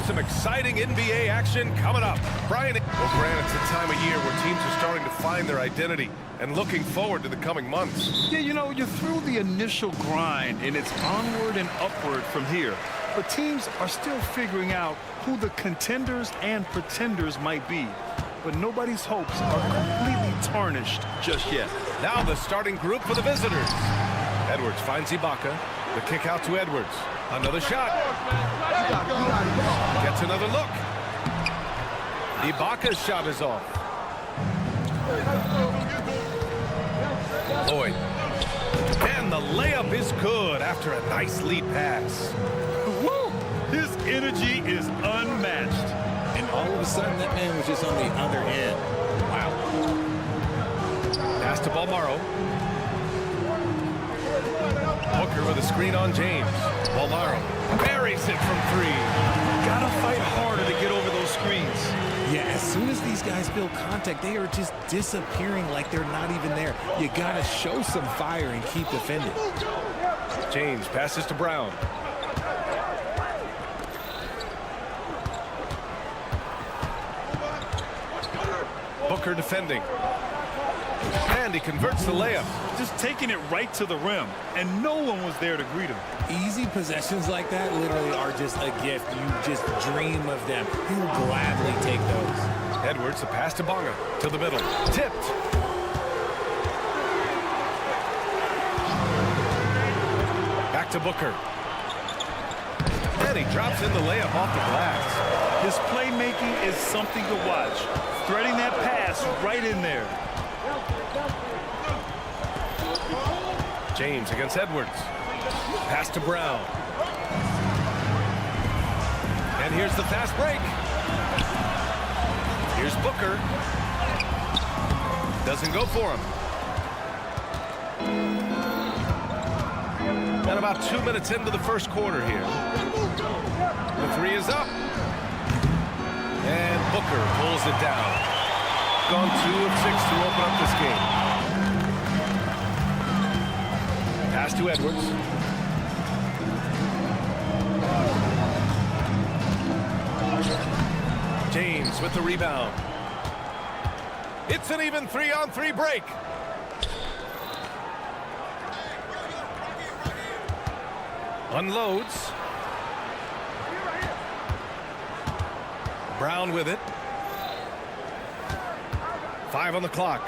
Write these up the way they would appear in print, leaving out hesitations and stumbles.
Some exciting NBA action coming up. Brian, well, Grant, it's a time of year where teams are starting to find their identity and looking forward to the coming months. Yeah, you know, you're through the initial grind, and it's onward and upward from here. But teams are still figuring out who the contenders and pretenders might be. But nobody's hopes are completely tarnished just yet. Now the starting group for the visitors. Edwards finds Ibaka. The kick out to Edwards. Another shot. Gets another look. Ibaka's shot is off. Lloyd. And the layup is good after a nice lead pass. Woo! His energy is unmatched. And all of a sudden, that man was just on the other end. Wow. Pass to Balmaro. Booker with a screen on James. Balmaro buries it from three. Gotta fight harder to get over those screens. Yeah, as soon as these guys feel contact, they are just disappearing like they're not even there. You gotta show some fire and keep defending. James passes to Brown. Booker defending. And he converts the layup. Just taking it right to the rim, and no one was there to greet him. Easy possessions like that literally are just a gift. You just dream of them. You'll gladly take those. Edwards, a pass to Bonga. To the middle. Tipped. Back to Booker. And he drops in the layup off the glass. His playmaking is something to watch. Threading that pass right in there. James against Edwards. Pass to Brown. And here's the fast break. Here's Booker. Doesn't go for him. And about 2 minutes into the first quarter here. The three is up. And Booker pulls it down. Gone 2 of 6 to open up this game. Pass to Edwards. James with the rebound. It's an even 3-on-3 break. Unloads. Brown with it. 5 on the clock.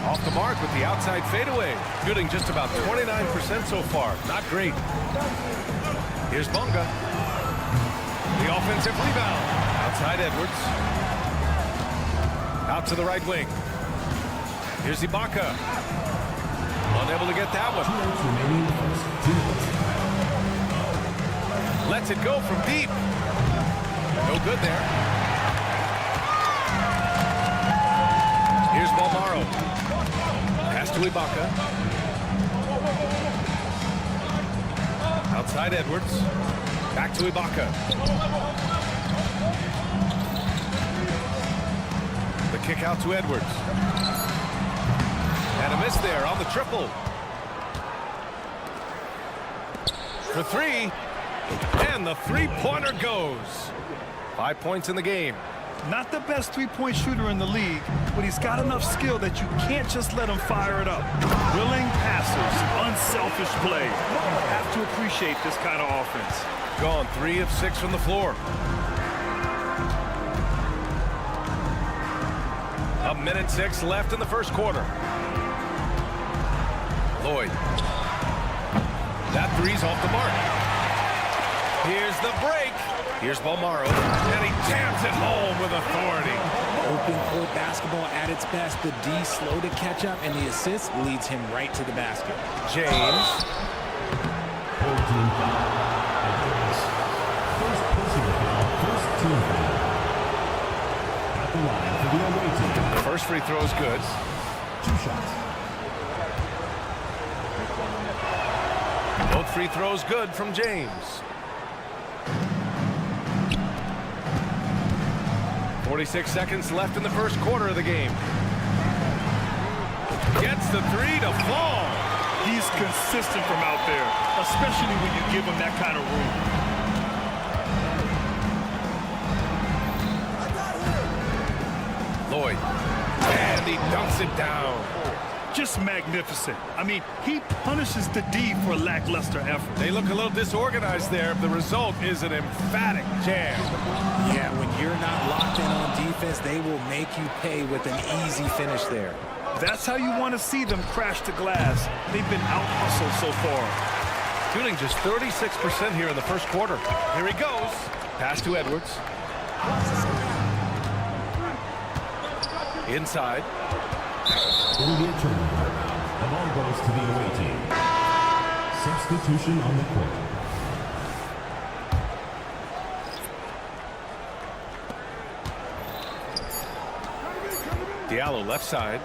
Off the mark with the outside fadeaway. Shooting just about 29% so far. Not great. Here's Bonga. The offensive rebound. Outside Edwards. Out to the right wing. Here's Ibaka. Unable to get that one. Lets it go from deep. No good there. Here's Balmaro. Pass to Ibaka. Outside Edwards. Back to Ibaka. The kick out to Edwards. And a miss there on the triple. For three. And the three-pointer goes. 5 points in the game. Not the best three-point shooter in the league, but he's got enough skill that you can't just let him fire it up. Willing passes, unselfish play. You have to appreciate this kind of offense. Gone 3 of 6 from the floor. A minute 6 left in the first quarter. Lloyd. That three's off the mark. Here's the break. Here's Balmaro, and he jams it home with authority. Open court basketball at its best. The D slow to catch up, and the assist leads him right to the basket. James. First free throw is good. 2 shots. Both free throws good from James. 46 seconds left in the first quarter of the game. Gets the three to fall. He's consistent from out there, especially when you give him that kind of room. point. And he dunks it down. Just magnificent. I mean, he punishes the D for lackluster effort. They look a little disorganized there. The result is an emphatic jam. Yeah, when you're not locked in on defense, they will make you pay with an easy finish there. That's how you want to see them crash the glass. They've been out-hustled so far. Shooting just 36% here in the first quarter. Here he goes. Pass to Edwards. Inside. Will be a turnover. The ball goes to the away team. Substitution on the court. Diallo left side.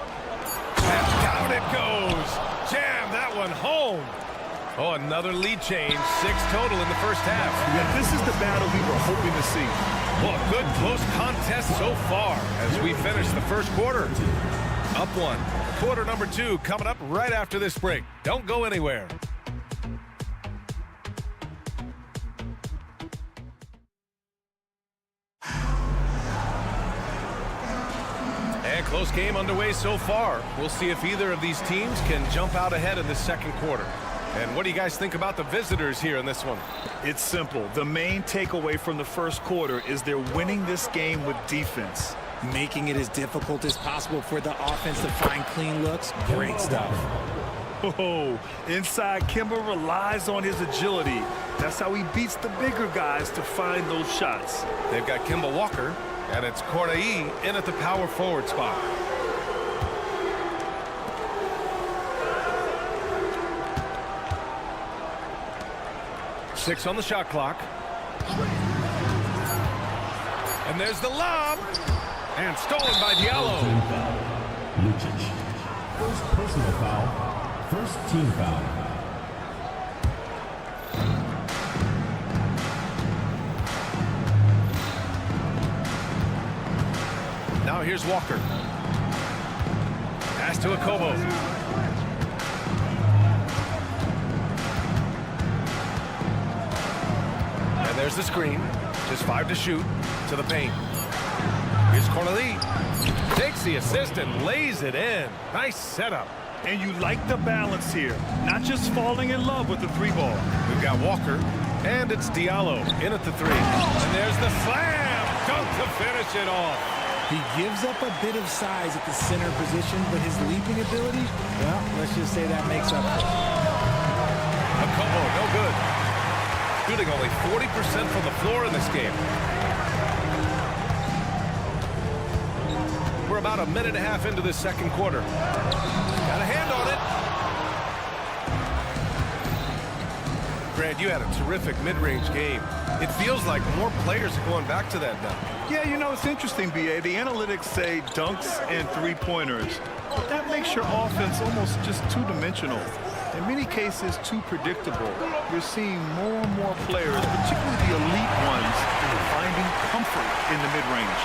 And down it goes. Jam that one home. Oh, another lead change. 6 total in the first half. Yeah, this is the battle we were hoping to see. Well, a good close contest so far as we finish the first quarter. Up 1. Quarter number 2 coming up right after this break. Don't go anywhere. And close game underway so far. We'll see if either of these teams can jump out ahead in the second quarter. And what do you guys think about the visitors here in this one? It's simple. The main takeaway from the first quarter is they're winning this game with defense. Making it as difficult as possible for the offense to find clean looks. Great stuff. Oh, inside Kemba relies on his agility. That's how he beats the bigger guys to find those shots. They've got Kemba Walker, and it's Corday in at the power forward spot. Six on the shot clock. And there's the lob. And stolen by Diallo. Lucic. First personal foul. First team foul. Now here's Walker. Pass to Akobo. And there's the screen. Just 5 to shoot. To the paint. Here's Corneli. Takes the assist and lays it in. Nice setup. And you like the balance here. Not just falling in love with the 3-ball. We've got Walker. And it's Diallo in at the 3. And there's the slam. Dunk to finish it off. He gives up a bit of size at the center position, but his leaping ability, well, let's just say that makes up for it. Akobo, no good. Shooting only 40% from the floor in this game. We're about a minute and a half into this second quarter. Got a hand on it. Grant, you had a terrific mid-range game. It feels like more players are going back to that now. Yeah, you know, it's interesting, B.A. The analytics say dunks and 3-pointers. But that makes your offense almost just two-dimensional. In many cases, too predictable. You're seeing more and more players, particularly the elite ones, finding comfort in the mid-range.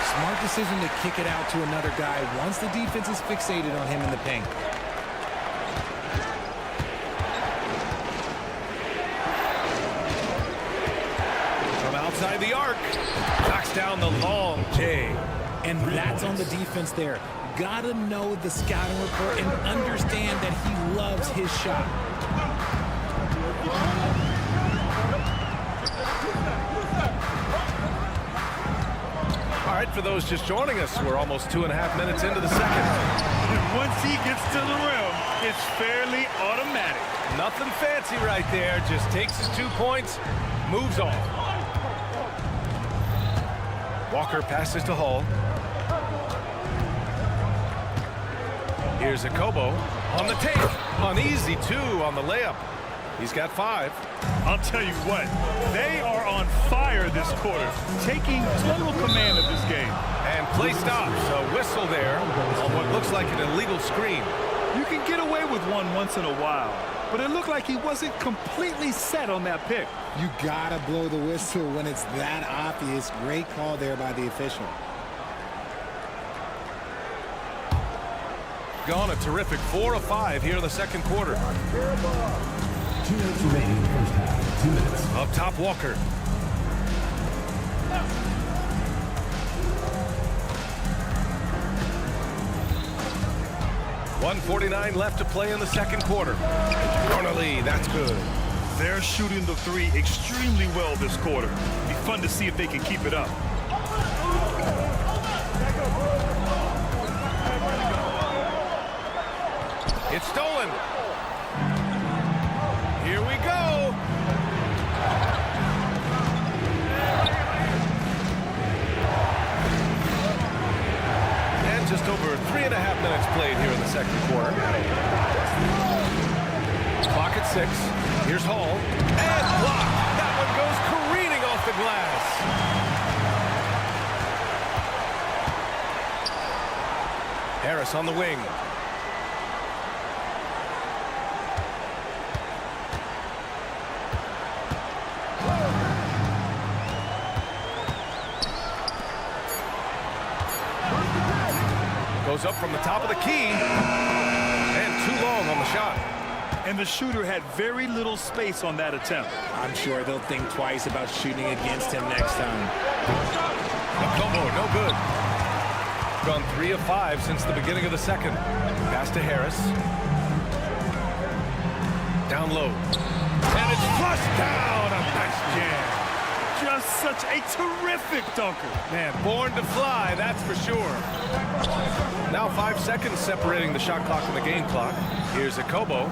Smart decision to kick it out to another guy once the defense is fixated on him in the paint. From outside the arc, knocks down the long J. And that's on the defense there. Gotta know the scouting report and understand that he loves his shot. All right, for those just joining us, we're almost 2.5 minutes into the second. And once he gets to the rim, it's fairly automatic. Nothing fancy right there. Just takes his 2 points, moves on. Walker passes to Hall. Here's Akobo on the take. On easy 2 on the layup. He's got 5. I'll tell you what, they are on fire this quarter, taking total command of this game. And play stops. A whistle there on what looks like an illegal screen. You can get away with one once in a while, but it looked like he wasn't completely set on that pick. You gotta blow the whistle when it's that obvious. Great call there by the official. Gone a terrific 4 of 5 here in the second quarter. 2 minutes remaining in the first half. 2 minutes. Up top, Walker. 1:49 left to play in the second quarter. Cornerly, that's good. They're shooting the three extremely well this quarter. Be fun to see if they can keep it up. It's stolen. Here we go. And just over 3.5 minutes played here in the second quarter. Clock at 6. Here's Hall. And blocked. That one goes careening off the glass. Harris on the wing. Goes up from the top of the key. And too long on the shot. And the shooter had very little space on that attempt. I'm sure they'll think twice about shooting against him next time. Como, no good. Gone 3 of 5 since the beginning of the second. Pass to Harris. Down low. And it's flushed down. A nice jam. Just such a terrific dunker. Man, born to fly, that's for sure. Now 5 seconds separating the shot clock and the game clock. Here's Akobo.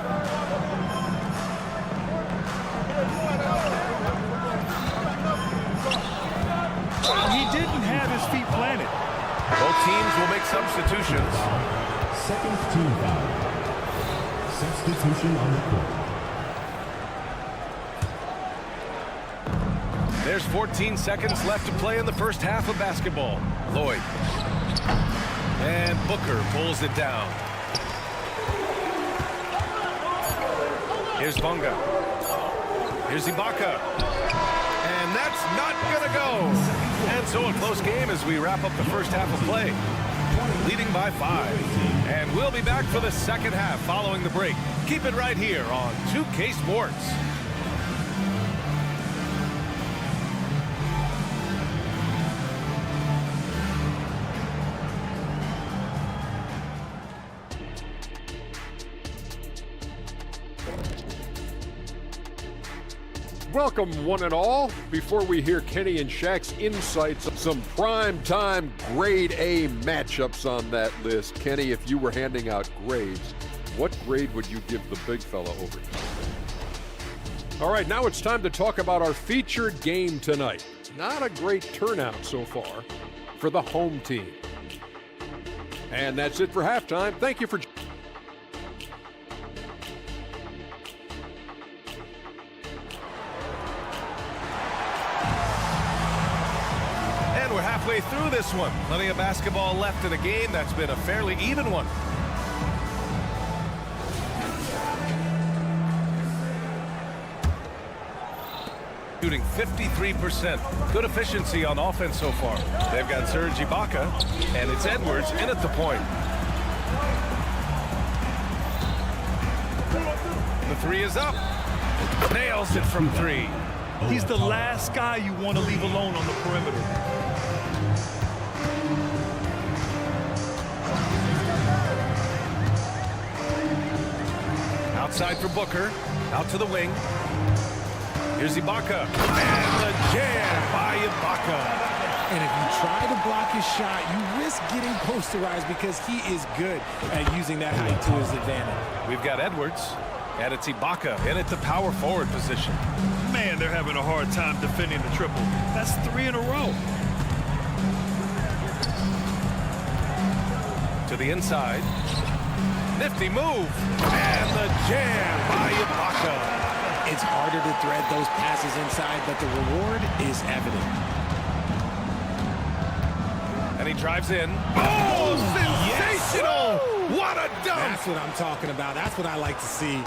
He didn't have his feet planted. Both teams will make substitutions. Second team foul. Substitution on the court. There's 14 seconds left to play in the first half of basketball. Lloyd. And Booker pulls it down. Here's Bonga. Here's Ibaka. And that's not going to go. And so a close game as we wrap up the first half of play. Leading by 5. And we'll be back for the second half following the break. Keep it right here on 2K Sports. Welcome, one and all. Before we hear Kenny and Shaq's insights, some prime-time grade A matchups on that list. Kenny, if you were handing out grades, what grade would you give the big fella over time? All right, now it's time to talk about our featured game tonight. Not a great turnout so far for the home team. And that's it for halftime. Thank you for... We're halfway through this one. Plenty of basketball left in a game that's been a fairly even one. Shooting 53%. Good efficiency on offense so far. They've got Serge Ibaka, and it's Edwards in at the point. The three is up. Nails it from 3. He's the last guy you want to leave alone on the perimeter. Outside for Booker. Out to the wing. Here's Ibaka. And the jam by Ibaka. And if you try to block his shot, you risk getting posterized because he is good at using that height to his advantage. We've got Edwards. And it's Ibaka in at the power forward position. Man, they're having a hard time defending the triple. That's 3 in a row. To the inside. Nifty move. And the jam by Ibaka. It's harder to thread those passes inside, but the reward is evident. And he drives in. Oh, sensational! Yes. What a dunk! That's what I'm talking about. That's what I like to see.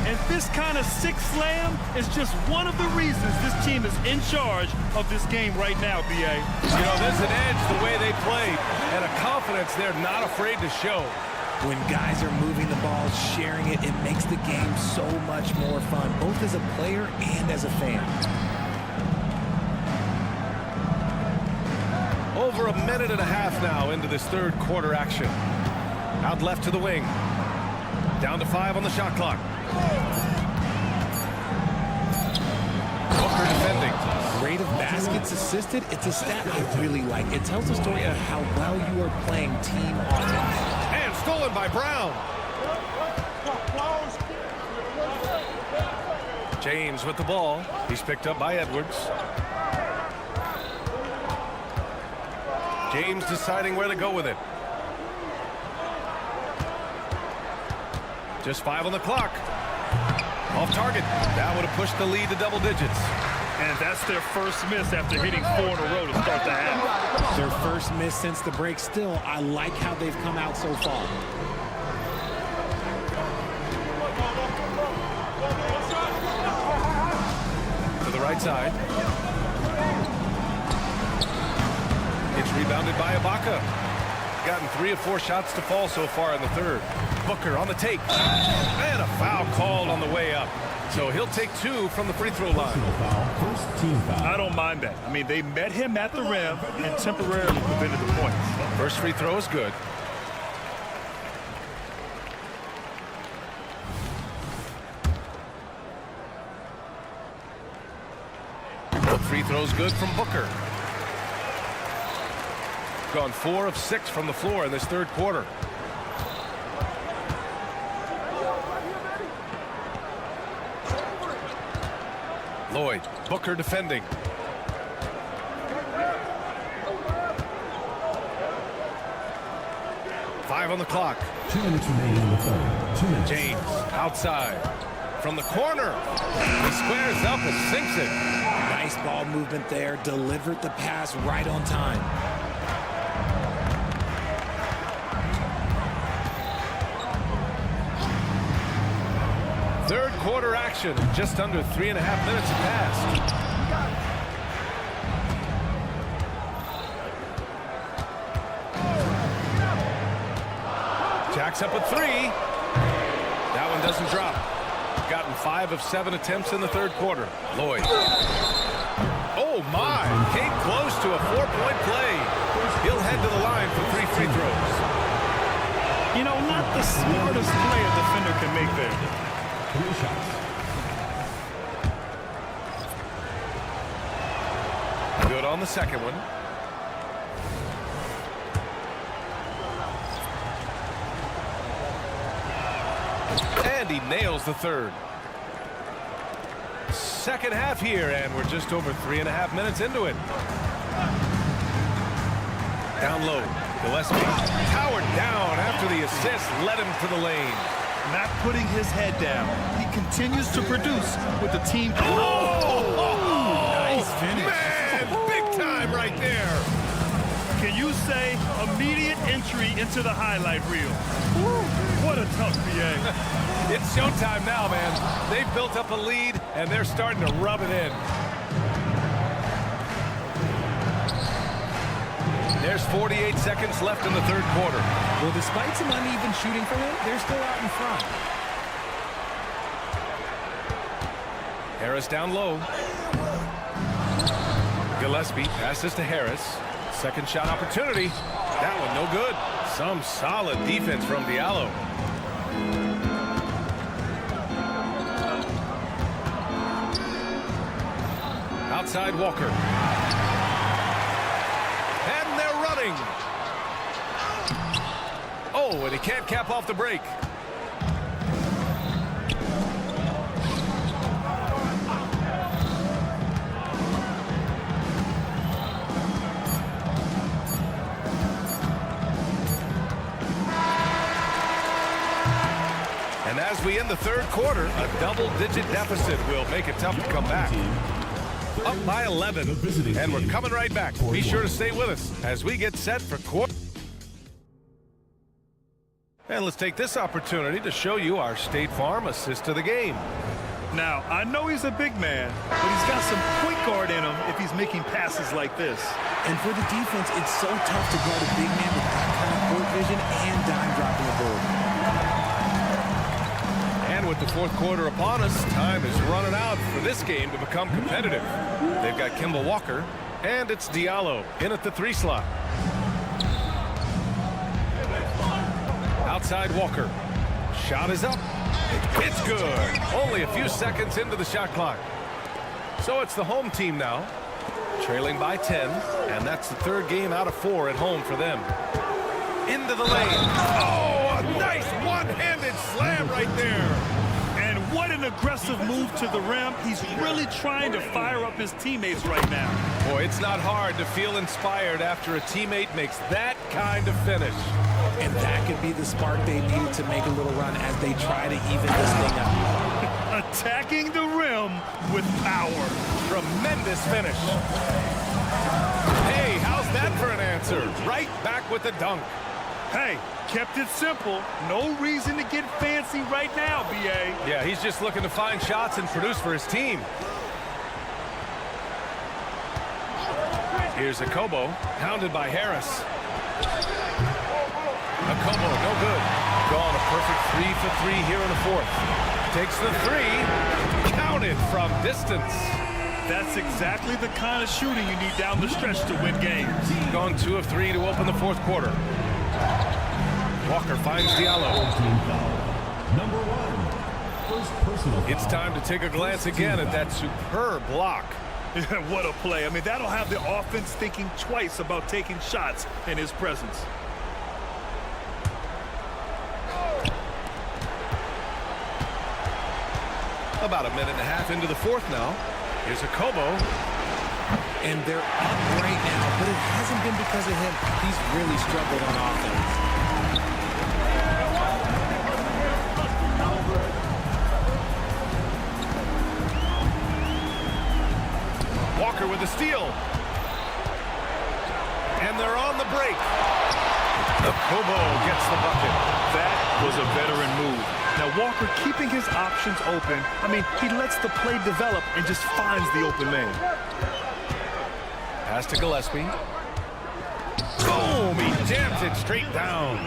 And this kind of sick slam is just one of the reasons this team is in charge of this game right now, B.A. You know, there's an edge the way they play and a confidence they're not afraid to show. When guys are moving the ball, sharing it, it makes the game so much more fun, both as a player and as a fan. Over 1.5 minutes now into this third quarter action. Out left to the wing. Down to 5 on the shot clock. Booker defending. Rate of baskets assisted, it's a stat I really like. It tells a story of how well you are playing team offense. And stolen by Brown. James with the ball. He's picked up by Edwards. James deciding where to go with it. Just 5 on the clock. Off target. That would have pushed the lead to double digits. And that's their first miss after hitting 4 in a row to start the half. Their first miss since the break. Still, I like how they've come out so far. To the right side. It's rebounded by Ibaka. Gotten 3 of 4 shots to fall so far in the third. Booker on the take. And a foul called on the way up. So he'll take 2 from the free throw line. First team foul. I don't mind that. I mean, they met him at the rim and temporarily prevented the points. First free throw is good. Both free throws good from Booker. Gone 4 of 6 from the floor in this third quarter. Lloyd, Booker defending. Five on the clock. 2 minutes remaining in the third. 2 minutes. James outside from the corner. He squares up and sinks it. Nice ball movement there. Delivered the pass right on time. Third quarter action. Just under 3.5 minutes have passed. Jacks up at 3. That one doesn't drop. Gotten 5 of 7 attempts in the third quarter. Lloyd. Oh my! Came close to a 4-point play. He'll head to the line for 3 free throws. You know, not the smartest play a defender can make there. 3 shots. Good on the second one. And he nails the third. Second half here, and we're just over 3.5 minutes into it. Down low. Gillespie powered down after the assist led him to the lane. Not putting his head down. He continues to produce with the team. Nice finish. Man, big time right there. Can you say immediate entry into the highlight reel? Woo, what a tough PA. It's showtime now, man. They've built up a lead, and they're starting to rub it in. There's 48 seconds left in the third quarter. Well, despite some uneven shooting for them, they're still out in front. Harris down low. Gillespie passes to Harris. Second shot opportunity. That one no good. Some solid defense from Diallo. Outside Walker. And they're running. Oh, and he can't cap off the break. And as we end the third quarter, a double-digit deficit will make it tough to come back. Up by 11, and we're coming right back. Be sure to stay with us as we get set for quarter. And let's take this opportunity to show you our State Farm assist to the game. Now, I know he's a big man, but he's got some point guard in him if he's making passes like this. And for the defense, it's so tough to guard a big man with that kind of court vision and dime dropping ability. And with the fourth quarter upon us, time is running out for this game to become competitive. They've got Kemba Walker, and it's Diallo in at the 3 slot. Outside Walker. Shot is up. It's good. Only a few seconds into the shot clock. So it's the home team now, trailing by 10, and that's the third game out of 4 at home for them. Into the lane. Oh, a nice one-handed slam right there. And what an aggressive move to the rim. He's really trying to fire up his teammates right now. Boy, it's not hard to feel inspired after a teammate makes that kind of finish. And that could be the spark they needed to make a little run as they try to even this thing up. Attacking the rim with power. Tremendous finish. Hey, how's that for an answer? Right back with the dunk. Hey, kept it simple. No reason to get fancy right now, B.A. Yeah, he's just looking to find shots and produce for his team. Here's Akobo, hounded by Harris. Akobo, no good. Gone, a perfect 3 for 3 here in the fourth. Takes the 3, counted from distance. That's exactly the kind of shooting you need down the stretch to win games. Gone 2 of 3 to open the fourth quarter. Walker finds Diallo. Number 1. First personal foul. It's time to take a glance again at that superb block. What a play. I mean, that'll have the offense thinking twice about taking shots in his presence. About a minute and a half into the fourth now. Here's Akobo. And they're up right now, but it hasn't been because of him. He's really struggled on offense. Walker with a steal. And they're on the break. Akobo gets the bucket. That was a veteran move. Now, Walker keeping his options open. I mean, he lets the play develop and just finds the open man. Pass to Gillespie. Boom! He jams it straight down.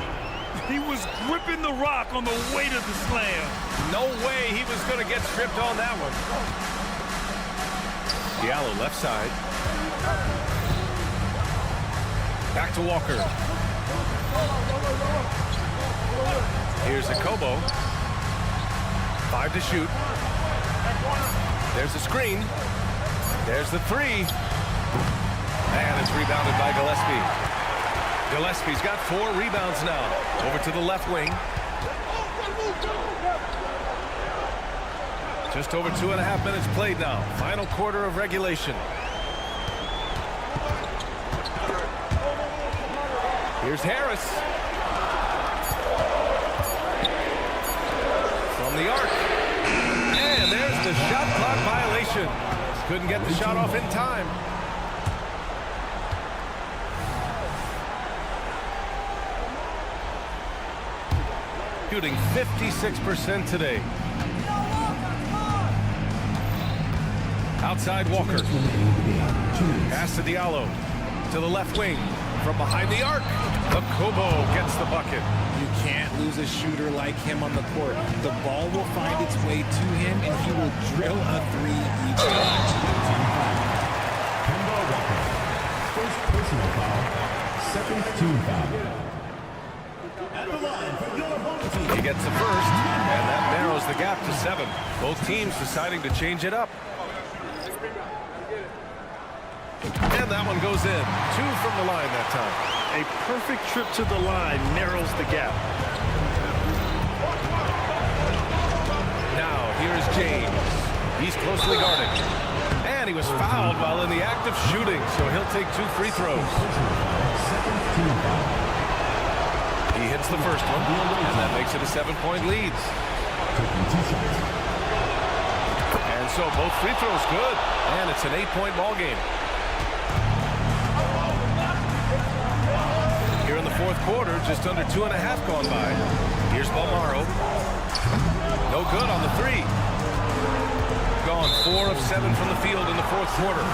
He was gripping the rock on the weight of the slam. No way he was going to get stripped on that one. Diallo left side. Back to Walker. Here's Akobo. 5 to shoot. There's the screen. There's the 3. And it's rebounded by Gillespie. Gillespie's got 4 rebounds now. Over to the left wing. Just over 2.5 minutes played now. Final quarter of regulation. Here's Harris. From the arc. And there's the shot clock violation. Couldn't get the shot off in time. Shooting 56% today. Outside Walker. Pass to Diallo. To the left wing. From behind the arc. Akobo gets the bucket. You can't lose a shooter like him on the court. The ball will find its way to him, and he will drill a 3 each time. First personal foul. Second team foul. At the line for your home team. He gets the first, and that narrows the gap to 7. Both teams deciding to change it up. And that one goes in. 2 from the line that time. A perfect trip to the line narrows the gap. Now, here's James. He's closely guarded. And he was fouled while in the act of shooting, so he'll take 2 free throws. He hits the first one, and that makes it a 7-point lead. And so both free throws good, and it's an 8-point ball game. Here in the fourth quarter, just under 2.5 gone by. Here's Balmaro. No good on the 3. Gone 4 of 7 from the field in the fourth quarter.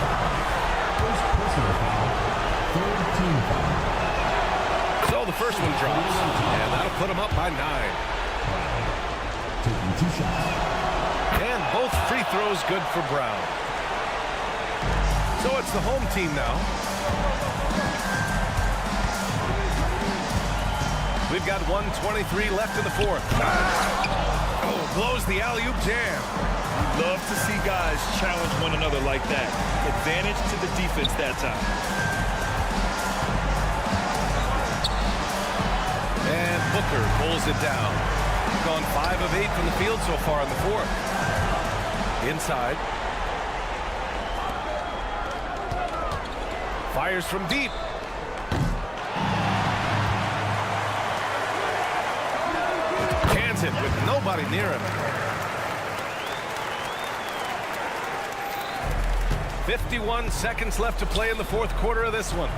So the first one drops, and that'll put him up by 9. And both free throws good for Brown. So it's the home team now. We've They've got 1:23 left in the fourth. Oh, blows the alley-oop jam. Love to see guys challenge one another like that. Advantage to the defense that time. And Booker pulls it down. He's gone 5 of 8 from the field so far in the fourth. Inside. Fires from deep. Cans it with nobody near him. 51 seconds left to play in the fourth quarter of this one.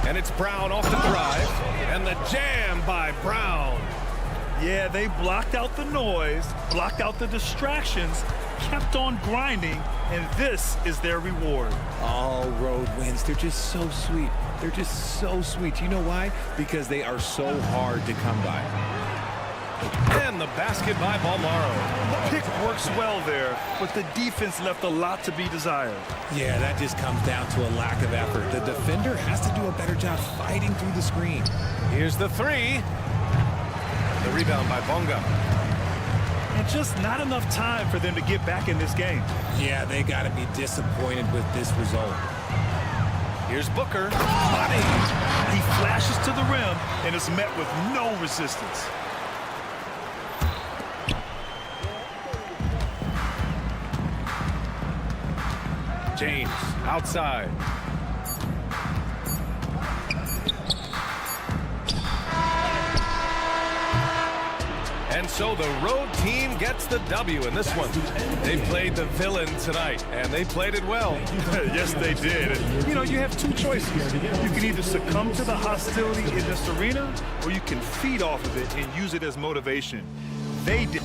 And it's Brown off the drive. And the jam by Brown. Yeah, they blocked out the noise, blocked out the distractions, kept on grinding, and this is their reward. All road wins. They're just so sweet. They're just so sweet. You know why? Because they are so hard to come by. And the basket by Balmaro. The pick works well there, but the defense left a lot to be desired. Yeah, that just comes down to a lack of effort. The defender has to do a better job fighting through the screen. Here's the three. The rebound by Bonga. And just not enough time for them to get back in this game. Yeah, they got to be disappointed with this result. Here's Booker. Body. He flashes to the rim and is met with no resistance. James outside. And so the road team gets the W in this one. They played the villain tonight, and they played it well. Yes, they did. You know, you have two choices. You can either succumb to the hostility in this arena, or you can feed off of it and use it as motivation. They did.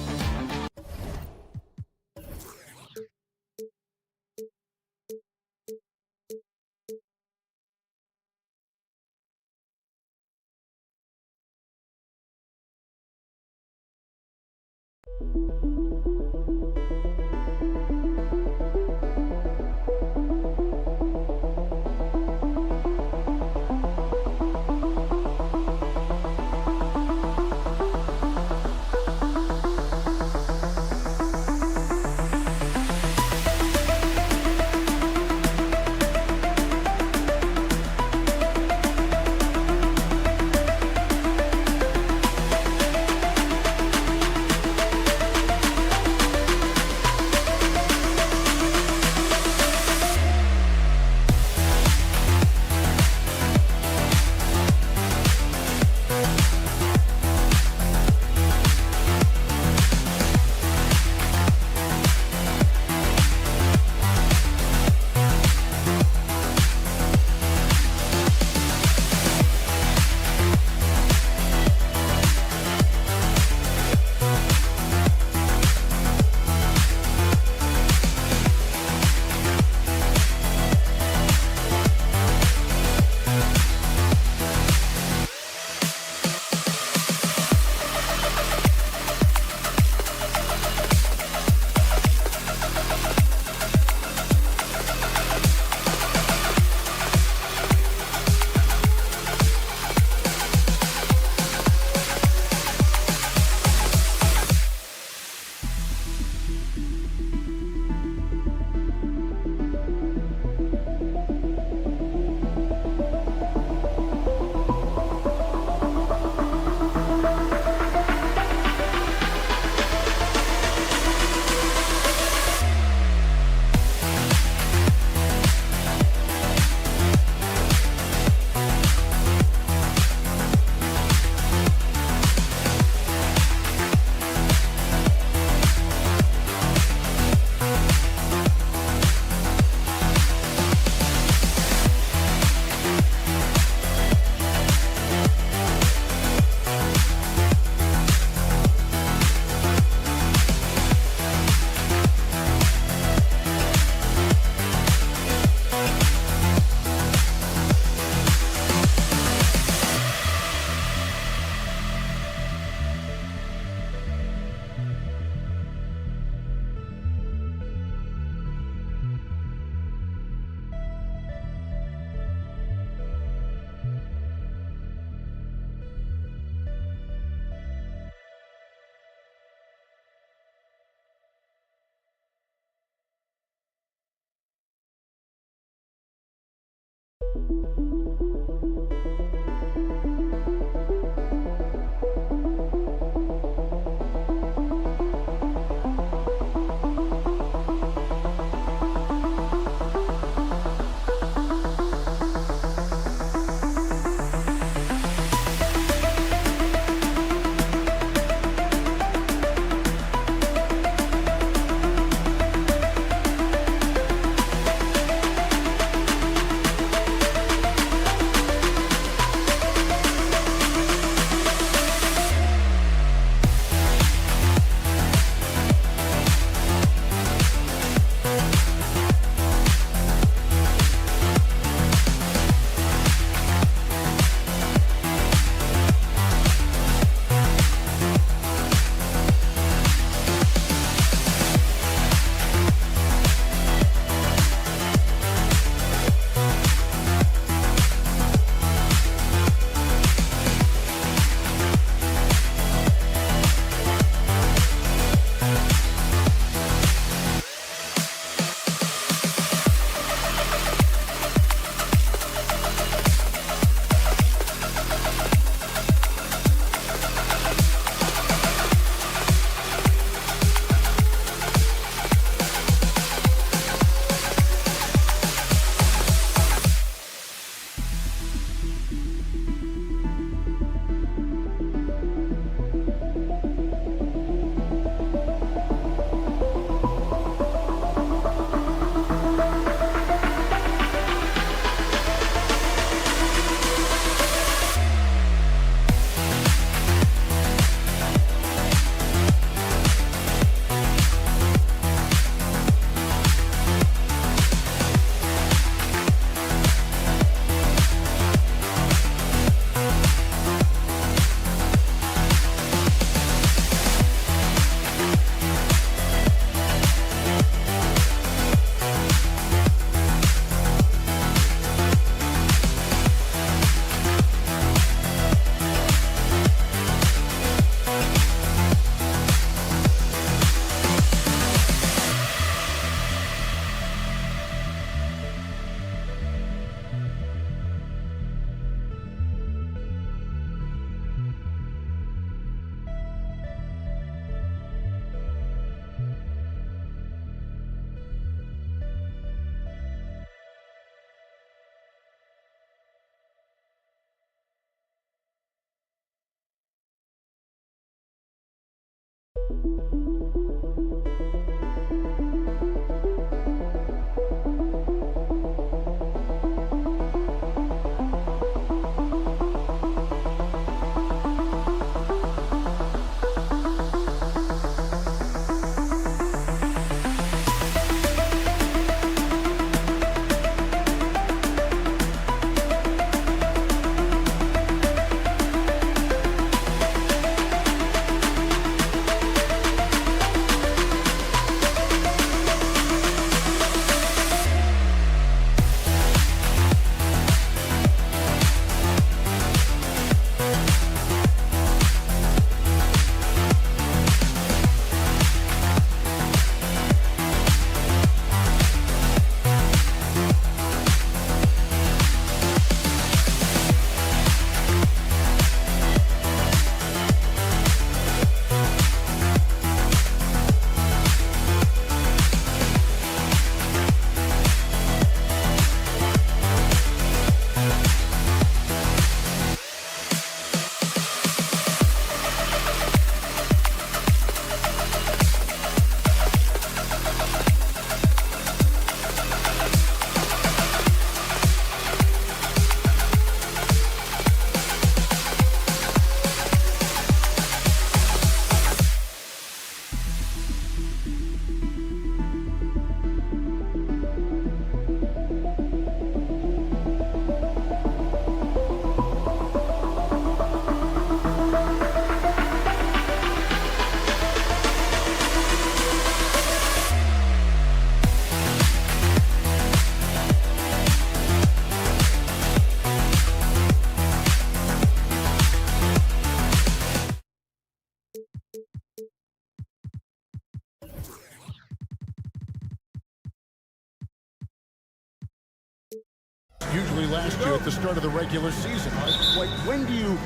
especially last year at the start of the regular season. Like, when do you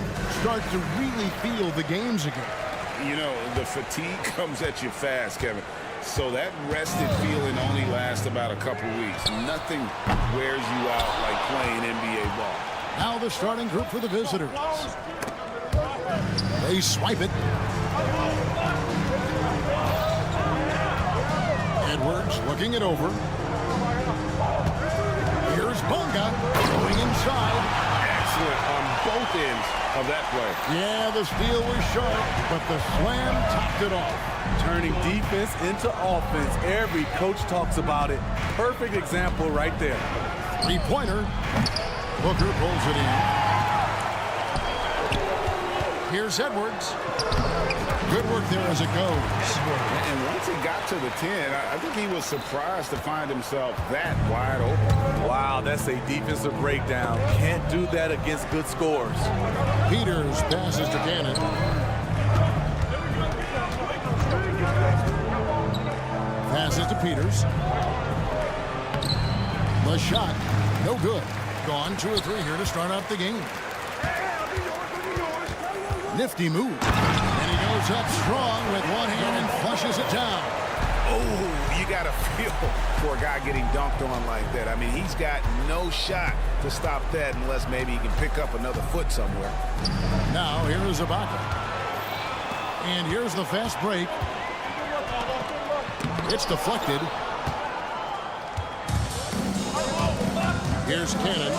start to really feel the games again? You know, the fatigue comes at you fast, Kevin. So that rested feeling only lasts about a couple weeks. Nothing wears you out like playing NBA ball. Now the starting group for the visitors. They swipe it. Edwards looking it over. Here's Bonga going inside. Excellent on both ends of that play. Yeah, the steal was sharp, but the slam topped it off. Turning defense into offense. Every coach talks about it. Perfect example right there. Three-pointer. Booker pulls it in. Here's Edwards. Good work there as it goes. And once he got to the 10, I think he was surprised to find himself that wide open. Wow, that's a defensive breakdown. Can't do that against good scores. Peters passes to Cannon. Passes to Peters. The shot, no good. Gone 2 or 3 here to start out the game. Nifty move. And he goes up strong with one hand and flushes it down. Oh, you got to feel for a guy getting dunked on like that. I mean, he's got no shot to stop that unless maybe he can pick up another foot somewhere. Now here's Ibaka. And here's the fast break. It's deflected. Here's Cannon.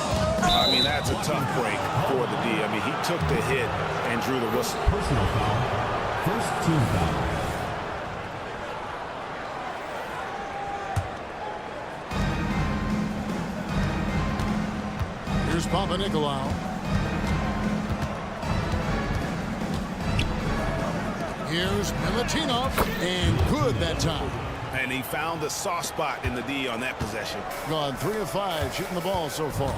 I mean, that's a tough break for the D. I mean, he took the hit and drew the whistle. Personal foul. First team foul. Here's Papanikolaou. Here's Milutinov. And good that time. And he found the soft spot in the D on that possession. Gone 3 of 5 shooting the ball so far.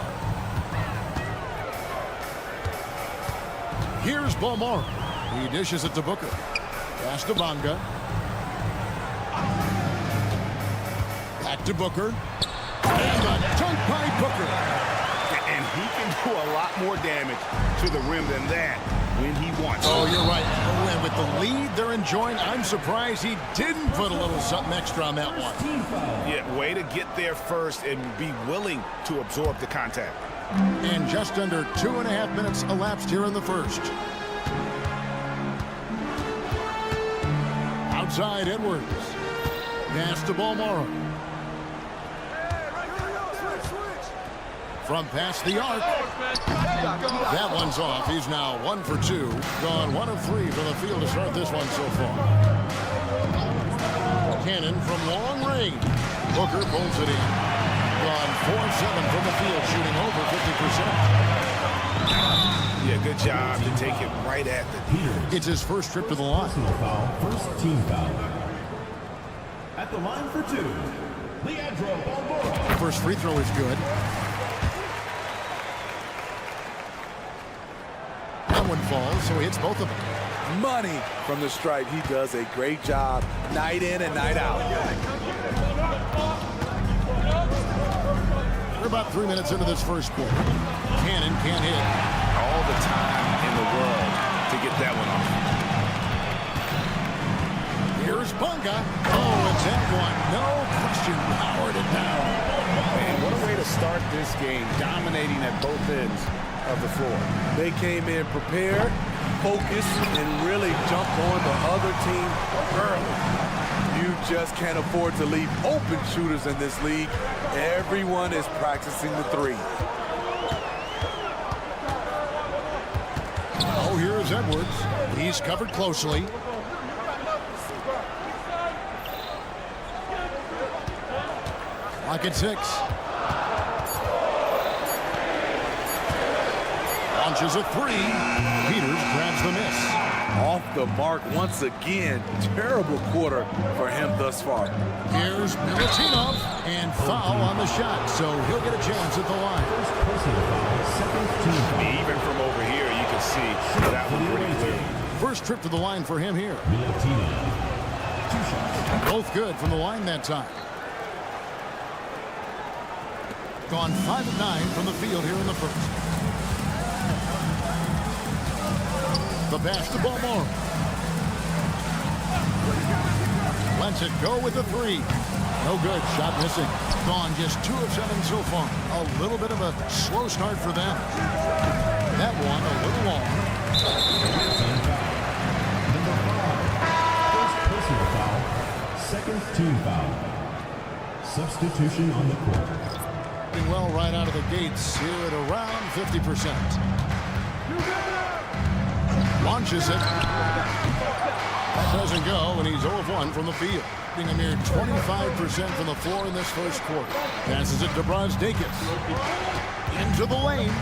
Here's Balmore. He dishes it to Booker. Pass to Bonga. Back to Booker. And a dunk by Booker. And he can do a lot more damage to the rim than that when he wants. Oh, you're right. Oh, and with the lead they're enjoying, I'm surprised he didn't put a little something extra on that one. Yeah, way to get there first and be willing to absorb the contact. And just under 2.5 minutes elapsed here in the first. Outside Edwards. Pass to Balmore. From past the arc. That one's off. He's now 1 for 2. Gone 1 of 3 from the field to start this one so far. Cannon from long range. Booker pulls it in. Gone 4 of 7 from the field, shooting over 50%. Yeah, good job to take it right at the D. It's his first trip to the line. Personal foul. First team foul. At the line for 2. Leandro Balmore. First free throw is good. That one falls, so he hits both of them. Money from the stripe. He does a great job night in and night out. We're about 3 minutes into this first quarter. Cannon can't hit. All the time in the world to get that one off. Here's Bonga. Oh, and that one, no question, powered it down. Man, what a way to start this game, dominating at both ends of the floor. They came in prepared, focused, and really jumped on the other team early. You just can't afford to leave open shooters in this league. Everyone is practicing the three. Oh, here's Edwards. He's covered closely. Lock at 6. Launches a 3. Peters grabs the miss. Off the mark once again. Terrible quarter for him thus far. Here's Milutinov, and foul on the shot, so he'll get a chance at the line. Personal foul. Second team foul. Even from over here, you can see that one pretty clear. First trip to the line for him here. Milutinov. 2 shots. Both good from the line that time. Gone 5 of 9 from the field here in the first. The pass to Balmore. Lets it go with the 3. No good. Shot missing. Gone just 2 of 7 so far. A little bit of a slow start for them. That one a little long. Number 5. First personal foul. Second team foul. Substitution on the court. Doing well right out of the gates here at around 50%. Launches it. That doesn't go, and he's 0 of 1 from the field. Being a mere 25% from the floor in this first quarter. Passes it to Brasdakis. Into the lane.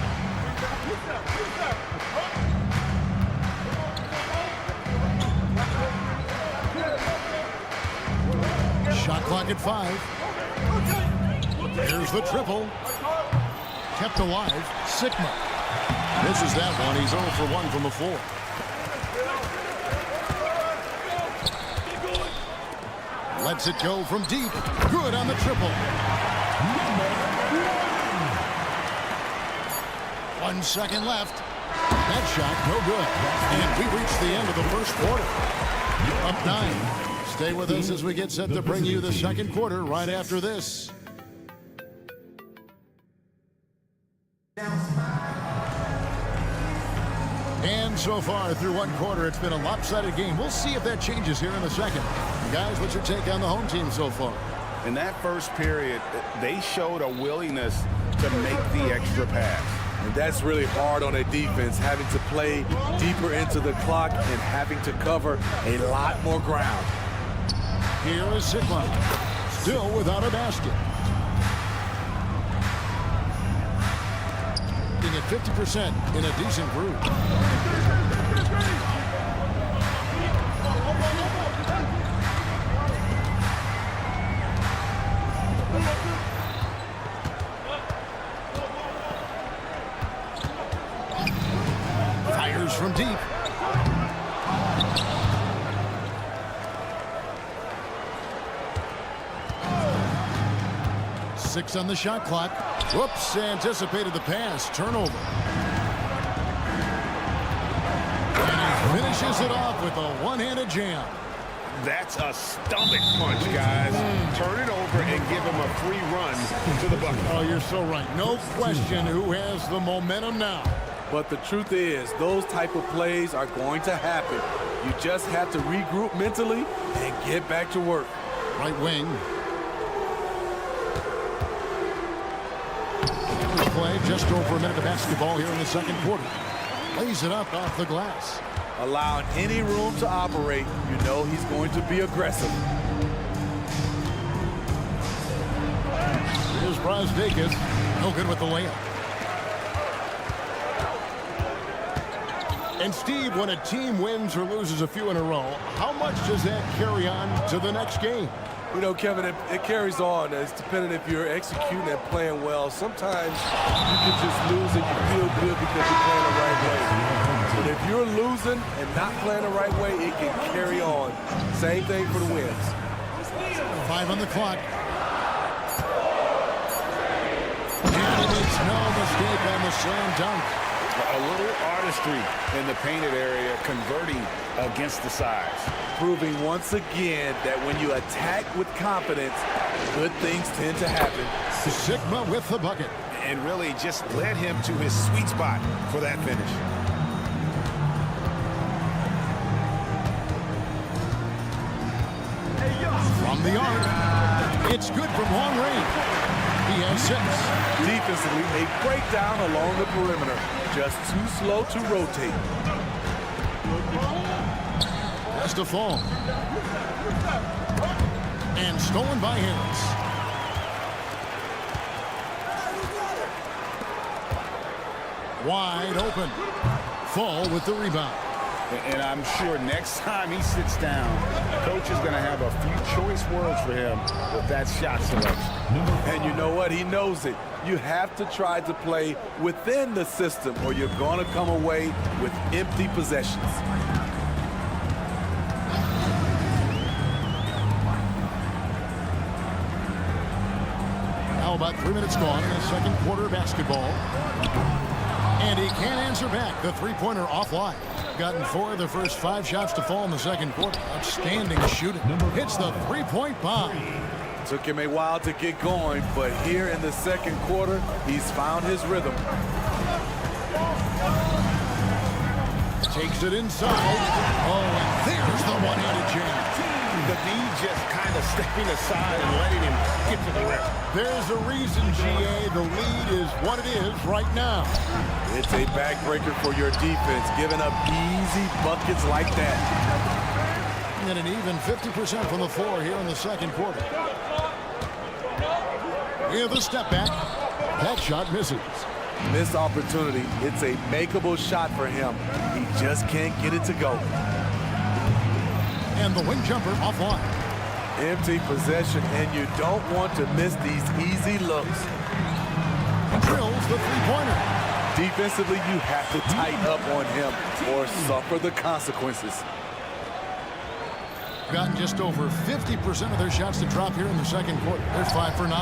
Shot clock at 5. There's the triple. Kept alive. Sigma. Misses that one. He's 0 for 1 from the floor. Lets it go from deep. Good on the triple. 1 second left. That shot, no good. And we reached the end of the first quarter. Up 9. Stay with us as we get set to bring you the second quarter right after this. And so far through 1 quarter, it's been a lopsided game. We'll see if that changes here in the second. Guys, what's your take on the home team so far? In that first period, they showed a willingness to make the extra pass. And that's really hard on a defense, having to play deeper into the clock and having to cover a lot more ground. Here is Sigma, still without a basket. At 50% in a decent group. Fires from deep. Six on the shot clock. Whoops, anticipated the pass. Turnover. And he finishes it off with a one-handed jam. That's a stomach punch, guys. Turn it over and give him a free run to the bucket. Oh, you're so right. No question who has the momentum now. But the truth is, those type of plays are going to happen. You just have to regroup mentally and get back to work. Right wing. Play just over a minute of basketball here in the second quarter. Lays it up off the glass. Allowing any room to operate, you know he's going to be aggressive. Here's Brasdakis. No good with the layup. And Steve, when a team wins or loses a few in a row, how much does that carry on to the next game? You know, Kevin, it carries on. It's dependent if you're executing and playing well. Sometimes you can just lose and you feel good because you're playing the right way. But if you're losing and not playing the right way, it can carry on. Same thing for the wins. 5 on the clock. And he makes no mistake on the slam dunk. A little artistry in the painted area, converting against the size. Proving once again that when you attack with confidence, good things tend to happen. Sigma with the bucket. And really just led him to his sweet spot for that finish. From the arc, it's good from long range. He has 6. Defensively, a breakdown along the perimeter. Just too slow to rotate. Has to fall. And stolen by Harris. Wide open. Fall with the rebound. And I'm sure next time he sits down, coach is going to have a few choice words for him with that shot selection. And you know what? He knows it. You have to try to play within the system or you're going to come away with empty possessions. Now about 3 minutes gone in the second quarter of basketball. And he can't answer back. The three-pointer offline. Gotten 4 of the first 5 shots to fall in the second quarter. Outstanding shooting. Hits the three-point bomb. Took him a while to get going, but here in the second quarter, he's found his rhythm. Takes it inside. Oh, and there's the one-handed jam. The D just kind of stepping aside and letting him get to the rim. There's a reason, GA. The lead is what it is right now. It's a backbreaker for your defense, giving up easy buckets like that. And an even 50% from the floor here in the second quarter. With a step back. That shot misses. Missed opportunity. It's a makeable shot for him. He just can't get it to go. And the wing jumper offline. Empty possession, and you don't want to miss these easy looks. Drills the three-pointer. Defensively, you have to tighten up on him or suffer the consequences. Gotten just over 50% of their shots to drop here in the second quarter. They're 5 for 9.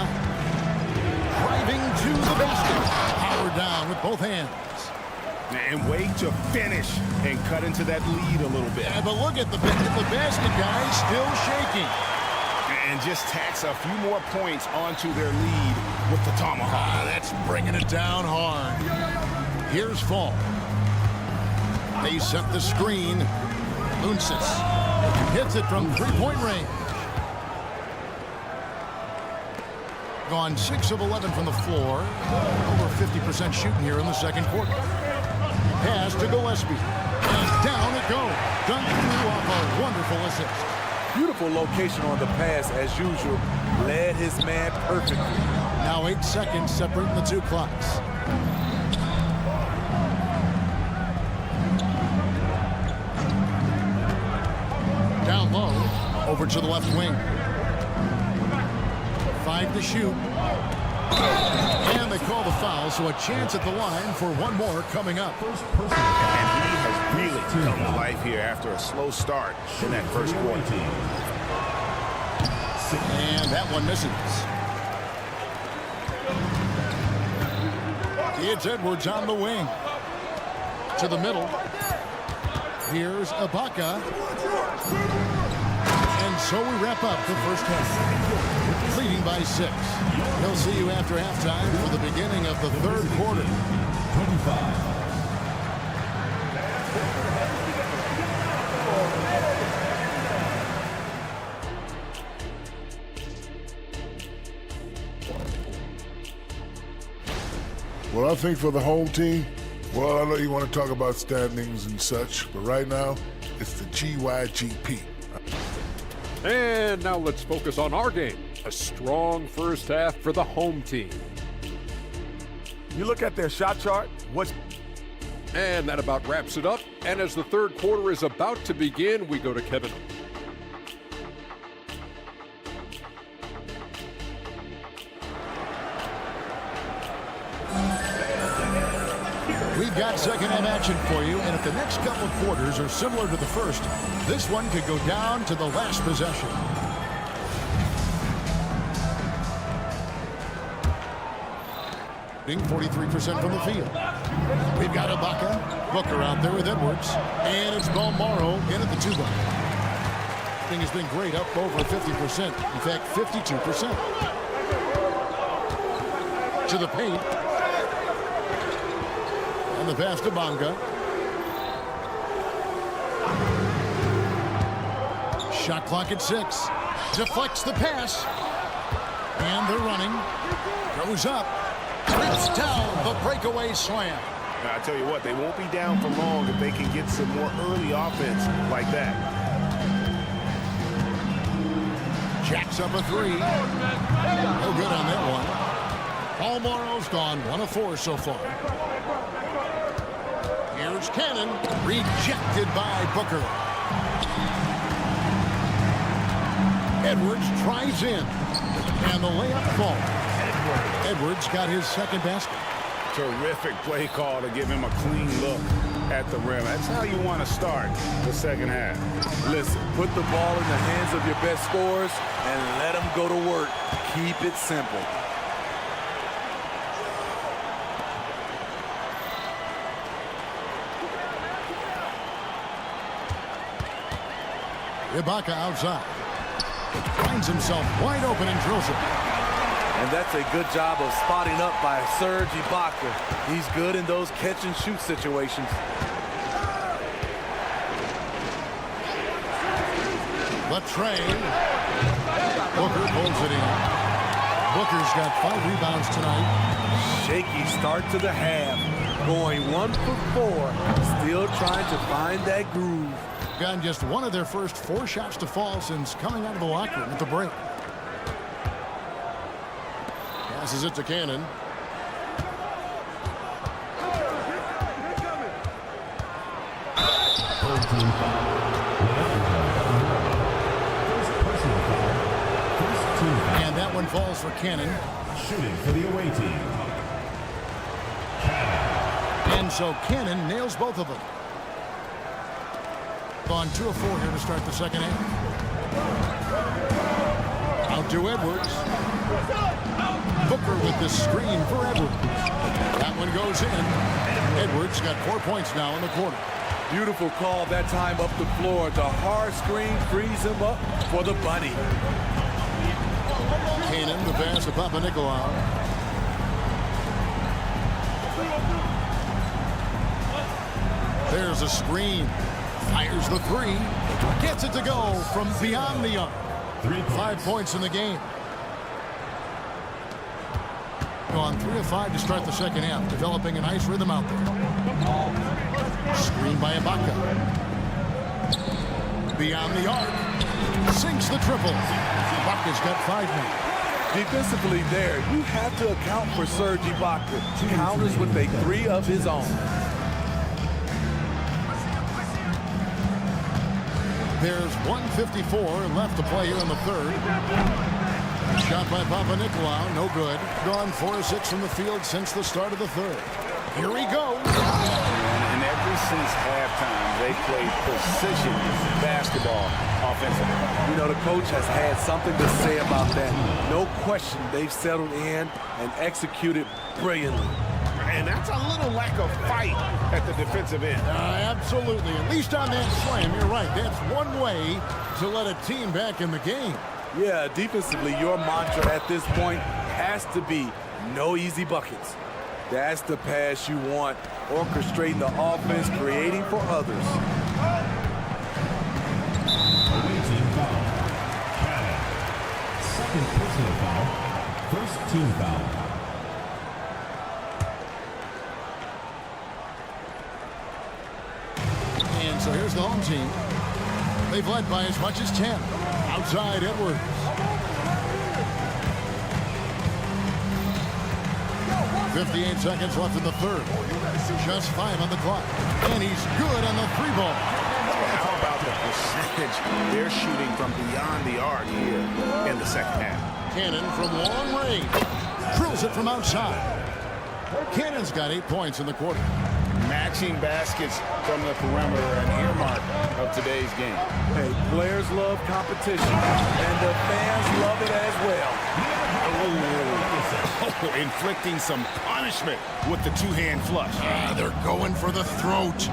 Driving to the basket. Power down with both hands. And wait to finish and cut into that lead a little bit. Yeah, but look at the basket, guys. Still shaking. And just tacks a few more points onto their lead with the tomahawk. That's bringing it down hard. Here's Fall. They set the screen. Luncic hits it from three-point range. Gone 6 of 11 from the floor. Over 50% shooting here in the second quarter. Pass to Gillespie. And down it goes. Dunked through off a wonderful assist. Beautiful location on the pass as usual. Led his man perfectly. Now 8 seconds separating the two clocks. Down low. Over to the left wing. 5 to shoot. And they call the foul, so a chance at the line for one more coming up. And he has really come to life here after a slow start in that first quarter. And that one misses. It's Edwards on the wing. To the middle. Here's Ibaka. And so we wrap up the first half. Leading by 6. We'll see you after halftime for the beginning of the third quarter. 25. Well, I think for the home team, well, I know you want to talk about standings and such, but right now, it's the GYGP. And now let's focus on our game. A strong first half for the home team. You look at their shot chart, And that about wraps it up. And as the third quarter is about to begin, we go to Kevin. We've got second half action for you, and if the next couple of quarters are similar to the first, this one could go down to the last possession. 43% from the field. We've got Ibaka, Booker out there with Edwards, and it's Balmaro in at the 2-line. Thing has been great, up over 50%. In fact, 52%. To the paint. And the pass to Bonga. Shot clock at 6. Deflects the pass. And they're running. Goes up. Trips down the breakaway slam. I tell you what, they won't be down for long if they can get some more early offense like that. Jacks up a 3. No good on that one. Balmaro's gone 1 of 4 so far. Here's Cannon, rejected by Booker. Edwards tries in, and the layup falls. Edwards got his second basket. Terrific play call to give him a clean look at the rim. That's how you want to start the second half. Listen, put the ball in the hands of your best scorers and let them go to work. Keep it simple. Ibaka outside. Finds himself wide open and drills it. And that's a good job of spotting up by Serge Ibaka. He's good in those catch-and-shoot situations. The train. Booker pulls it in. Booker's got 5 rebounds tonight. Shaky start to the half. Going 1 for 4. Still trying to find that groove. Gotten just one of their first 4 shots to fall since coming out of the locker room at the break. Passes it to Cannon. And that one falls for Cannon. Shooting for the away team. And so Cannon nails both of them. Gone 2 of 4 here to start the second half. Out to Edwards. Booker with the screen for Edwards. That one goes in. Edwards got 4 points now in the quarter. Beautiful call that time up the floor. The hard screen frees him up for the bunny. Cannon, the pass to Papanikolaou. There's a screen. Fires the 3. Gets it to go from beyond the arc. 5 points in the game. Gone 3 of 5 to start the second half. Developing a nice rhythm out there. Screen by Ibaka. Beyond the arc. Sinks the triple. Ibaka's got 5 now. Defensively there, you have to account for Serge Ibaka. Counters with a 3 of his own. There's 1:54 left to play here in the third. Shot by Papanikolaou, no good. Gone 4 of 6 from the field since the start of the third. Here he goes. And ever since halftime, they played precision basketball offensively. You know, the coach has had something to say about that. No question, they've settled in and executed brilliantly. And that's a little lack of fight at the defensive end. Absolutely. At least on that slam, you're right. That's one way to let a team back in the game. Yeah, defensively, your mantra at this point has to be no easy buckets. That's the pass you want, orchestrating the offense, creating for others. Away team foul. Second personal foul. First team foul. And so here's the home team. They've led by as much as 10. Outside Edwards. .58 seconds left in the third. Just 5 on the clock. And he's good on the 3-ball. How about the percentage they're shooting from beyond the arc here in the second half? Cannon from long range. Drills it from outside. Cannon's got 8 points in the quarter. Matching baskets from the perimeter, an earmark of today's game. Hey, players love competition, and the fans love it as well. Inflicting some punishment with the 2-hand flush. They're going for the throat.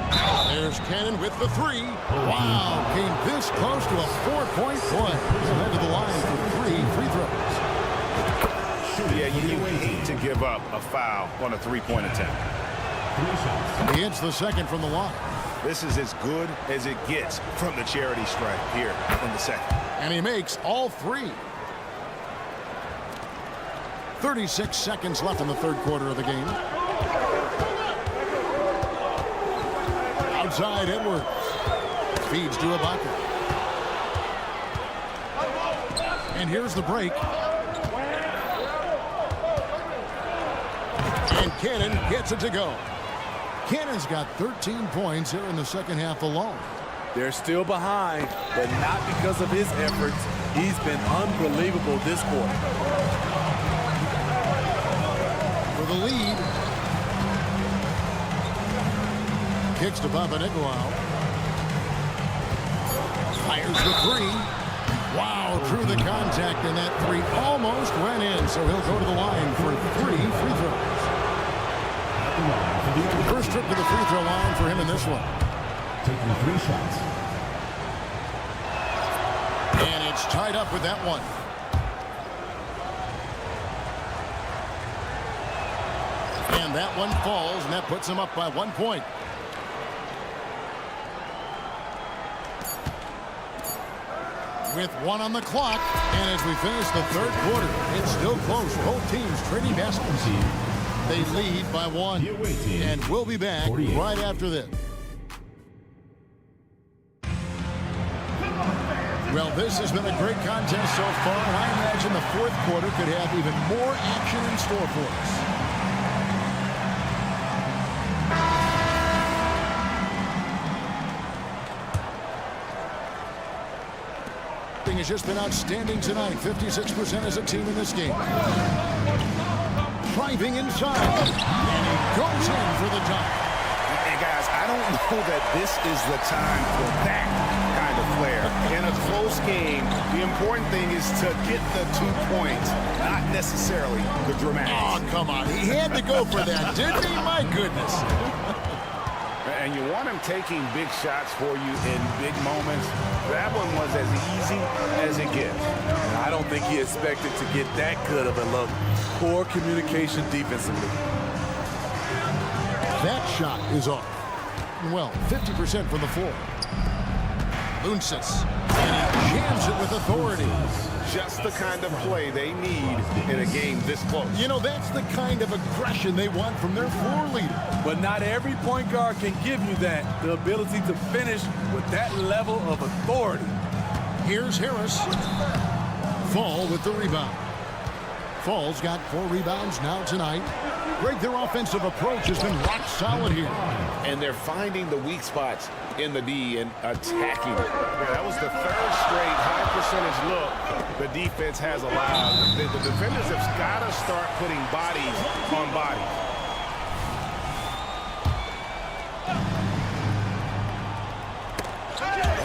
There's Cannon with the 3. Wow, came this close to a 4-point play. He'll head to the line for 3 free throws. Yeah, you hate to give up a foul on a 3-point attempt. He hits the second from the line. This is as good as it gets from the charity stripe here in the second. And he makes all 3. 36 seconds left in the third quarter of the game. Outside Edwards. Feeds to Ibaka. And here's the break. And Cannon gets it to go. Cannon's got 13 points here in the second half alone. They're still behind, but not because of his efforts. He's been unbelievable this quarter. For the lead. Kicks to Papanikolaou. Fires the 3. Wow, through the contact, and that 3 almost went in, so he'll go to the line for 3 free throws. First trip to the free throw line for him in this one. Taking 3 shots. And it's tied up with that one. And that one falls, and that puts him up by 1 point. With 1 on the clock, and as we finish the third quarter, it's still close. Both teams trading baskets. They lead by 1, and we'll be back right after this. Well, this has been a great contest so far, and I imagine the fourth quarter could have even more action in store for us. Has just been outstanding tonight. 56% as a team in this game. Driving inside, and he goes in for the dunk. Hey guys, I don't know that this is the time for that kind of flair. In a close game, the important thing is to get the 2 points, not necessarily the dramatics. Oh, come on. He had to go for that, didn't he? My goodness. And you want him taking big shots for you in big moments. That one was as easy as it gets. And I don't think he expected to get that good of a look. Poor communication defensively. That shot is off. Well, 50% from the floor. Luncic. And he jams it with authority. Just the kind of play they need in a game this close. You know, that's the kind of aggression they want from their floor leader. But not every point guard can give you that. The ability to finish with that level of authority. Here's Harris. Fall with the rebound. Fall's got 4 rebounds now tonight. Greg, their offensive approach has been rock solid here. And they're finding the weak spots in the D and attacking it. Yeah, that was the third straight high percentage look the defense has allowed. The defenders have got to start putting bodies on bodies.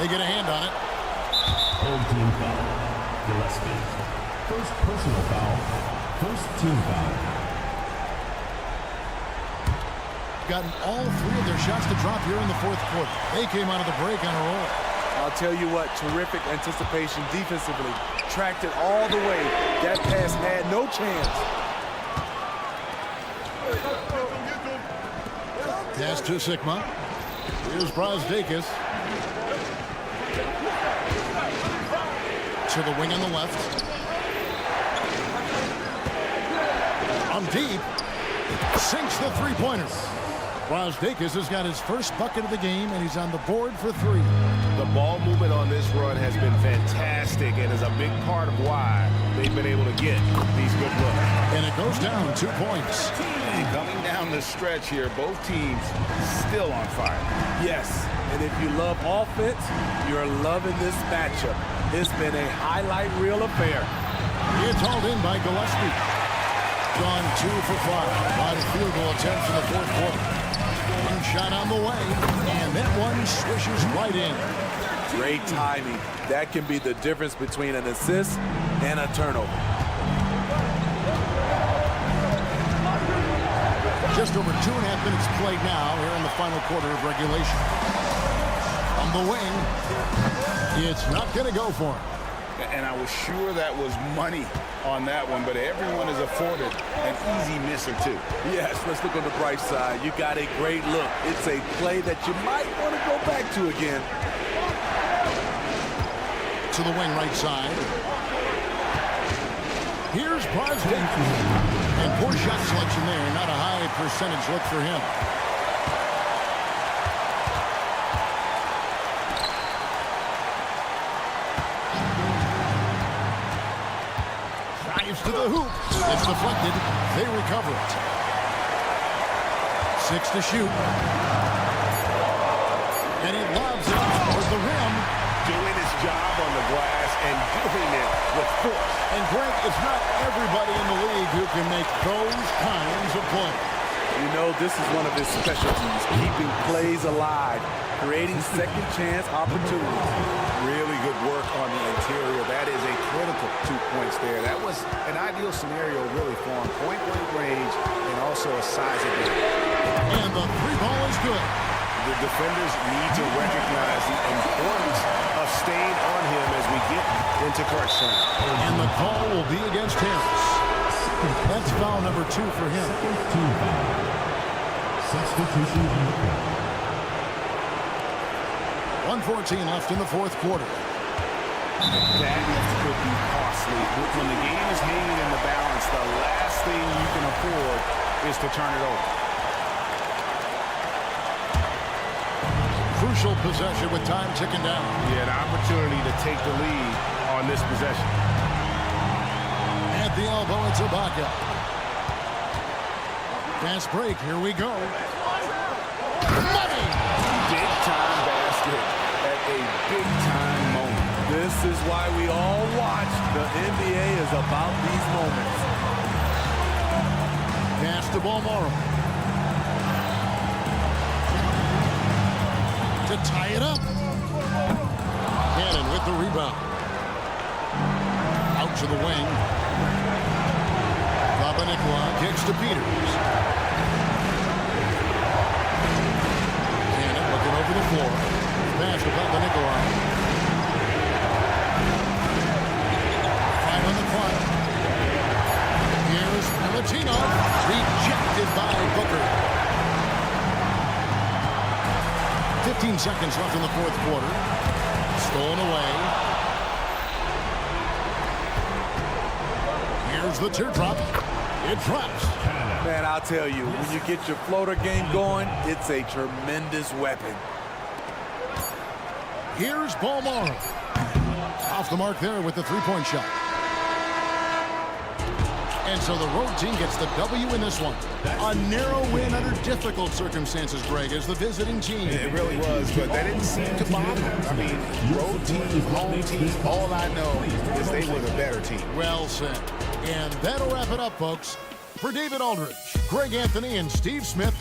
They get a hand on it. Home team foul. Gillespie. First personal foul. First team foul. Gotten all 3 of their shots to drop here in the fourth quarter. They came out of the break on a roll. I'll tell you what, terrific anticipation defensively. Tracked it all the way. That pass had no chance. Pass to Sigma. Here's Brasdakis. To the wing on the left. On deep. Sinks the three-pointer. Brasdakis has got his first bucket of the game, and he's on the board for 3. The ball movement on this run has been fantastic and is a big part of why they've been able to get these good looks. And it goes down 2 points. And coming down the stretch here, both teams still on fire. Yes, and if you love offense, you're loving this matchup. It's been a highlight reel affair. It's hauled in by Gillespie. Gone 2 for 5. Wide field goal attempt in the fourth quarter. One shot on the way, and that one swishes right in. Great timing. That can be the difference between an assist and a turnover. Just over 2.5 minutes played now here in the final quarter of regulation. On the wing, it's not going to go for him. And I was sure that was money on that one, but everyone is afforded an easy miss or 2. Yes, let's look on the bright side. You got a great look. It's a play that you might want to go back to again. To the wing right side. Here's Brasdakis. And poor shot selection there. Not a high percentage look for him. To the hoop. It's deflected. They recover it. 6 to shoot. And he lobs it toward the rim. Doing his job on the glass and doing it with force. And Greg, it's not everybody in the league who can make those kinds of plays. You know, this is one of his specialties, keeping plays alive, creating second chance opportunities. Really good work on the interior. That is a critical 2 points there. That was an ideal scenario really for him. Point-blank range and also a size advantage. And the 3-ball is good. The defenders need to recognize the importance of staying on him as we get court slam. And the call will be against Harris. That's foul number 2 for him. Substitution on the court. 1:14 left in the fourth quarter. That could be costly. When the game is hanging in the balance, the last thing you can afford is to turn it over. Crucial possession with time ticking down. Yeah, an opportunity to take the lead on this possession. At the elbow, it's Ibaka. Fast break, here we go. Money! Big time basket at a big time moment. This is why we all watch. The NBA is about these moments. Pass to Balmoro. To tie it up. Cannon with the rebound. Out to the wing. Nicola kicks to Peters. Cannon looking over the floor. Pass to Nicola. 5 on the clock. Here's Latino. Rejected by Booker. 15 seconds left in the fourth quarter. Stolen away. Here's the teardrop. It drops. Man, I'll tell you, when you get your floater game going, it's a tremendous weapon. Here's Balmoro. Off the mark there with the three-point shot. And so the road team gets the W in this one. A narrow win under difficult circumstances, Greg, as the visiting team. It really was, but that didn't seem to bother them. I mean, road team, home team, all I know is they were the better team. Well said. And that'll wrap it up, folks. For David Aldridge, Greg Anthony, and Steve Smith.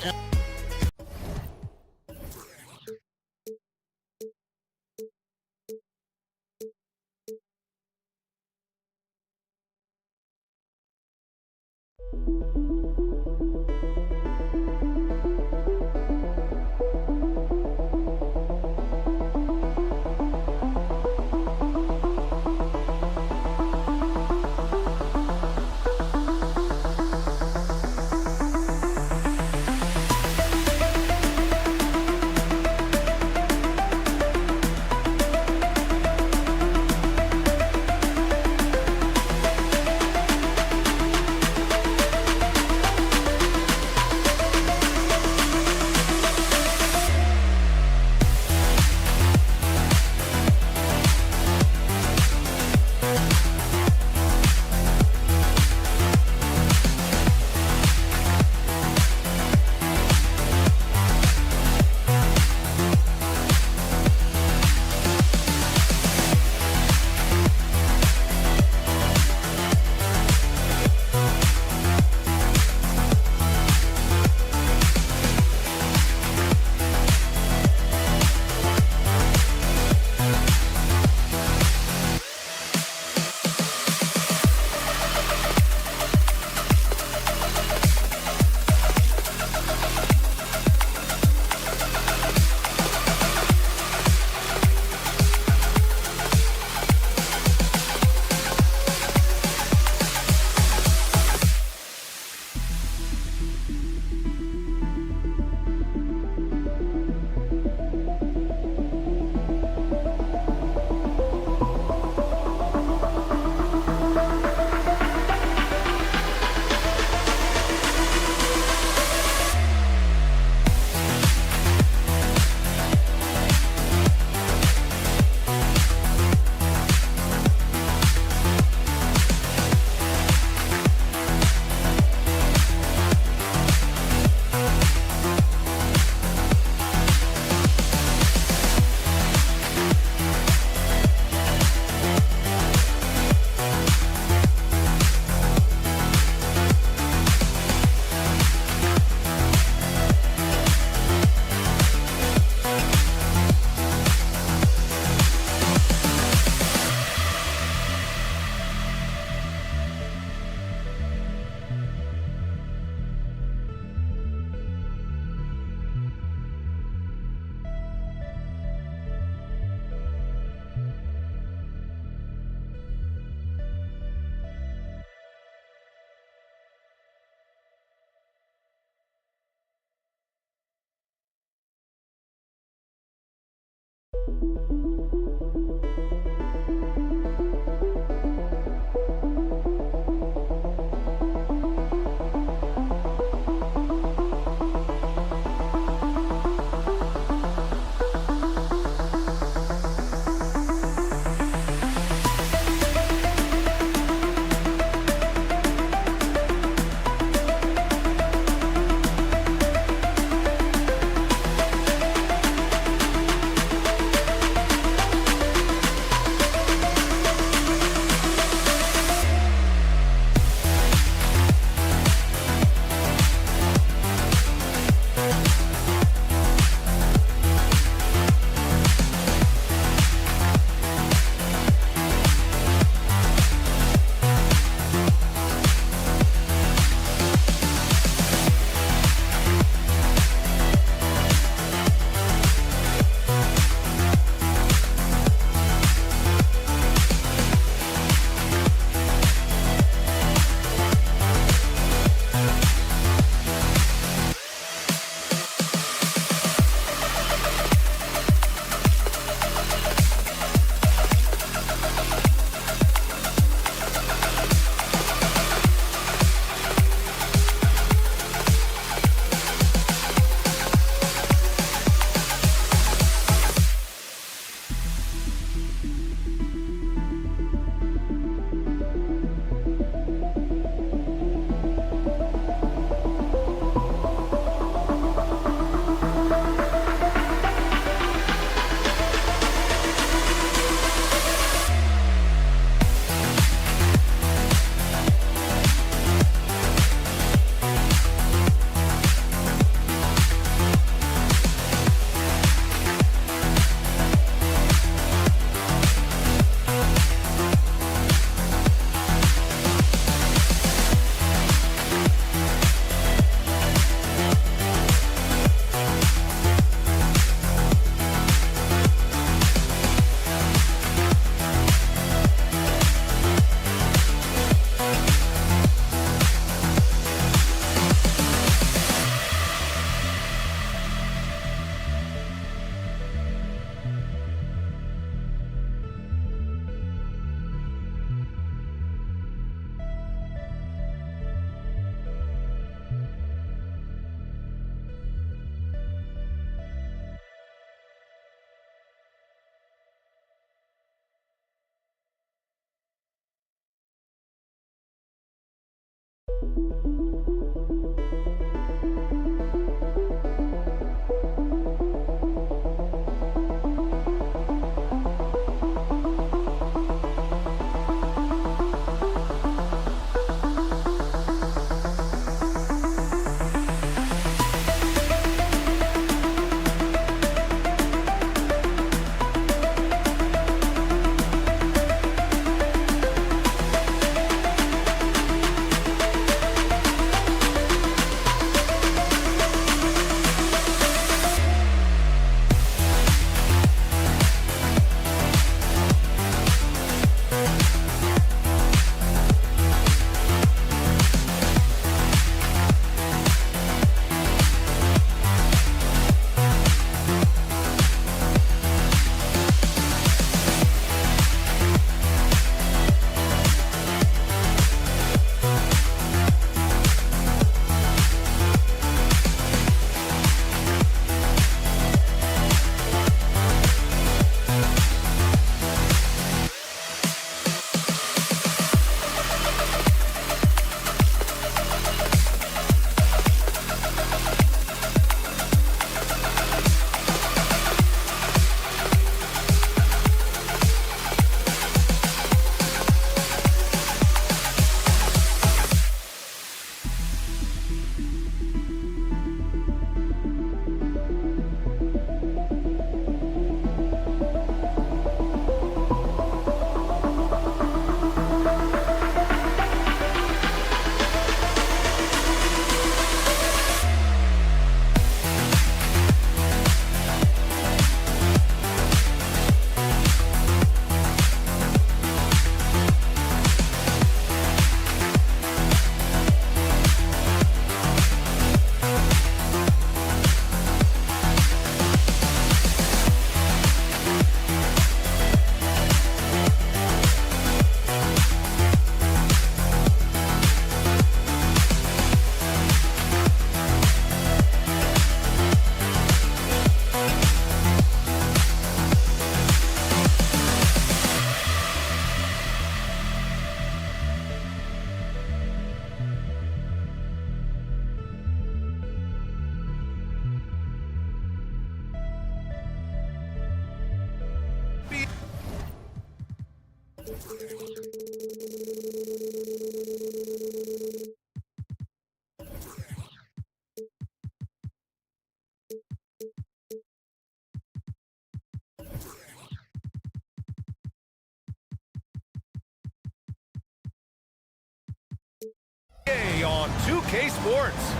On 2K Sports.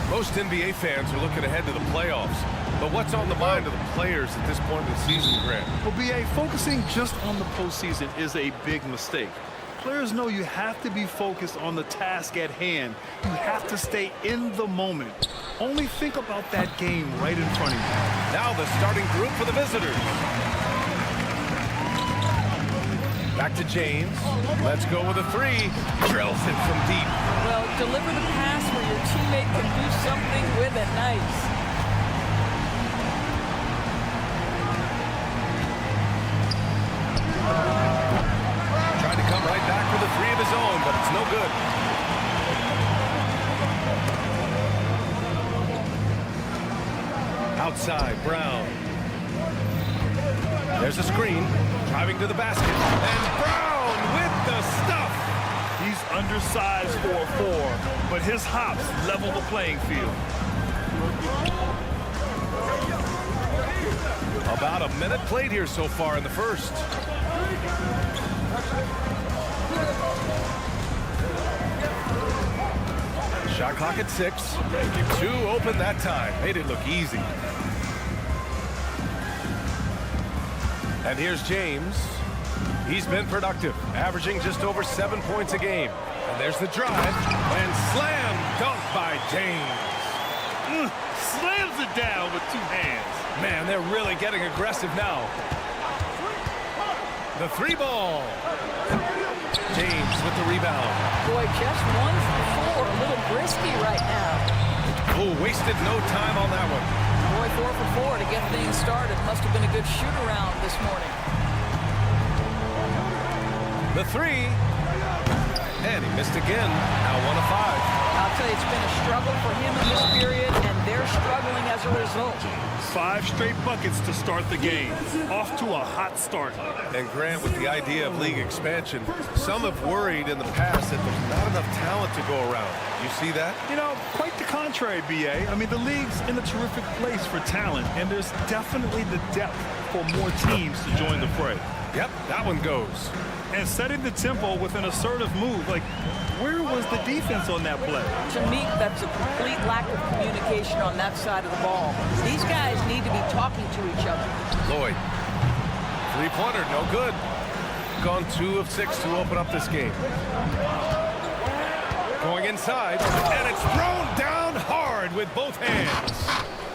Most NBA fans are looking ahead to the playoffs. But what's on the mind of the players at this point of the season, Grant? Well, BA, focusing just on the postseason is a big mistake. Players know you have to be focused on the task at hand. You have to stay in the moment. Only think about that game right in front of you. Now the starting group for the visitors. Back to James. Let's go with a three. Drills it from deep. Well, deliver the pass where your teammate can do something with it. Nice. Tried to come right back with a three of his own, but it's no good. Outside, Brown. There's a screen. Driving to the basket. And Brown with the stuff. He's undersized for a 4, but his hops level the playing field. About a minute played here so far in the first. Shot clock at 6. 2 open that time. Made it look easy. And here's James. He's been productive, averaging just over 7 points a game. And there's the drive, and slam dunk by James. Slams it down with 2 hands. Man, they're really getting aggressive now. The 3 ball. James with the rebound. Boy, just 1 for 4. A little brisky right now. Oh, wasted no time on that one. Boy, 4 for 4 to get things started. Must have been a good shoot-around this morning. The 3. And he missed again. Now 1 of 5. I'll tell you, it's been a struggle for him in this period, and they're struggling as a result. 5 straight buckets to start the game. Off to a hot start. And Grant, with the idea of league expansion, some have worried in the past that there's not enough talent to go around. You see that? You know, quite the contrary, BA. I mean, the league's in a terrific place for talent, and there's definitely the depth for more teams to join the fray. Yep, that one goes. And setting the tempo with an assertive move. Like, where was the defense on that play? To me, that's a complete lack of communication on that side of the ball. These guys need to be talking to each other. Lloyd. 3-pointer, no good. Gone 2 of 6 to open up this game. Going inside, and it's thrown down hard with both hands.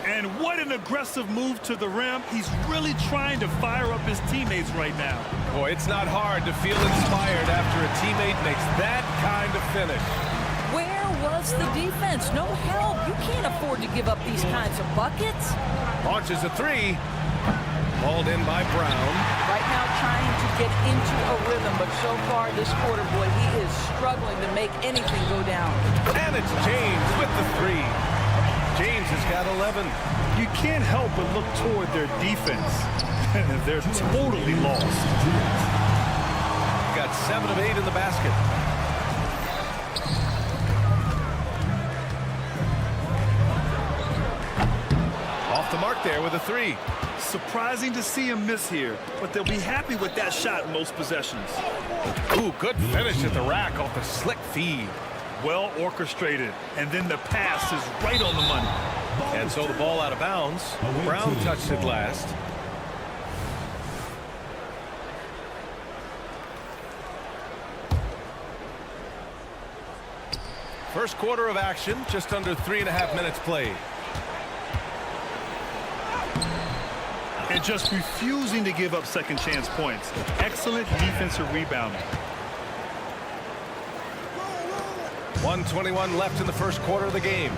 And what an aggressive move to the rim. He's really trying to fire up his teammates right now. Boy, it's not hard to feel inspired after a teammate makes that kind of finish. Where was the defense? No help. You can't afford to give up these kinds of buckets. Launches a 3. Hauled in by Brown. Right now trying to get into a rhythm, but so far this quarter, boy, he is struggling to make anything go down. And it's James with the 3. James has got 11. You can't help but look toward their defense. They're totally lost. Got 7 of 8 in the basket. Off the mark there with a 3. Surprising to see him miss here, but they'll be happy with that shot in most possessions. Ooh, good finish at the rack off the slick feed. Well orchestrated, and then the pass is right on the money. And so the ball out of bounds. Brown touched it last. First quarter of action, just under 3.5 minutes played. And just refusing to give up second chance points. Excellent defensive rebounding. 1:21 left in the first quarter of the game.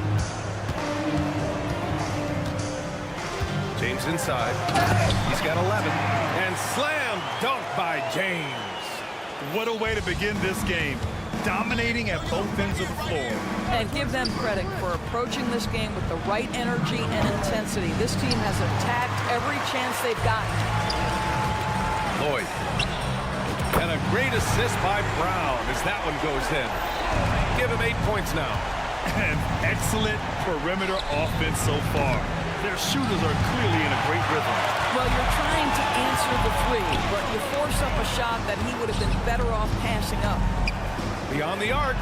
James inside. He's got 11. And slam dunk by James. What a way to begin this game. Dominating at both ends of the floor. And give them credit for approaching this game with the right energy and intensity. This team has attacked every chance they've gotten. Lloyd. And a Great assist by Brown as that one goes in. Give him 8 points now. And excellent perimeter offense so far. Their shooters are clearly in a great rhythm. Well, you're trying to answer the three, but you force up a shot that he would have been better off passing up. Beyond the arc.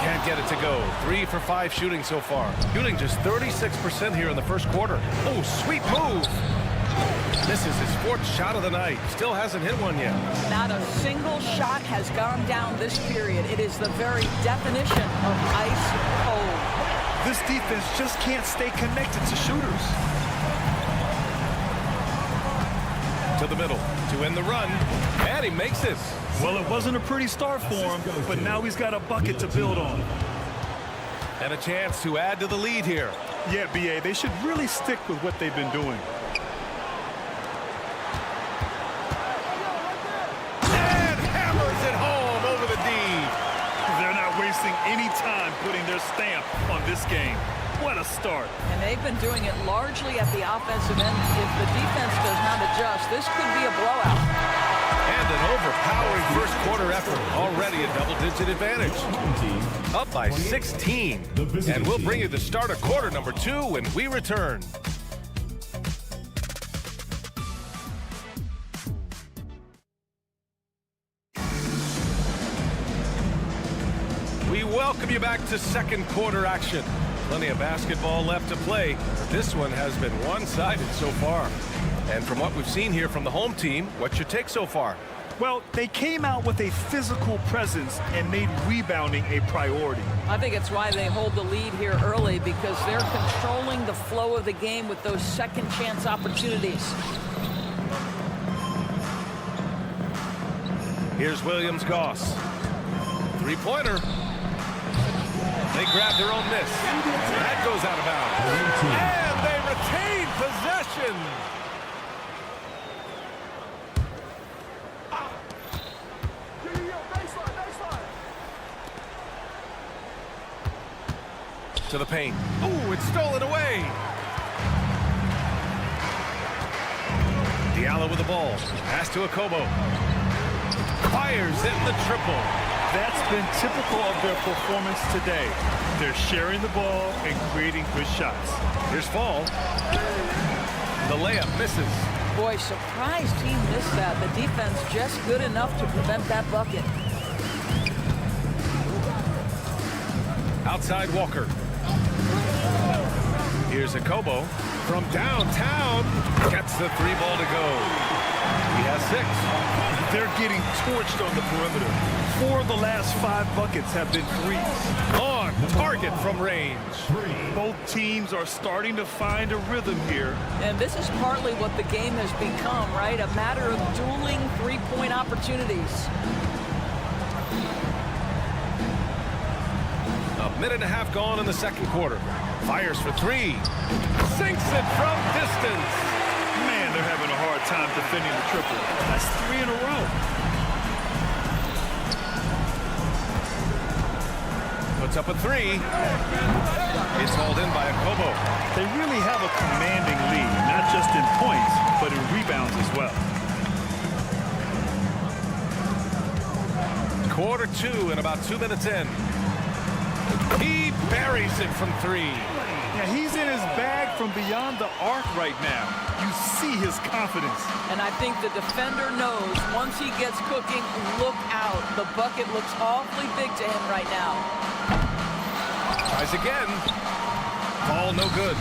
Can't get it to go. 3 for 5 shooting so far. Shooting just 36% here in the first quarter. Oh, sweet move. This is his 4th shot of the night. Still hasn't hit one yet. Not a single shot has gone down this period. It is the very definition of ice cold. This defense just can't stay connected to shooters. To the middle to end the run. And he makes it. Well, it wasn't a pretty start for him, but now he's got a bucket to build on. And a chance to add to the lead here. Yeah, BA, they should really stick with what they've been doing. And hammers it home over the D. They're not wasting any time putting their stamp on this game. What a start. And they've been doing it largely at the offensive end. If the defense does not adjust, this could be a blowout. And an overpowering first quarter effort. Already a double-digit advantage. Up by 16. And we'll bring you the start of quarter number 2 when we return. We welcome you back to second quarter action. Plenty of basketball left to play. This one has been one-sided so far. And from what we've seen here from the home team, what's your take so far? Well, they came out with a physical presence and made rebounding a priority. I think it's why they hold the lead here early, because they're controlling the flow of the game with those second chance opportunities. Here's Williams-Goss. Three-pointer. They grab their own miss. That goes out of bounds. And they retain possession. To the paint. Ooh, it's stolen away. Diallo with the ball. Pass to Okobo. Fires in the triple. That's been typical of their performance today. They're sharing the ball and creating good shots. Here's Fall. The layup misses. Boy, surprised he missed that. The defense just good enough to prevent that bucket. Outside Walker. Here's Okobo from downtown. Gets the 3-ball to go. He has 6. They're getting torched on the perimeter. 4 of the last 5 buckets have been threes. On target from range. Both teams are starting to find a rhythm here. And this is partly what the game has become, right? A matter of dueling three-point opportunities. A minute and a half gone in the second quarter. Fires for 3. Sinks it from distance. Man, they're having a hard time defending the triple. That's 3 in a row. Puts up a 3. It's hauled in by Okobo. They really have a commanding lead, not just in points, but in rebounds as well. Quarter 2 and about 2 minutes in. He buries it from 3. Yeah, he's in his bag from beyond the arc right now. You see his confidence. And I think the defender knows once he gets cooking, look out. The bucket looks awfully big to him right now. Tries again. Ball no good.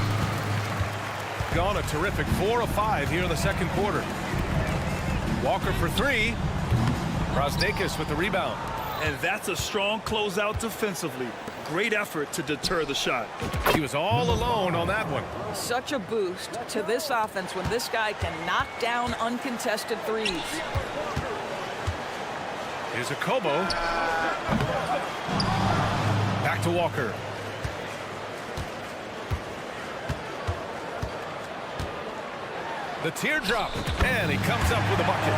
Gone a terrific 4 of 5 here in the second quarter. Walker for 3. Parcakis with the rebound. And that's a strong closeout defensively. Great effort to deter the shot. He was all alone on that one. Such a boost to this offense when this guy can knock down uncontested threes. Here's Okobo. Back to Walker. The teardrop. And he comes up with a bucket.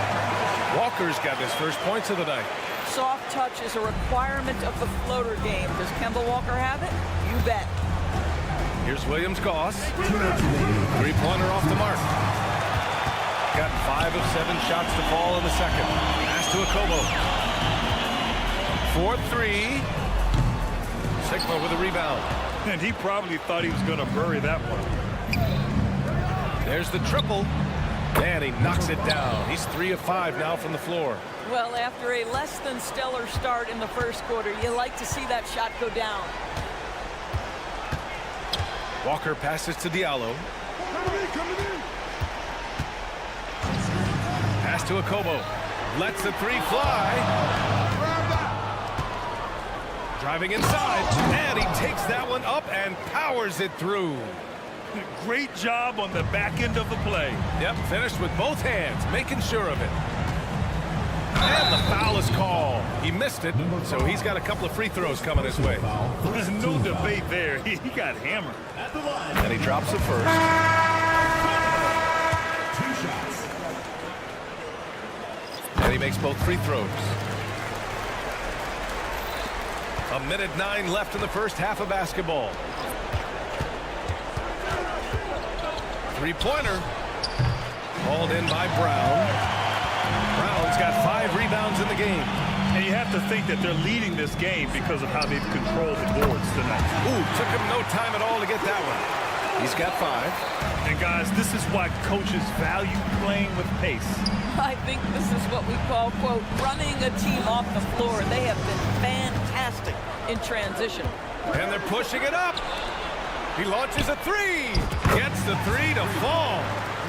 Walker's got his first points of the night. Soft touch is a requirement of the floater game. Does Kemba Walker have it? You bet. Here's Williams-Goss. Three-pointer off the mark. Got 5 of 7 shots to fall in the second. Pass to to Akobo. 4-3. Sigma with a rebound. And he probably thought he was going to bury that one. There's the triple. And he knocks it down. He's 3 of 5 now from the floor. Well, after a less than stellar start in the first quarter, you like to see that shot go down. Walker passes to Diallo. Pass to Akobo. Lets the three fly. Driving inside. And he takes that one up and powers it through. Great job on the back end of the play. Yep, finished with both hands, making sure of it. And the foul is called. He missed it, so he's got a couple of free throws coming his way. There's no debate there. He got hammered. And he drops the first. 2 shots. And he makes both free throws. 1:09 left in the first half of basketball. Three-pointer. Hauled in by Brown. Brown's got 5 rebounds in the game. And you have to think that they're leading this game because of how they've controlled the boards tonight. Ooh, took him no time at all to get that one. He's got 5. And guys, this is why coaches value playing with pace. I think this is what we call, quote, running a team off the floor. They have been fantastic in transition. And they're pushing it up. He launches a 3. Gets the 3 to fall.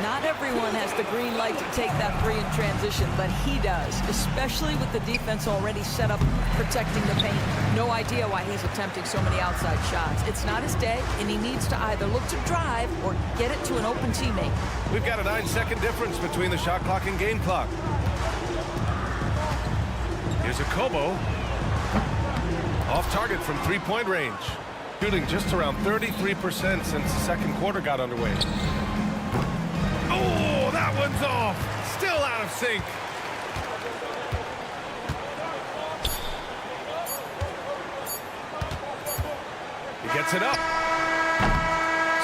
Not everyone has the green light to take that 3 in transition, but he does, especially with the defense already set up protecting the paint. No idea why he's attempting so many outside shots. It's not his day, and he needs to either look to drive or get it to an open teammate. We've got a 9-second difference between the shot clock and game clock. Here's Akobo. Off target from 3-point range. Shooting just around 33% since the second quarter got underway. Oh, that one's off. Still out of sync. He gets it up.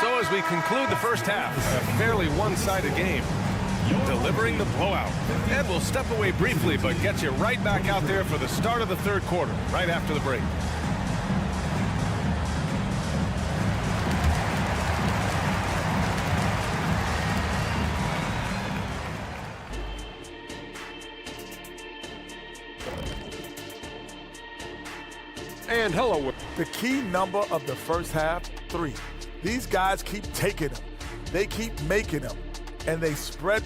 So as we conclude the first half, a fairly one-sided game, delivering the blowout. And we'll step away briefly, but get you right back out there for the start of the third quarter, right after the break. And hello. The key number of the first half, 3. These guys keep taking them. They keep making them. And they spread.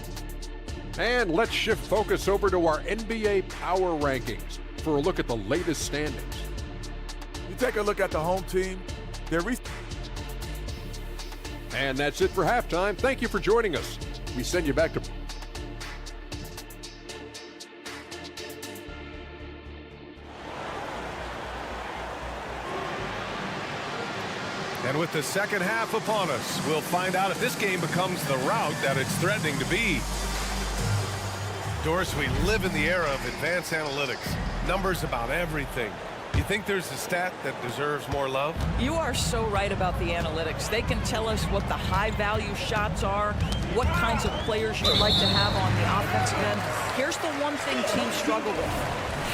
And let's shift focus over to our NBA Power Rankings for a look at the latest standings. You take a look at the home team. And that's it for halftime. Thank you for joining us. We send you back to... And with the second half upon us, we'll find out if this game becomes the rout that it's threatening to be. Doris, we live in the era of advanced analytics. Numbers about everything. You think there's a stat that deserves more love? You are so right about the analytics. They can tell us what the high-value shots are, what kinds of players you'd like to have on the offensive end. Here's the one thing teams struggle with: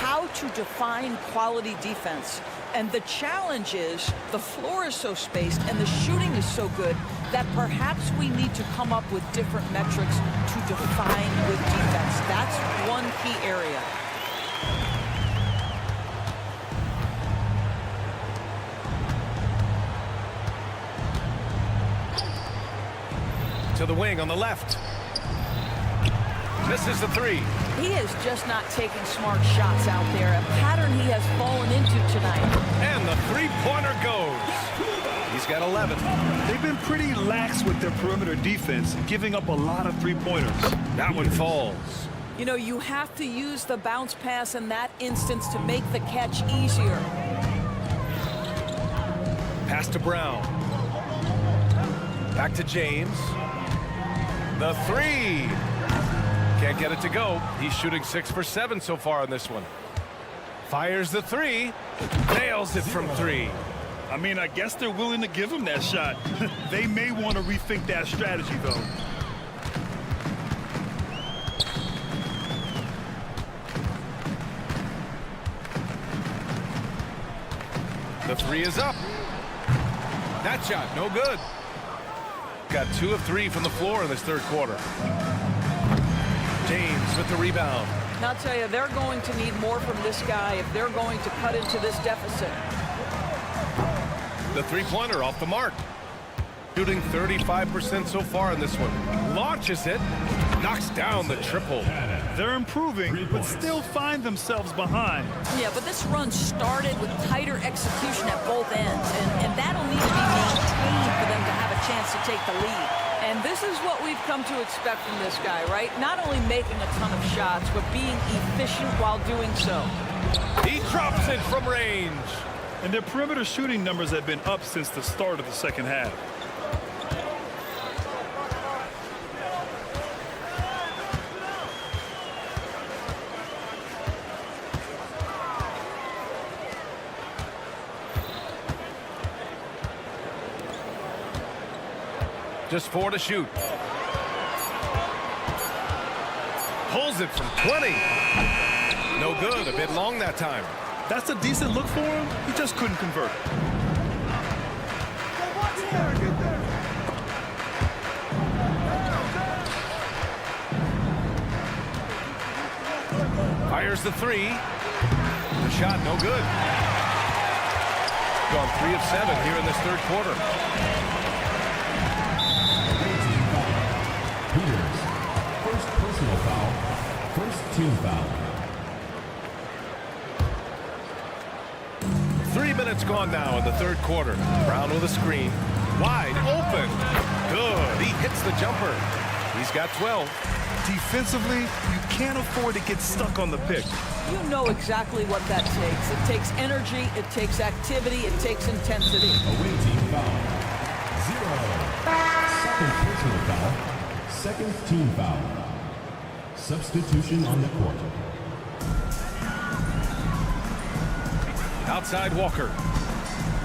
how to define quality defense. And the challenge is the floor is so spaced and the shooting is so good that perhaps we need to come up with different metrics to define good defense. That's one key area. To the wing on the left. Misses the 3. He is just not taking smart shots out there, a pattern he has fallen into tonight. And the three-pointer goes. He's got 11. They've been pretty lax with their perimeter defense, giving up a lot of three-pointers. That one falls. You know, you have to use the bounce pass in that instance to make the catch easier. Pass to Brown. Back to James. The 3. Can't get it to go. He's shooting 6 for 7 so far on this one. Fires the 3. Nails it from 3. I mean, I guess they're willing to give him that shot. They may want to rethink that strategy, though. The three is up. That shot, no good. Got 2 of 3 from the floor in this third quarter. James with the rebound. And I'll tell you, they're going to need more from this guy if they're going to cut into this deficit. The three-pointer off the mark. Shooting 35% so far in this one. Launches it. Knocks down the triple. They're improving, but still find themselves behind. Yeah, but this run started with tighter execution at both ends, and that'll need to be maintained for them to have a chance to take the lead. And this is what we've come to expect from this guy, right? Not only making a ton of shots, but being efficient while doing so. He drops it from range. And their perimeter shooting numbers have been up since the start of the second half. Just 4 to shoot. Pulls it from 20. No good. A bit long that time. That's a decent look for him. He just couldn't convert. Fires the three. The shot, no good. Gone 3 of 7 here in this third quarter. Peters, first personal foul, first team foul. 3 minutes gone now in the third quarter. Brown with a screen. Wide open. Good. He hits the jumper. He's got 12. Defensively, you can't afford to get stuck on the pick. You know exactly what that takes. It takes energy, it takes activity, it takes intensity. Away team foul. 0. Second personal foul, second team foul. Substitution on the court. Outside Walker.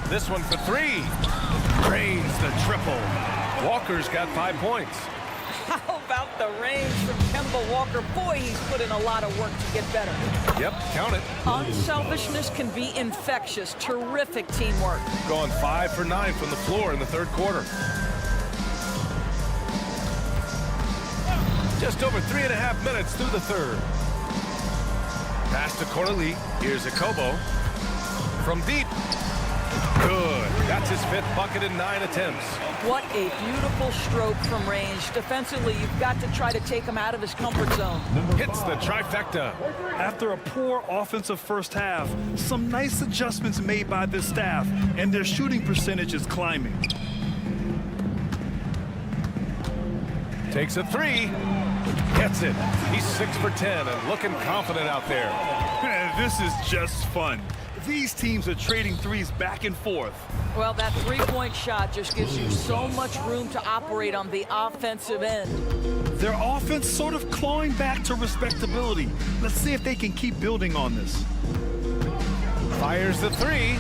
This one for 3. Drains the triple. Walker's got 5 points. How about the range from Kemba Walker? Boy, he's put in a lot of work to get better. Yep, count it. Unselfishness can be infectious. Terrific teamwork. Going 5 for 9 from the floor in the third quarter. Just over 3.5 minutes through the third. Pass to Corley. Here's a Kobo. From deep. Good. That's his 5th bucket in 9 attempts. What a beautiful stroke from range. Defensively, you've got to try to take him out of his comfort zone. Hits the trifecta. After a poor offensive first half, some nice adjustments made by this staff, and their shooting percentage is climbing. Takes a 3. Gets it. He's 6 for 10 and looking confident out there. This is just fun. These teams are trading threes back and forth. Well, that three-point shot just gives you so much room to operate on the offensive end. Their offense sort of clawing back to respectability. Let's see if they can keep building on this. Fires the 3.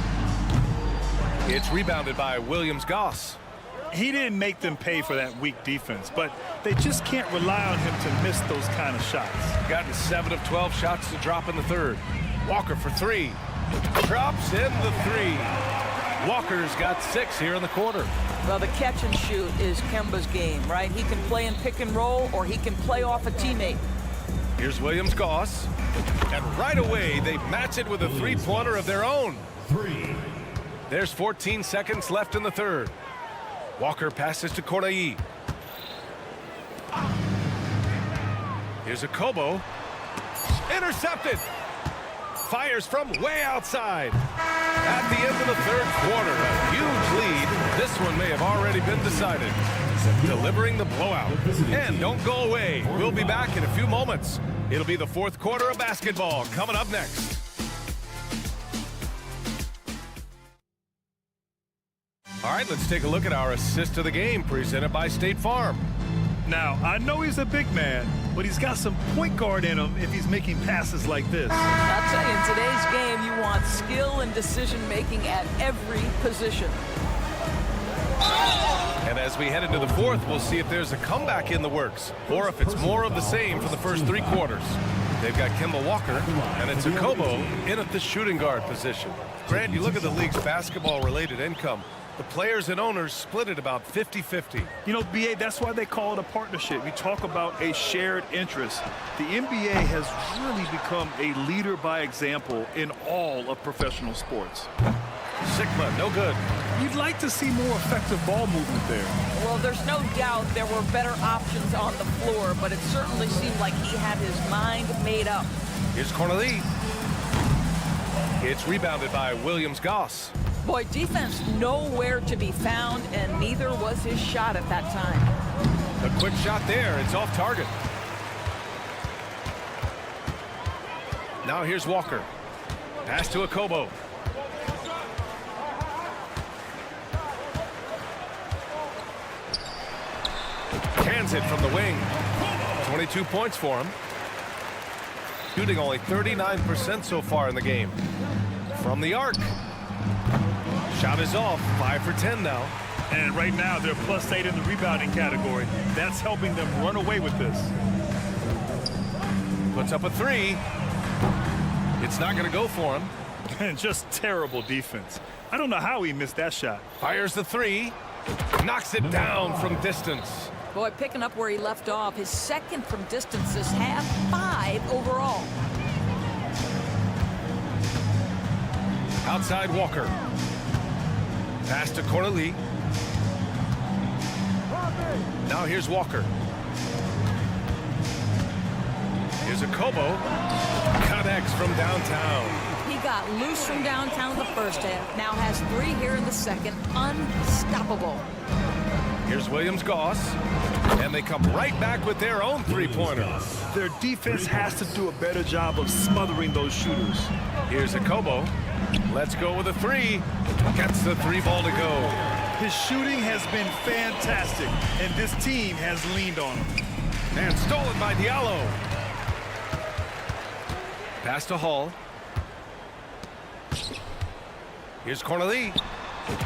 It's rebounded by Williams-Goss. He didn't make them pay for that weak defense, but they just can't rely on him to miss those kind of shots. Gotten 7 of 12 shots to drop in the third. Walker for 3. Drops in the 3. Walker's got 6 here in the quarter. Well, the catch and shoot is Kemba's game, right? He can play in pick and roll, or he can play off a teammate. Here's Williams-Goss. And right away, they match it with a three-pointer of their own. 3. There's 14 seconds left in the third. Walker passes to Corday. Here's a Kobo. Intercepted. Fires from way outside. At the end of the third quarter, a huge lead. This one may have already been decided. Delivering the blowout. And don't go away. We'll be back in a few moments. It'll be the fourth quarter of basketball coming up next. All right, let's take a look at our assist of the game presented by State Farm. Now, I know he's a big man, but he's got some point guard in him if he's making passes like this. I'll tell you, in today's game, you want skill and decision-making at every position. And as we head into the fourth, we'll see if there's a comeback in the works or if it's more of the same for the first 3 quarters. They've got Kemba Walker, and it's a Kobo in at the shooting guard position. Grant, you look at the league's basketball-related income. The players and owners split it about 50-50. You know, BA, that's why they call it a partnership. You talk about a shared interest. The NBA has really become a leader by example in all of professional sports. Sigma, no good. You'd like to see more effective ball movement there. Well, there's no doubt there were better options on the floor, but it certainly seemed like he had his mind made up. Here's Cornelie. It's rebounded by Williams-Goss. Boy, defense nowhere to be found, and neither was his shot at that time. A quick shot there. It's off target. Now here's Walker. Pass to a Kobo. Cans it from the wing. 22 points for him. Shooting only 39% so far in the game. From the arc. Shot is off. 5 for 10 now. And right now, they're +8 in the rebounding category. That's helping them run away with this. Puts up a 3. It's not going to go for him. And just terrible defense. I don't know how he missed that shot. Fires the 3. Knocks it down from distance. Boy, picking up where he left off. His second from distance this half, 5 overall. Outside Walker. Pass to Cornelie. Now here's Walker. Here's a Kobo. Connects from downtown. He got loose from downtown in the first half. Now has 3 here in the second. Unstoppable. Here's Williams-Goss. And they come right back with their own three-pointer. Their defense has to do a better job of smothering those shooters. Here's a Kobo. Let's go with a 3. Gets the 3 ball to go. His shooting has been fantastic, and this team has leaned on him. And stolen by Diallo. Pass to Hall. Here's Cornelie.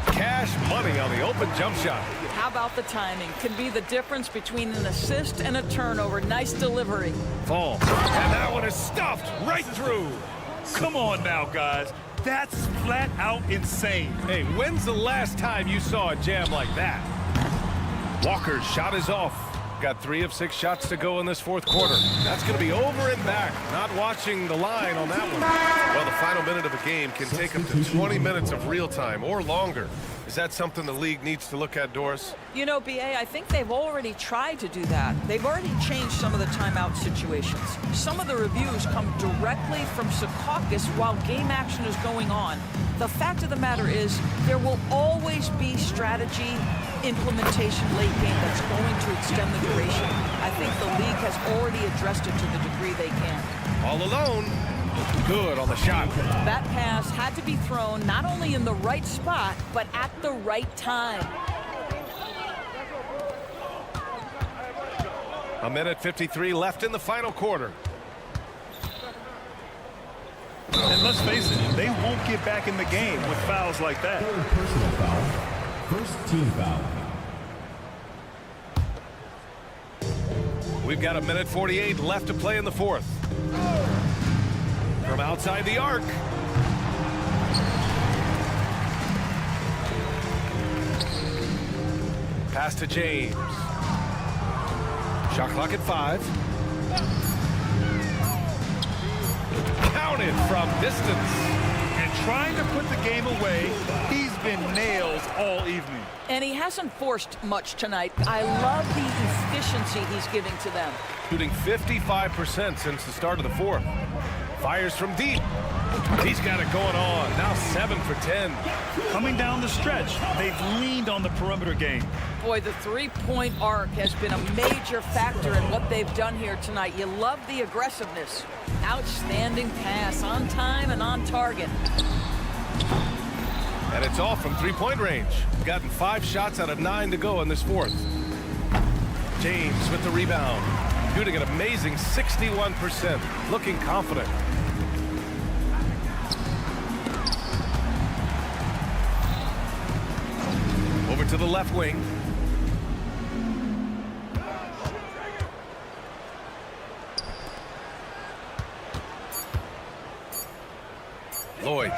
Cash money on the open jump shot. How about the timing? Can be the difference between an assist and a turnover. Nice delivery. Fall. And that one is stuffed right through. Come on now, guys. That's flat out insane. Hey, when's the last time you saw a jam like that? Walker's shot is off. Got 3 of 6 shots to go in this fourth quarter. That's going to be over and back. Not watching the line on that one. Well, the final minute of a game can take up to 20 minutes of real time or longer. Is that something the league needs to look at, Doris? You know, BA, I think they've already tried to do that. They've already changed some of the timeout situations. Some of the reviews come directly from Secaucus while game action is going on. The fact of the matter is there will always be strategy implementation late game that's going to extend the duration. I think the league has already addressed it to the degree they can. All alone. Good on the shot. That pass had to be thrown not only in the right spot, but at the right time. A minute 53 left in the final quarter. And let's face it, they won't get back in the game with fouls like that. Third personal foul. First team foul. We've got a minute 48 left to play in the fourth. From outside the arc. Pass to James. Shot clock at 5. Counted from distance. And trying to put the game away, he's been nails all evening. And he hasn't forced much tonight. I love the efficiency he's giving to them. Shooting 55% since the start of the fourth. Fires from deep. He's got it going on. Now 7 for 10. Coming down the stretch, they've leaned on the perimeter game. Boy, the three-point arc has been a major factor in what they've done here tonight. You love the aggressiveness. Outstanding pass, on time and on target. And it's off from three-point range. Gotten 5 shots out of 9 to go in this fourth. James with the rebound. Shooting an amazing 61%. Looking confident. Over to the left wing. Lloyd.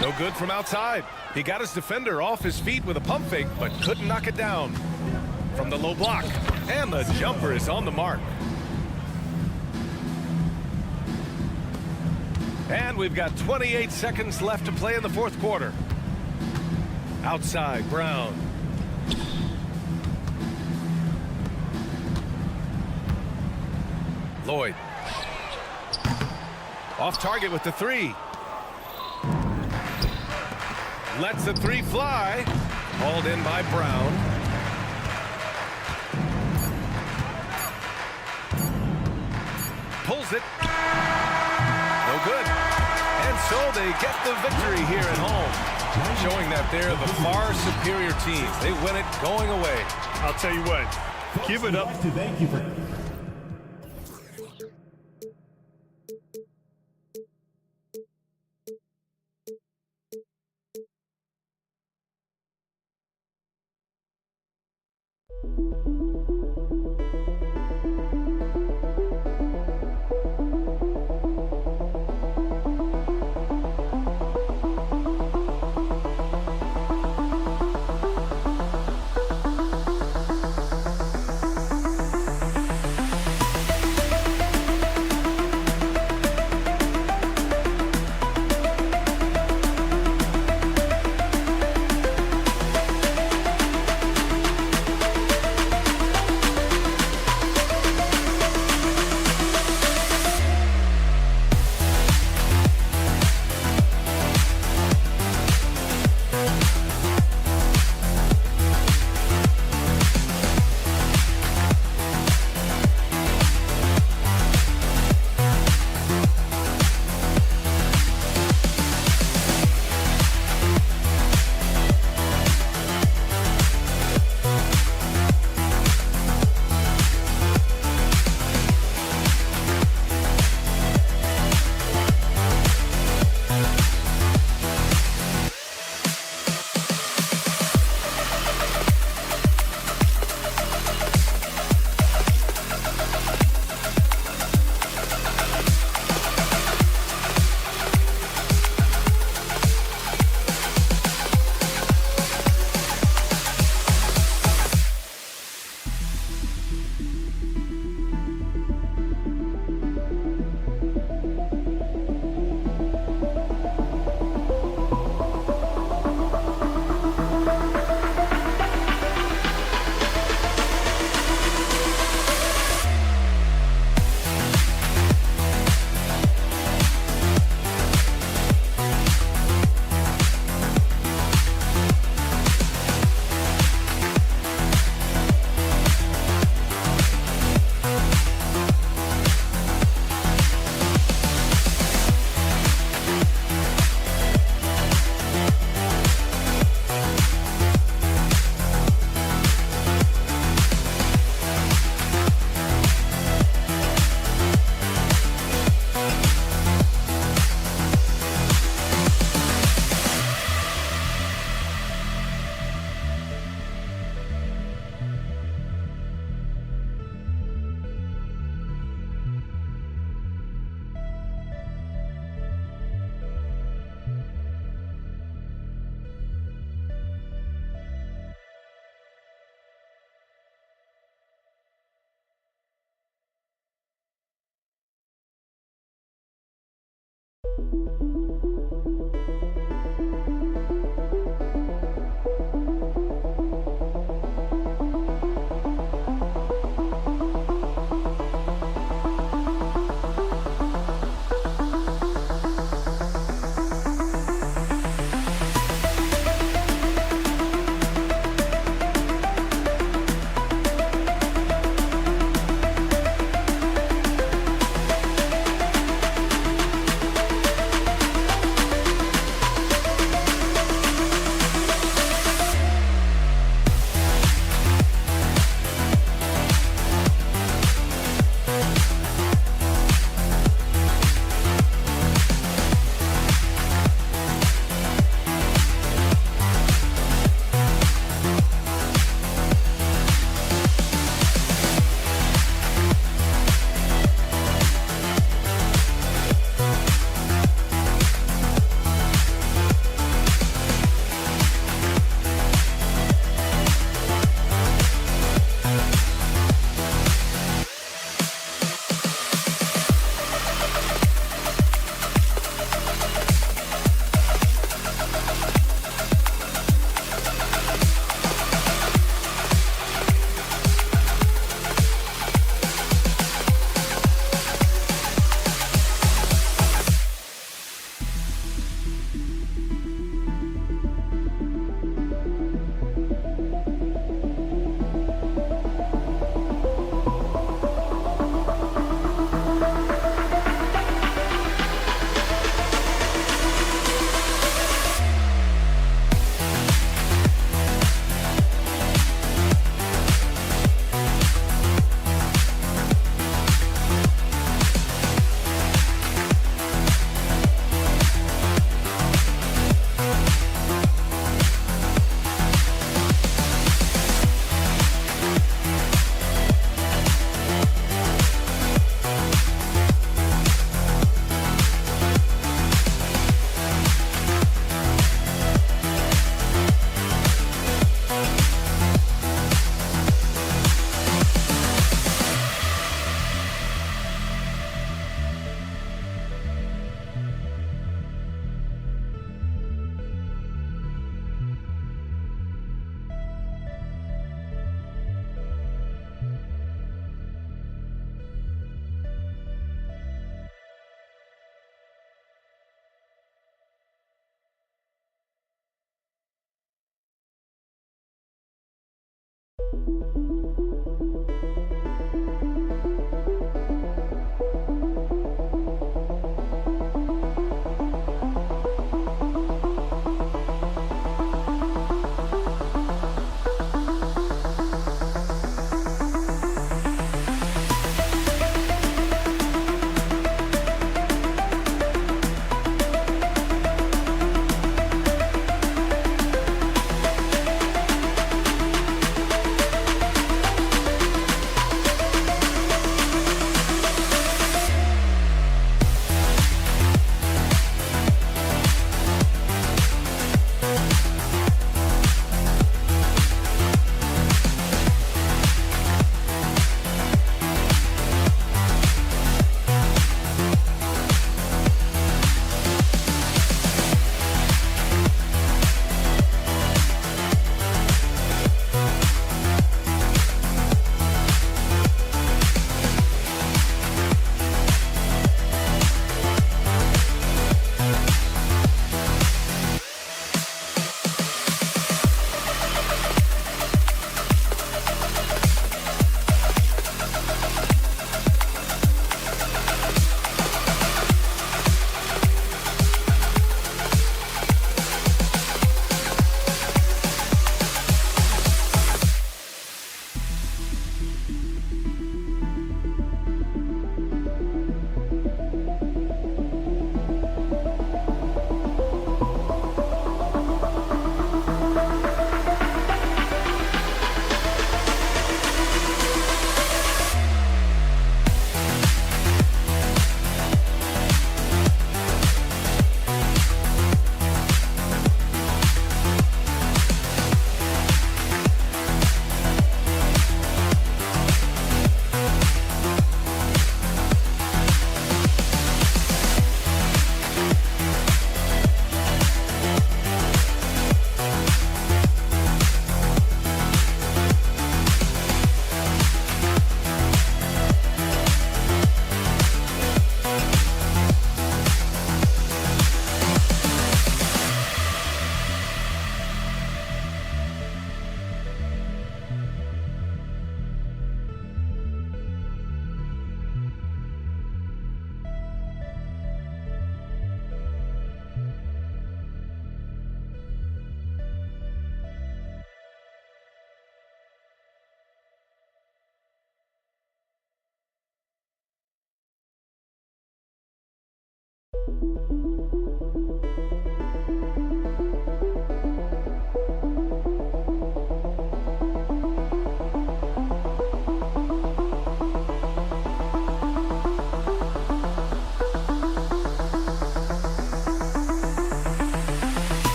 No good from outside. He got his defender off his feet with a pump fake, but couldn't knock it down. From the low block. And the jumper is on the mark. And we've got 28 seconds left to play in the fourth quarter. Outside, Brown. Lloyd. Off target with the three. Lets the three fly. Hauled in by Brown. Pulls it. No good. And so they get the victory here at home, showing that they're the far superior team. They win it going away. I'll tell you what, give it up. Thank you for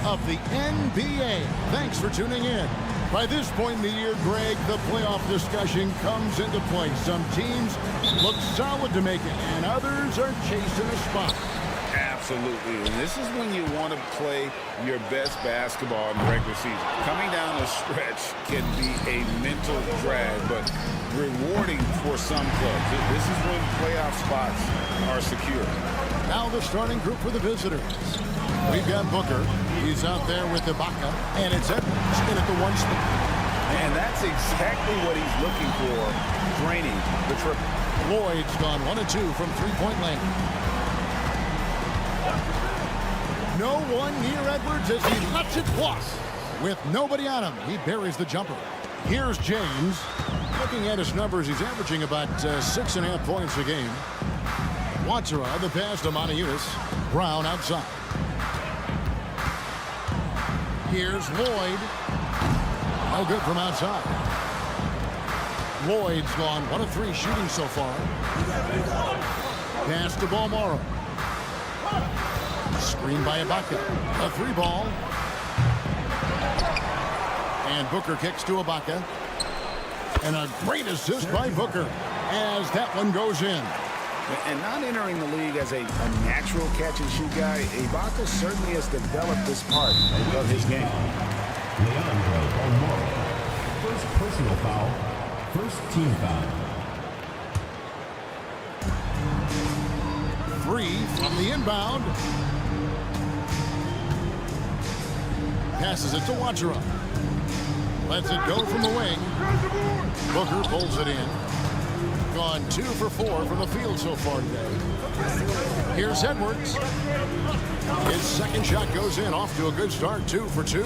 Of the NBA. Thanks for tuning in. By this point in the year, Greg, the playoff discussion comes into play. Some teams look solid to make it, and others are chasing a spot. Absolutely, and this is when you want to play your best basketball in the regular season. Coming down the stretch can be a mental drag, but rewarding for some clubs. This is when playoff spots are secure. Now the starting group for the visitors. We've got Booker. He's out there with Ibaka, and it's Edwards in at the one spot. And that's exactly what he's looking for, draining the triple. Lloyd's gone 1 of 2 from three-point land. No one near Edwards as he lets it plus. With nobody on him, he buries the jumper. Here's James. Looking at his numbers, he's averaging about 6.5 points a game. Watsera, the pass to Monaco. Brown outside. Here's Lloyd. No good from outside. Lloyd's gone 1 of 3 shooting so far. Pass to Balmoro. Screen by Ibaka. A 3-ball. And Booker kicks to Ibaka. And a great assist by Booker as that one goes in. And not entering the league as a natural catch-and-shoot guy, Ibaka certainly has developed this part of his game. Leandro Balmoro. First personal foul. First team foul. 3 from the inbound. Passes it to Watsera. Lets it go from the wing. Booker pulls it in. Gone 2 for 4 from the field so far today. Here's Edwards. His second shot goes in, off to a good start, 2 for 2.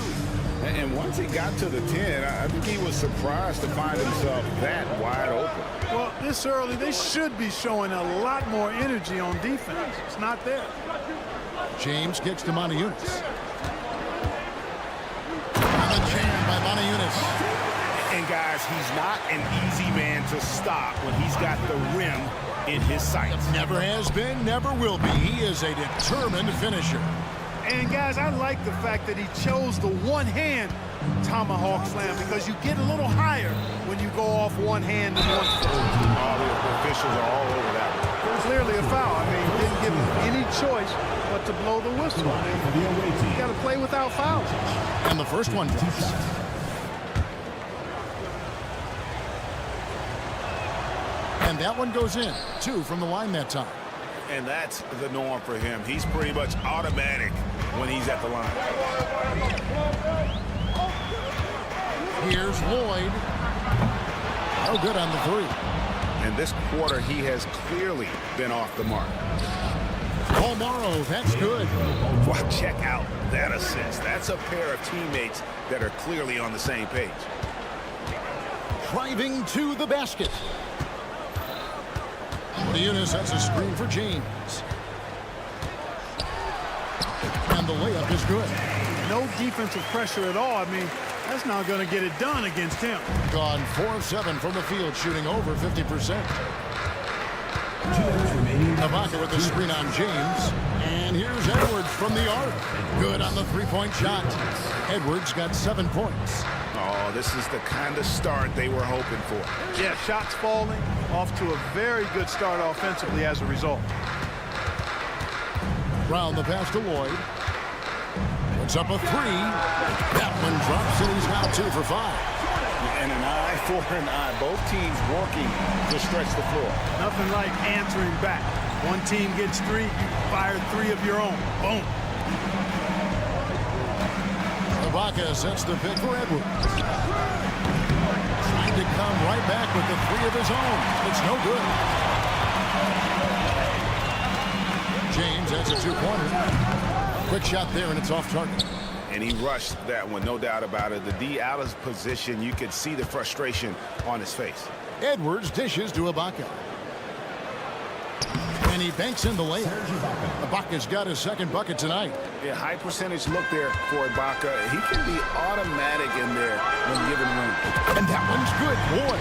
And once he got to the 10, I think he was surprised to find himself that wide open. Well, this early, they should be showing a lot more energy on defense. It's not there. James kicks to Monaco. And a jam by Monaco. And guys, he's not an easy man to stop when he's got the rim in his sights. Never has been, never will be. He is a determined finisher. And guys, I like the fact that he chose the one-hand tomahawk slam because you get a little higher when you go off one hand and one foot. All the officials are all over that one. It was clearly a foul. I mean, he didn't give him any choice but to blow the whistle. You got to play without fouls. And the first one drops. And that one goes in. 2 from the line that time. And that's the norm for him. He's pretty much automatic when he's at the line. Here's Lloyd. No good on the 3. And this quarter, he has clearly been off the mark. Balmoro, that's good. Wow, check out that assist. That's a pair of teammates that are clearly on the same page. Driving to the basket. Monaco has a screen for James. And the layup is good. No defensive pressure at all. I mean, that's not going to get it done against him. Gone 4 of 7 from the field, shooting over 50%. Ibaka with the screen on James. And here's Edwards from the arc. Good on the 3-point shot. Edwards got 7 points. Oh, this is the kind of start they were hoping for. Yeah, shots falling. Off to a very good start offensively as a result. Round the pass to Lloyd. Puts up a 3. That one drops, and he's now 2 for 5. And an eye for an eye. Both teams working to stretch the floor. Nothing like answering back. One team gets 3, you fire 3 of your own. Boom. Ibaka sets the pick for Edwards. Trying to come right back with the 3 of his own. It's no good. James has a 2-pointer. Quick shot there, and it's off target. And he rushed that one, no doubt about it. The D out of position, you could see the frustration on his face. Edwards dishes to Ibaka. And he banks in the layup. Ibaka's got his second bucket tonight. Yeah, high percentage look there for Ibaka. He can be automatic in there when given room. And that one's good, boy.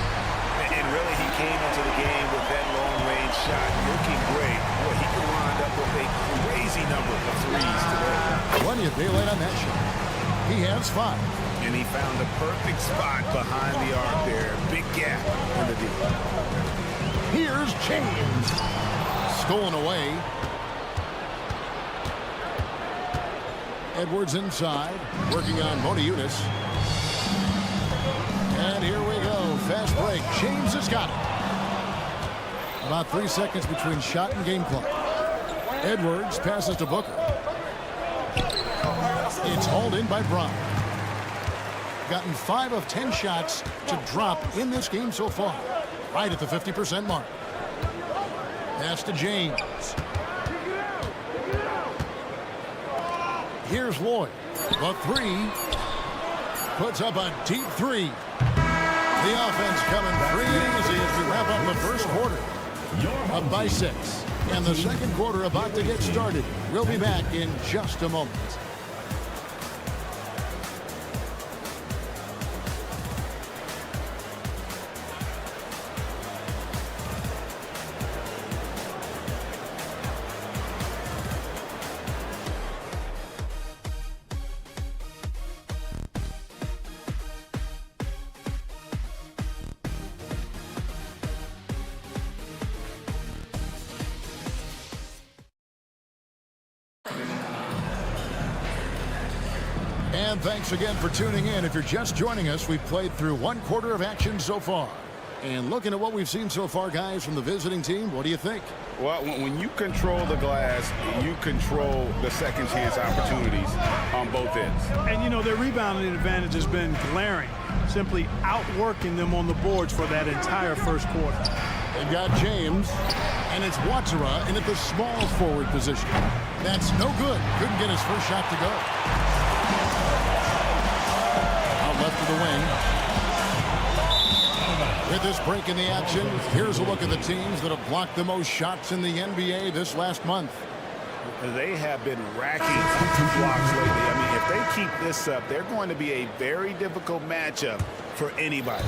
And really, he came into the game with that long-range shot looking great. Boy, he can wind up with a crazy number of threes today. Plenty of daylight on that shot. He has 5. And he found the perfect spot behind the arc there. Big gap in the D. Here's James. Stolen away. Edwards inside, working on Monaco. And here we go. Fast break. James has got it. About 3 seconds between shot and game clock. Edwards passes to Booker. It's hauled in by Brown. Gotten 5 of 10 shots to drop in this game so far. Right at the 50% mark. Pass to James. Here's Lloyd. The three. Puts up a deep three. The offense coming free and easy as we wrap up the first quarter. Up by 6. And the second quarter about to get started. We'll be back in just a moment. And thanks again for tuning in. If you're just joining us, we've played through one quarter of action so far. And looking at what we've seen so far, guys, from the visiting team, what do you think? Well, when you control the glass, you control the second chance opportunities on both ends. And, you know, their rebounding advantage has been glaring, simply outworking them on the boards for that entire first quarter. They've got James, and it's Watsara in at the small forward position. That's no good. Couldn't get his first shot to go. Out left of the wing. With this break in the action, here's a look at the teams that have blocked the most shots in the NBA this last month. They have been racking blocks lately. I mean, if they keep this up, they're going to be a very difficult matchup for anybody.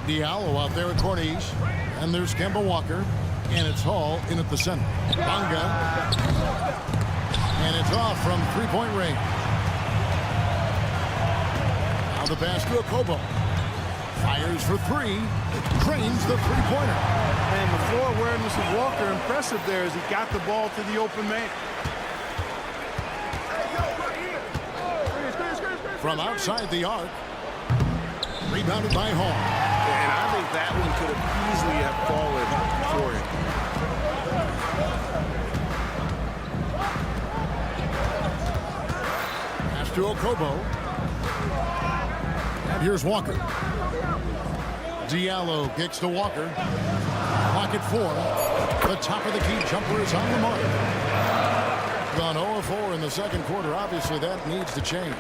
Diallo out there at Corniche. And there's Kemba Walker. And it's Hall in at the center. Bonga. And it's off from three-point range. Now the pass to Okobo. Fires for three. Drains the three-pointer. And the floor awareness of Walker impressive there as he got the ball to the open man. From outside the arc. Rebounded by Hall. And I think that one could have easily have fallen for him. Pass to Okobo. And here's Walker. Diallo kicks to Walker. Pocket 4. The top of the key jumper is on the mark. Gone 0-4 in the second quarter. Obviously, that needs to change.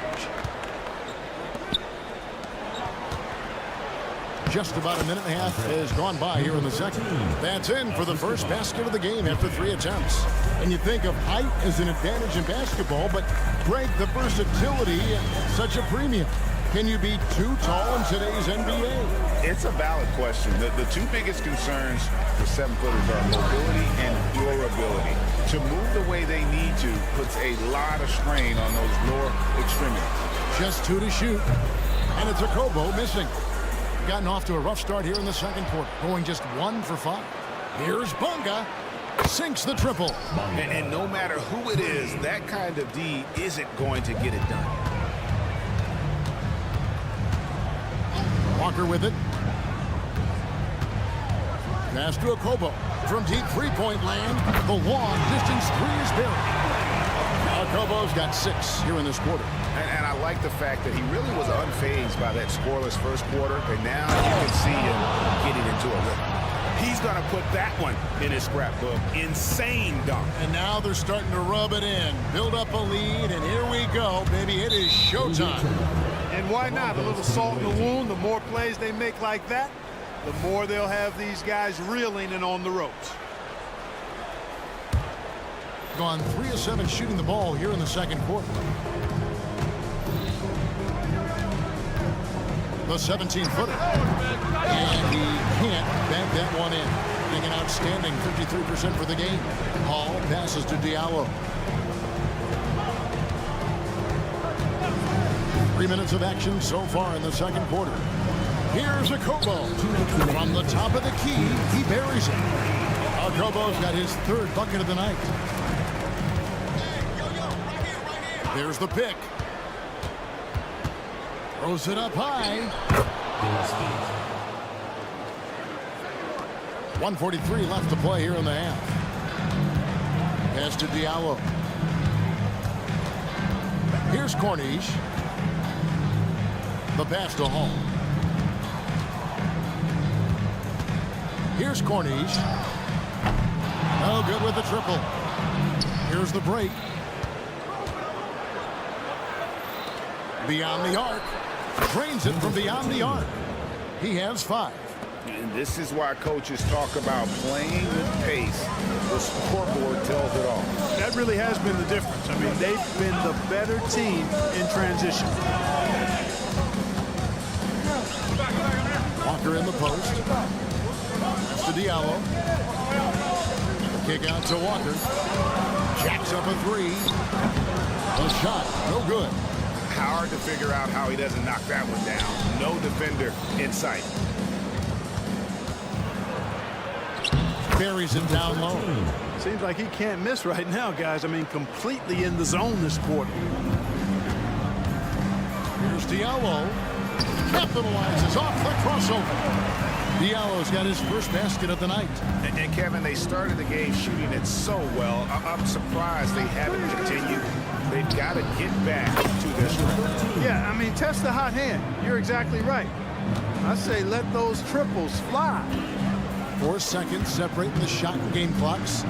Just about a minute and a half has gone by here in the second. That's in for the first basket of the game after 3 attempts. And you think of height as an advantage in basketball, but Greg, the versatility at such a premium. Can you be too tall in today's NBA? It's a valid question. The two biggest concerns for 7-footers are mobility and durability. To move the way they need to puts a lot of strain on those lower extremities. Just 2 to shoot. And it's Okobo missing. Gotten off to a rough start here in the second quarter, going just 1 for 5. Here's Bonga, sinks the triple. And no matter who it is, that kind of D isn't going to get it done. Walker with it. Pass to Okobo from deep three-point land. The long distance three is buried. Okobo's got 6 here in this quarter. And I like the fact that he really was unfazed by that scoreless first quarter, and now you can see him getting into a rhythm. He's going to put that one in his scrapbook. Insane dunk. And now they're starting to rub it in. Build up a lead, and here we go, baby. It is showtime. And why not? A little salt in the wound. The more plays they make like that, the more they'll have these guys reeling and on the ropes. Gone 3 of 7 shooting the ball here in the second quarter. The 17-footer. And he can't bank that one in. Getting an outstanding 53% for the game. Hall passes to Diallo. 3 minutes of action so far in the second quarter. Here's Okobo. From the top of the key, he buries it. Okobo's got his 3rd bucket of the night. There's the pick. Throws it up high. 1:43 left to play here in the half. Pass to Diallo. Here's Corniche. The pass to Hall. Here's Corniche. No good with the triple. Here's the break. Beyond the arc. Drains it from beyond the arc. He has 5. And this is why coaches talk about playing with pace. The scoreboard tells it all. That really has been the difference. I mean, they've been the better team in transition. Walker in the post. That's to Diallo. Kick out to Walker. Jacks up a 3. The shot, no good. Hard to figure out how he doesn't knock that one down. No defender in sight. Buries it down low. Seems like he can't miss right now, guys. I mean, completely in the zone this quarter. Here's Diallo. Capitalizes off the crossover. Diallo's got his first basket of the night. And Kevin, they started the game shooting it so well. I'm surprised they haven't continued. They've got to get back to their strength. Yeah, I mean, test the hot hand. You're exactly right. I say let those triples fly. 4 seconds separating the shot and game clocks.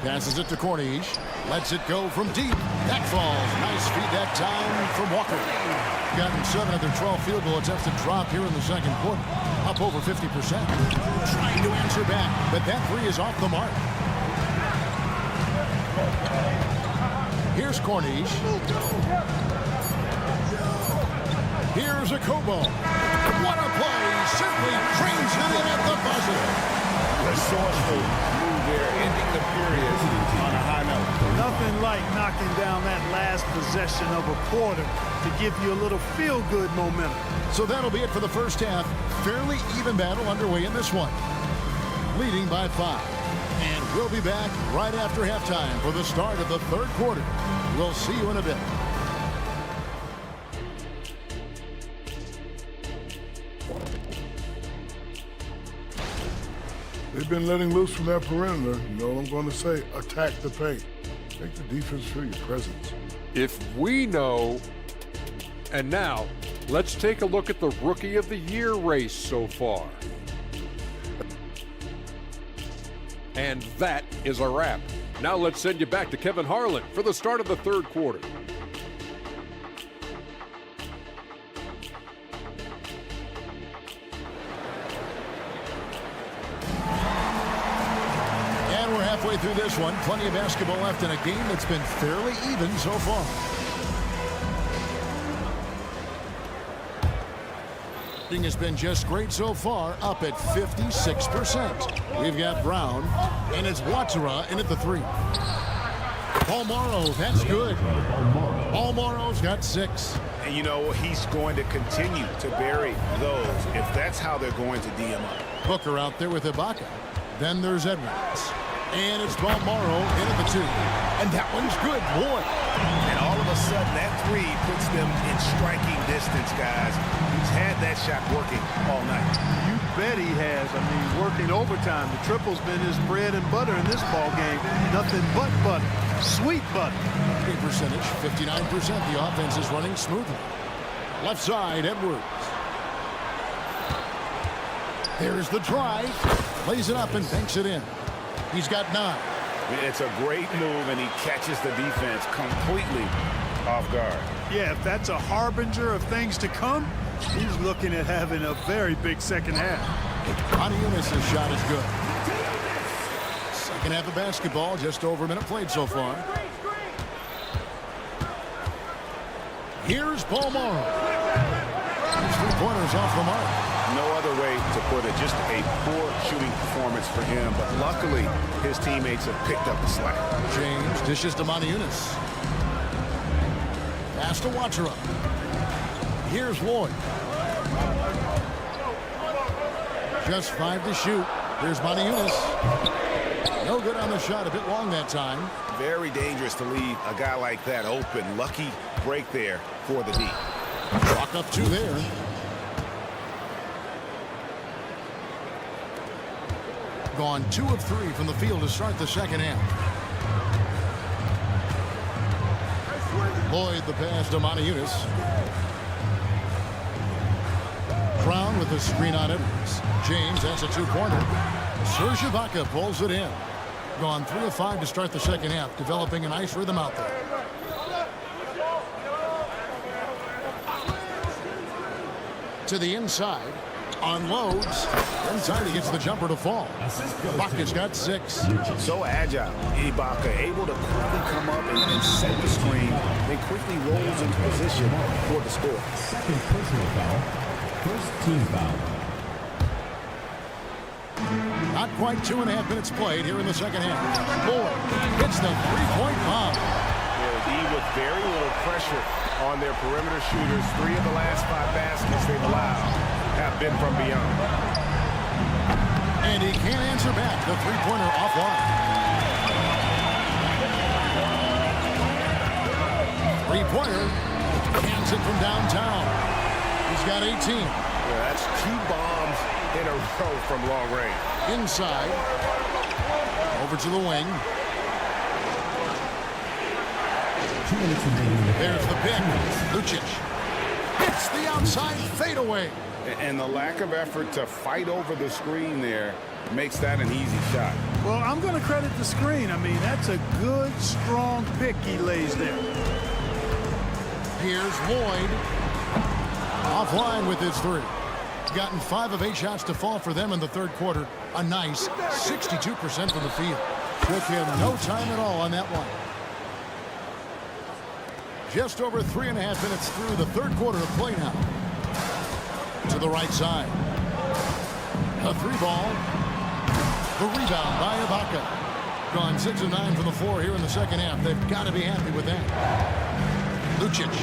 Passes it to Corniche. Lets it go from deep. That falls. Nice feed that time from Walker. Gotten 7 of their 12 field goal attempts to drop here in the second quarter. Up over 50%. Trying to answer back, but that 3 is off the mark. Here's Corniche. Here's a Kobo. What a play. Simply trains it in at the buzzer. Resourceful move there, ending the period on a high note. Nothing like knocking down that last possession of a quarter to give you a little feel-good momentum. So that'll be it for the first half. Fairly even battle underway in this one. Leading by 5. And we'll be back right after halftime for the start of the third quarter. We'll see you in a bit. They've been letting loose from that perimeter. You know what I'm going to say? Attack the paint. Make the defense feel your presence. If we know, and now let's take a look at the Rookie of the Year race so far. And that is a wrap. Now let's send you back to Kevin Harlan for the start of the third quarter. And we're halfway through this one. Plenty of basketball left in a game that's been fairly even so far. Shooting has been just great so far, up at 56%. We've got Brown, and it's Watsura in at the 3. Paul Morrow, that's good. Paul Morrow's got 6. And you know, he's going to continue to bury those if that's how they're going to D him up. Booker out there with Ibaka. Then there's Edwards. And it's Paul Morrow in at the 2. And that one's good, boy. And all of a sudden, that 3 puts them in striking distance, guys. He's had that shot working all night. You bet he has. I mean, working overtime. The triple's been his bread and butter in this ball game. Nothing but butter. Sweet butter. Big percentage, 59%. The offense is running smoothly. Left side, Edwards. There's the drive. Lays it up and banks it in. He's got 9. It's a great move, and he catches the defense completely off guard. Yeah, if that's a harbinger of things to come, he's looking at having a very big second half. Oniunas' shot is good. Second half of basketball, just over a minute played so far. Here's Paul Morrow. 3-pointers off the mark. No other way to put it, just a poor shooting performance for him, but luckily his teammates have picked up the slack. James dishes to Oniunas. Pass to Watsura. Here's Lloyd. Just 5 to shoot. Here's Oniunas. No good on the shot, a bit long that time. Very dangerous to leave a guy like that open. Lucky break there for the D. Walk up 2 there. Gone 2 of 3 from the field to start the second half. Lloyd the pass to Oniunas. Brown with the screen on Edwards. James, that's a 2-pointer. Serge Ibaka pulls it in. Gone 3 of 5 to start the second half, developing a nice rhythm out there. To the inside. Unloads. Inside he gets the jumper to fall. Ibaka's got 6. So agile. Ibaka able to quickly come up and set the screen, then quickly rolls into position for the score. Second personal foul. First team foul. Not quite 2.5 minutes played here in the second half. Lloyd hits the three-point bomb. D with very little pressure on their perimeter shooters. 3 of the last 5 baskets they've allowed have been from beyond. And he can't answer back. The three-pointer offline. Three-pointer. Cans it from downtown. He's got 18. Yeah, that's 2 bombs in a row from long range. Inside. Over to the wing. 2 minutes remaining. There's the pick. Lucic hits the outside fadeaway. And the lack of effort to fight over the screen there makes that an easy shot. Well, I'm going to credit the screen. I mean, that's a good, strong pick he lays there. Here's Lloyd. Offline with his 3. Gotten 5 of 8 shots to fall for them in the third quarter. A nice 62% from the field. Took him no time at all on that one. Just over 3.5 minutes through the third quarter of play now. To the right side. A 3-ball. The rebound by Ibaka. Gone 6 of 9 from the floor here in the second half. They've got to be happy with that. Lucic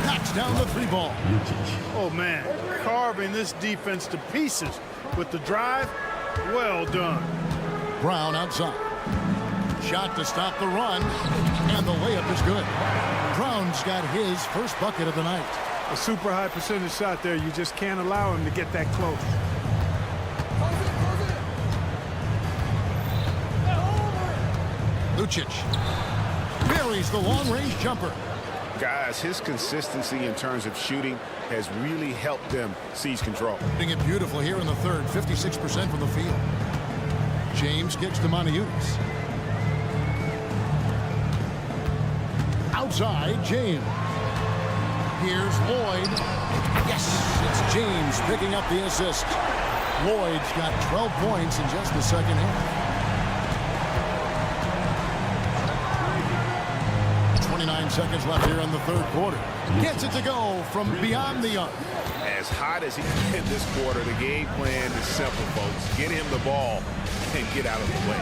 knocks down the 3-ball. Oh, man. Carving this defense to pieces with the drive. Well done. Brown outside. Shot to stop the run. And the layup is good. Brown's got his first bucket of the night. A super high percentage shot there. You just can't allow him to get that close. Lucic buries the long-range jumper. Guys, his consistency in terms of shooting has really helped them seize control. Doing it beautifully here in the third. 56% from the field. James kicks to Monaco. Outside, James. Here's Lloyd. Yes, it's James picking up the assist. Lloyd's got 12 points in just the second half. 29 seconds left here in the third quarter. Gets it to go from beyond the arc. As hot as he can this quarter, the game plan is simple, folks. Get him the ball and get out of the way.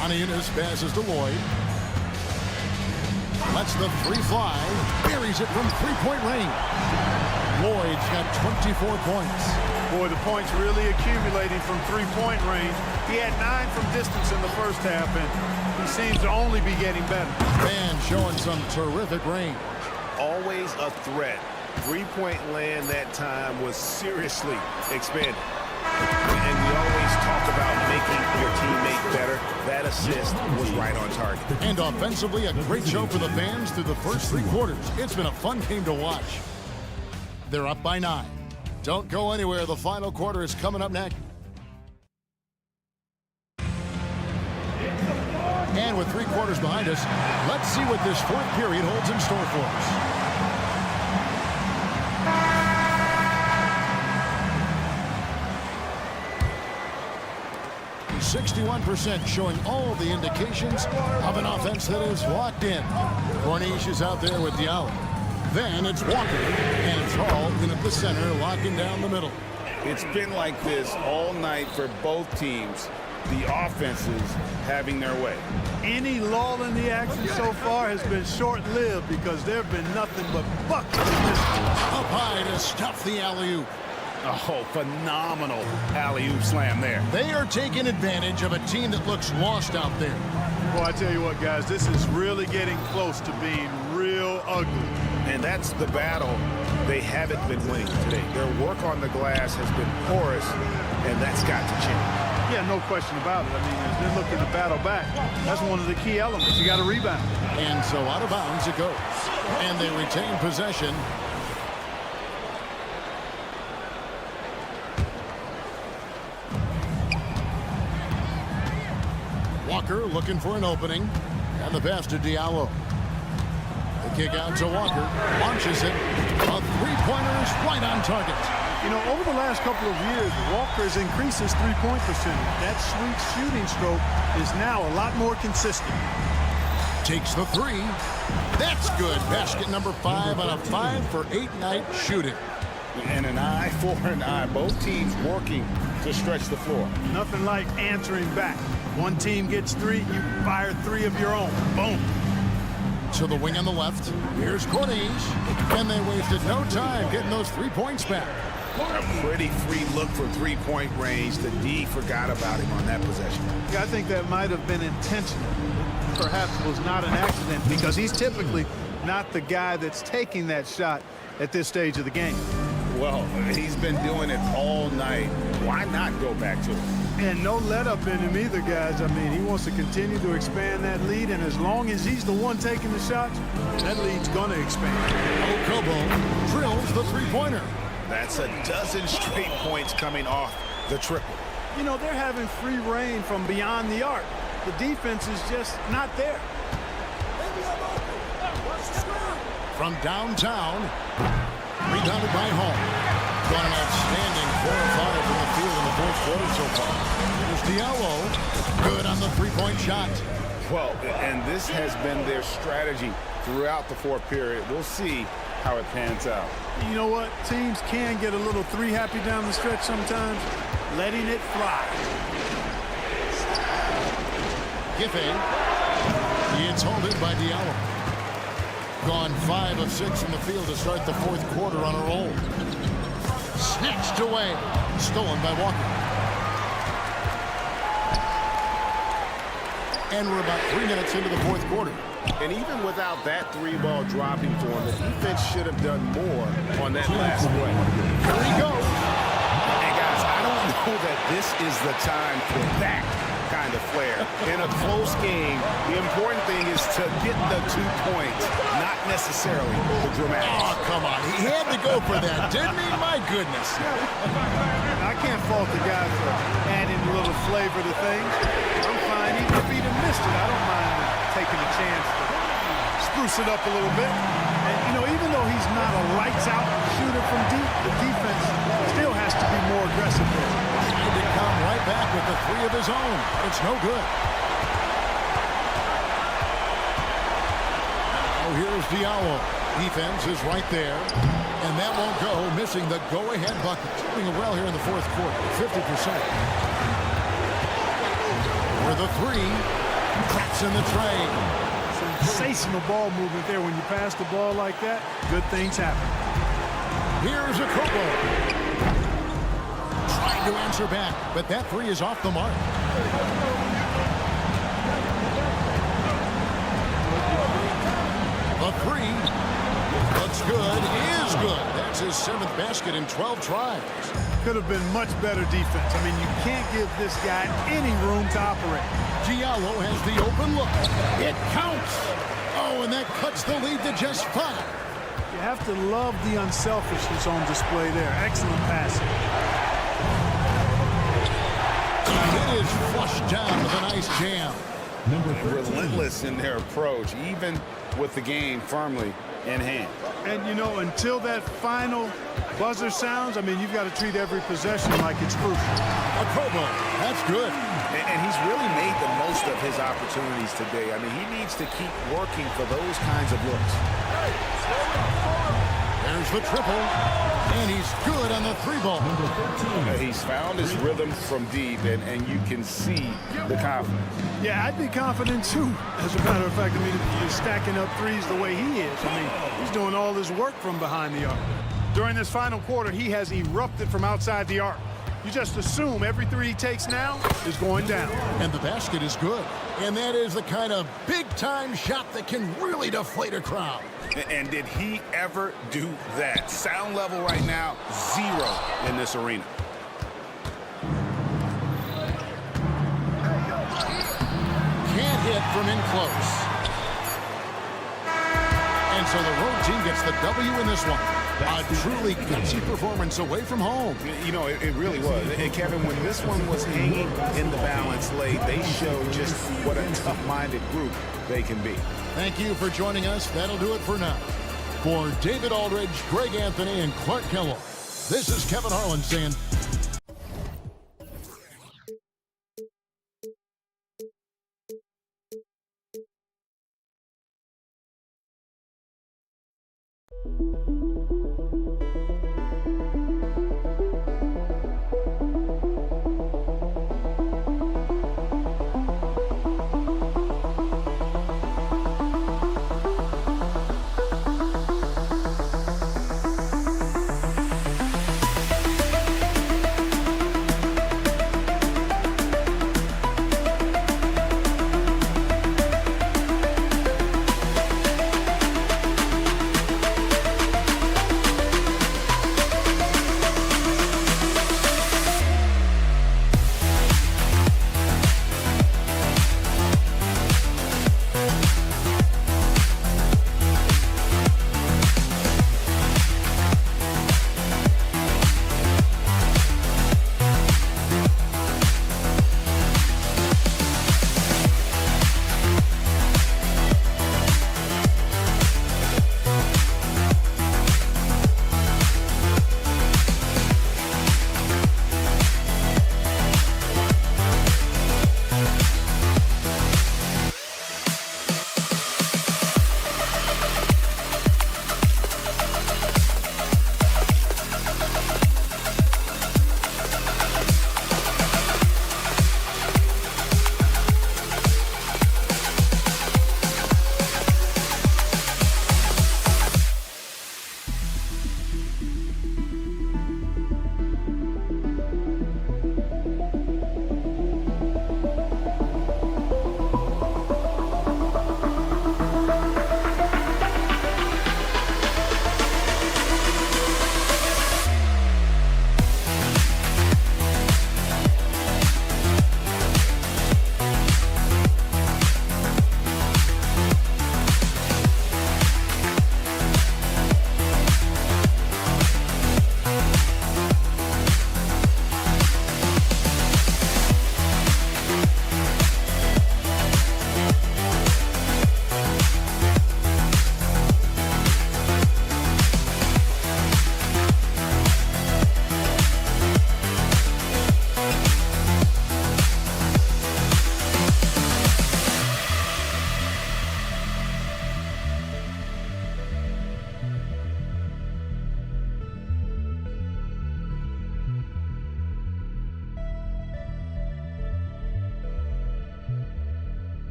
Monaco passes to Lloyd. Lets the 3 fly. Buries it from 3-point range. Lloyd's got 24 points. Boy, the points really accumulating from 3-point range. He had 9 from distance in the first half, and he seems to only be getting better. Man showing some terrific range. Always a threat. 3-point land that time was seriously expanded. And we always talk about making your teammate better. That assist was right on target. And offensively, a great show for the fans through the first 3 quarters. It's been a fun game to watch. They're up by 9. Don't go anywhere. The final quarter is coming up next. And with 3 quarters behind us, let's see what this fourth period holds in store for us. 61% showing all the indications of an offense that is locked in. Corniche is out there with Diallo. Then it's Walker, and it's Hall in at the center, locking down the middle. It's been like this all night for both teams. The offenses having their way. Any lull in the action so far has been short-lived because there have been nothing but buckets in this one. Up high to stuff the alley-oop. Oh, phenomenal alley-oop slam there. They are taking advantage of a team that looks lost out there. Well, I tell you what, guys, this is really getting close to being real ugly. And that's the battle they haven't been winning today. Their work on the glass has been porous, and that's got to change. Yeah, no question about it. I mean, as they're looking to battle back, that's one of the key elements. You got to rebound. And so out of bounds it goes. And they retain possession. Walker looking for an opening. And the pass to Diallo. The kick out to Walker. Launches it. A three-pointer is right on target. You know, over the last couple of years, Walker has increased his three-point percentage. That sweet shooting stroke is now a lot more consistent. Takes the three. That's good. Basket number 5 on a 5-for-8 night shooting. And an eye for an eye. Both teams working to stretch the floor. Nothing like answering back. One team gets 3, you fire 3 of your own. Boom. To the wing on the left. Here's Corniche. And they wasted no time getting those 3 points back. A pretty free look from three-point range. The D forgot about him on that possession. Yeah, I think that might have been intentional. Perhaps it was not an accident because he's typically not the guy that's taking that shot at this stage of the game. Well, he's been doing it all night. Why not go back to it? And no let up in him either, guys. I mean, he wants to continue to expand that lead, and as long as he's the one taking the shots, that lead's going to expand. Okobo drills the three-pointer. That's a dozen straight points coming off the triple. You know, they're having free reign from beyond the arc. The defense is just not there. From downtown, rebounded by Hall. Got an outstanding 4 or 5 from the field in the fourth quarter so far. Here's Diallo. Good on the three-point shot. Well, and this has been their strategy throughout the fourth period. We'll see how it pans out. You know what? Teams can get a little three-happy down the stretch sometimes. Letting it fly. Giffey. It's held in by Diallo. Gone 5 of 6 from the field to start the fourth quarter on a roll. Snatched away. Stolen by Walker. And we're about 3 minutes into the fourth quarter. And even without that 3-ball dropping for him, the defense should have done more on that last play. Here we go. And guys, I don't know that this is the time for that kind of flair. In a close game, the important thing is to get the 2 points, not necessarily the dramatics. Oh, come on. He had to go for that, didn't he? My goodness. I can't fault the guy for adding a little flavor to things. I'm fine. Even if he'd have missed it, I don't mind taking a chance to spruce it up a little bit. And, you know, even though he's not a lights-out shooter from deep, the defense still has to be more aggressive there. Trying to come right back with the 3 of his own. It's no good. Oh, here's Diallo. Defense is right there. And that won't go, missing the go-ahead bucket. Doing well here in the fourth quarter, 50%. For the 3, traps in the tray. Sensational ball movement there. When you pass the ball like that, good things happen. Here's a Okobo. Trying to answer back, but that 3 is off the mark. The 3 looks good, is good. That's his 7th basket in 12 tries. Could have been much better defense. I mean, you can't give this guy any room to operate. Diallo has the open look. It counts. Oh, and that cuts the lead to just 5. You have to love the unselfishness on display there. Excellent passing. It is flushed down with a nice jam. Relentless in their approach, even with the game firmly in hand. And, you know, until that final buzzer sounds, I mean, you've got to treat every possession like it's crucial. Okobo, that's good. And he's really made the most of his opportunities today. I mean, he needs to keep working for those kinds of looks. There's the triple, and he's good on the 3-ball. He's found his rhythm from deep, and you can see the confidence. Yeah, I'd be confident, too. As a matter of fact, I mean, if he's stacking up threes the way he is. I mean, he's doing all his work from behind the arc. During this final quarter, he has erupted from outside the arc. You just assume every 3 he takes now is going down. And the basket is good. And that is the kind of big-time shot that can really deflate a crowd. And did he ever do that? Sound level right now, 0 in this arena. Can't hit from in close. And So the road team gets the W in this one. A truly gutsy performance away from home. You know, it really was. And Kevin, when this one was hanging in the balance late, they showed just what a tough-minded group they can be. Thank you for joining us. That'll do it for now. For David Aldridge, Greg Anthony, and Clark Kellogg, this is Kevin Harlan saying,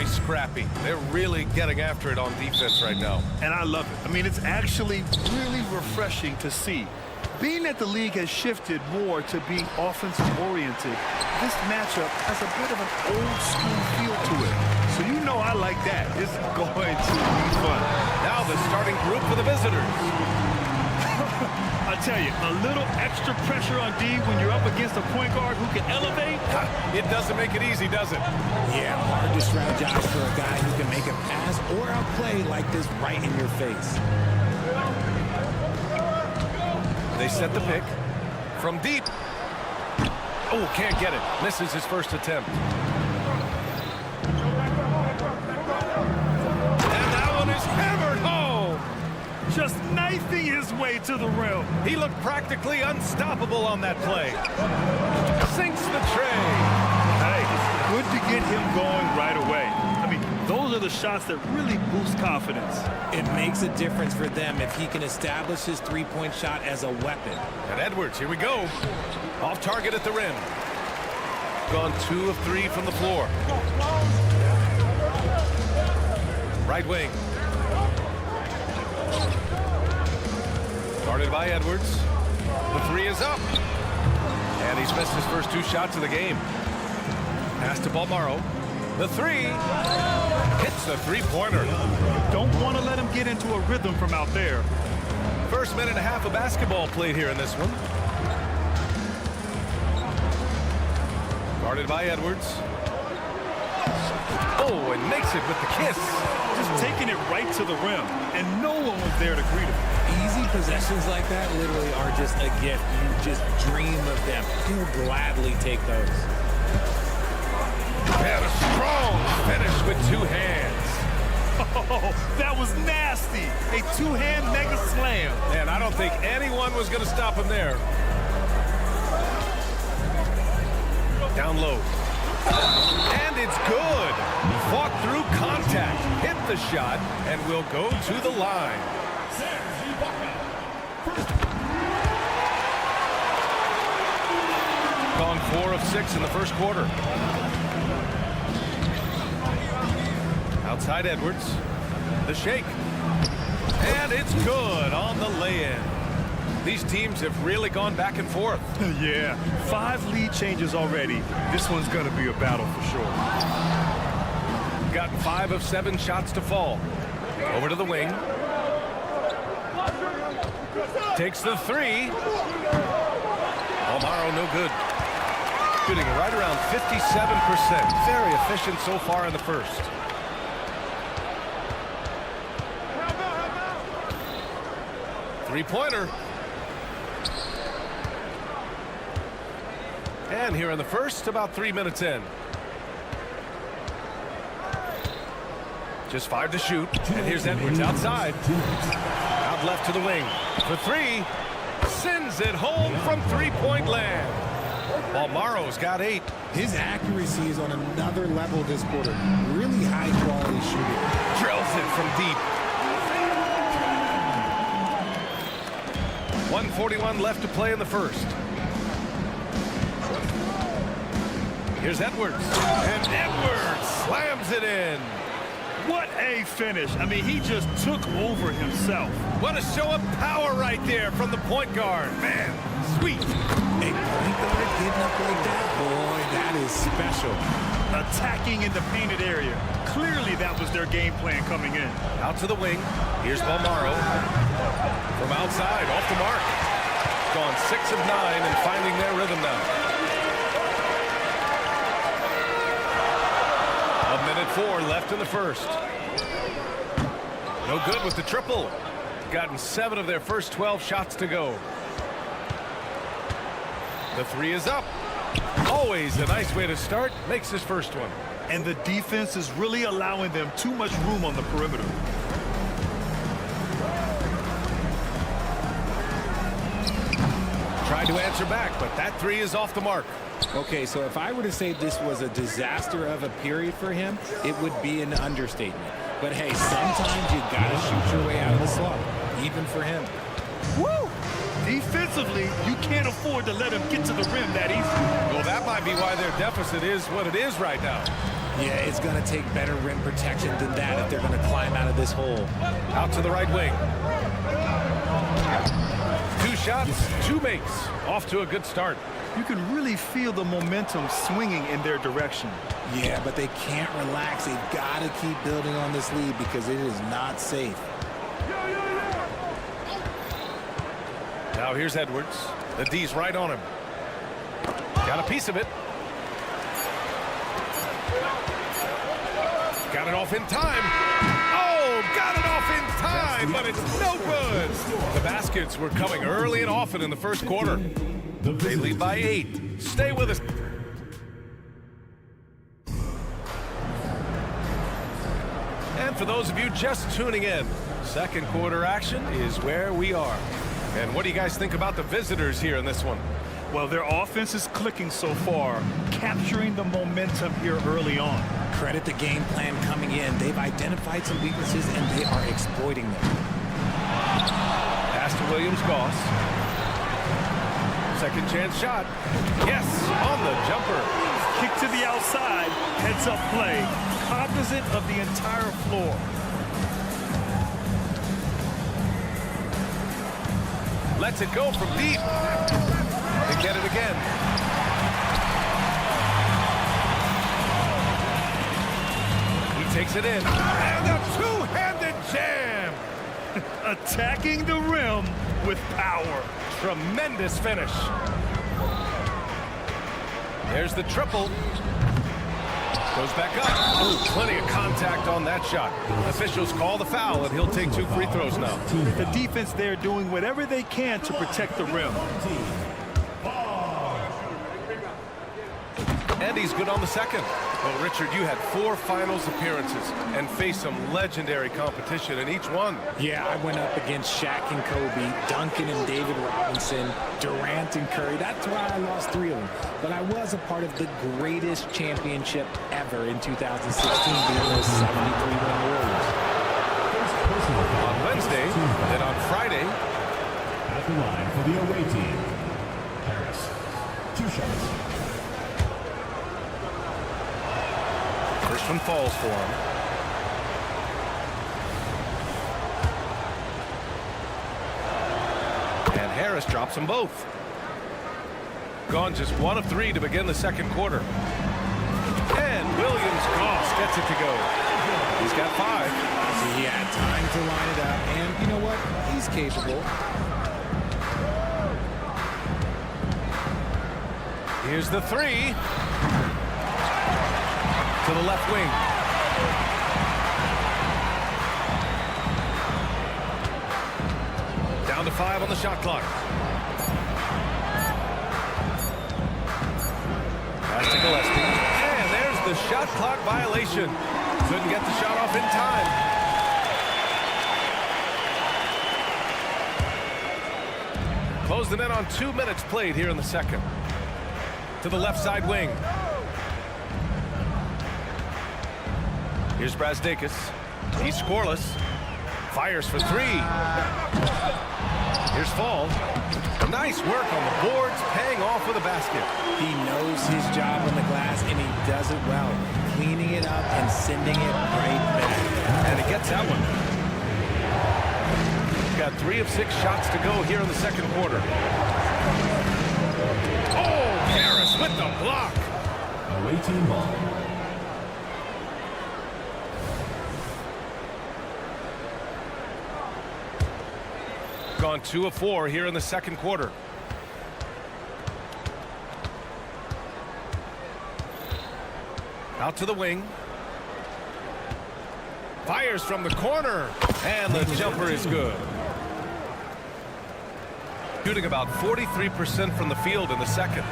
Scrappy. They're really getting after it on defense right now. And I love it. I mean, it's actually really refreshing to see. Being that the league has shifted more to being offensive-oriented, this matchup has a bit of an old-school feel to it. So you know I like that. It's going to be fun. Now the starting group for the visitors. I tell you, a little extra pressure on D when you're up against a point guard who can elevate. It doesn't make it easy, does it? Yeah, hard to strategize for a guy who can make a pass or a play like this right in your face. They set the pick from deep. Oh, can't get it. Misses his first attempt. And that one is hammered home. Just knifing his way to the rim. He looked practically unstoppable on that play. Sinks the tray. Hey, good to get him going right away. I mean, those are the the shots that really boost confidence. It makes a difference for them if he can establish his three-point shot as a weapon. And Edwards, here we go. Off target at the rim. Gone 2 of 3 from the floor. Right wing. Guarded by Edwards. The 3 is up. And he's missed his first 2 shots of the game. Pass to Balmaro. The 3 hits the three-pointer. Don't want to let him get into a rhythm from out there. First minute and a half of basketball played here in this one. Guarded by Edwards. Oh, and makes it with the kiss. Just taking it right to the rim, and no one was there to greet him. Easy possessions like that literally are just a gift. You just dream of them. He'll gladly take those. And a strong finish with 2 hands. Oh, that was nasty. A 2-hand mega slam. And I don't think anyone was going to stop him there. Down low. And it's good. Fought through contact, hit the shot, and will go to the line. Gone 4 of 6 in the first quarter. Outside Edwards. The shake. And it's good on the lay-in. These teams have really gone back and forth. Yeah, 5 lead changes already. This one's going to be a battle for sure. Got 5 of 7 shots to fall. Over to the wing. Takes the 3. Balmaro no good. Shooting right around 57%. Very efficient so far in the first. Three-pointer. And here in the first, about 3 minutes in. Just 5 to shoot. And here's Edwards outside. Out left to the wing. For 3. Sends it home from three-point land. Balmaro's got 8. His accuracy is on another level this quarter. Really high-quality shooting. Drills it from deep. 1:41 left to play in the first. Here's Edwards. And Edwards slams it in. What a finish. I mean, he just took over himself. What a show of power right there from the point guard. Man, sweet. A point guard getting up like that? Boy, that is special. Attacking in the painted area. Clearly that was their game plan coming in. Out to the wing. Here's Balmaro. From outside, off the mark. Gone 6 of 9 and finding their rhythm now. 1:04 left in the first. No good with the triple. Gotten 7 of their first 12 shots to go. The 3 is up. Always a nice way to start. Makes his first one. And the defense is really allowing them too much room on the perimeter. Tried to answer back, but that 3 is off the mark. Okay, so if I were to say this was a disaster of a period for him, it would be an understatement. But hey, sometimes you gotta shoot your way out of the slump, even for him. Woo! Defensively, you can't afford to let him get to the rim that easy. Well, that might be why their deficit is what it is right now. Yeah, it's gonna take better rim protection than that if they're gonna climb out of this hole. Out to the right wing. 2 shots, 2 makes. Off to a good start. You can really feel the momentum swinging in their direction. Yeah, but they can't relax. They've got to keep building on this lead because it is not safe. Now here's Edwards. The D's right on him. Got a piece of it. Got it off in time. Oh, got it off in time, but it's no good. The baskets were coming early and often in the first quarter. They lead by 8. Stay with us. And for those of you just tuning in, second quarter action is where we are. And what do you guys think about the visitors here in this one? Well, their offense is clicking so far, capturing the momentum here early on. Credit the game plan coming in. They've identified some weaknesses, and they are exploiting them. Pass to Williams-Goss. Second chance shot. Yes, on the jumper. Kick to the outside, heads-up play, cognizant of the entire floor. Lets it go from deep. They get it again. He takes it in. And a two-handed jam. Attacking the rim with power. Tremendous finish. There's the triple. Goes back up. Ooh, plenty of contact on that shot. Officials call the foul, and he'll take 2 free throws now. The defense there doing whatever they can to protect the rim. And he's good on the second. Well, Richard, you had 4 finals appearances and faced some legendary competition in each one. Yeah, I went up against Shaq and Kobe, Duncan and David Robinson, Durant and Curry. That's why I lost 3 of them. But I was a part of the greatest championship ever in 2016, being those 73-win Warriors. On Wednesday, then on Friday. At the line for the away team, Harris. 2 shots. First one falls for him. And Harris drops them both. Gone just 1 of 3 to begin the second quarter. And Williams-Goss gets it to go. He's got 5. So he had time to line it up, and you know what? He's capable. Here's the 3. To the left wing. Down to 5 on the shot clock. Pass to Gillespie. And there's the shot clock violation. Couldn't get the shot off in time. Closed it in on 2 minutes played here in the second. To the left side wing. Here's Brazdeikis. He's scoreless. Fires for 3. Here's Fall. Nice work on the boards, paying off with a basket. He knows his job on the glass, and he does it well. Cleaning it up and sending it right back. And he gets that one. He's got 3 of 6 shots to go here in the second quarter. Oh, Harris with the block. Away team ball. Gone 2 of 4 here in the second quarter. Out to the wing. Fires from the corner. And the jumper is good. Shooting about 43% from the field in the second.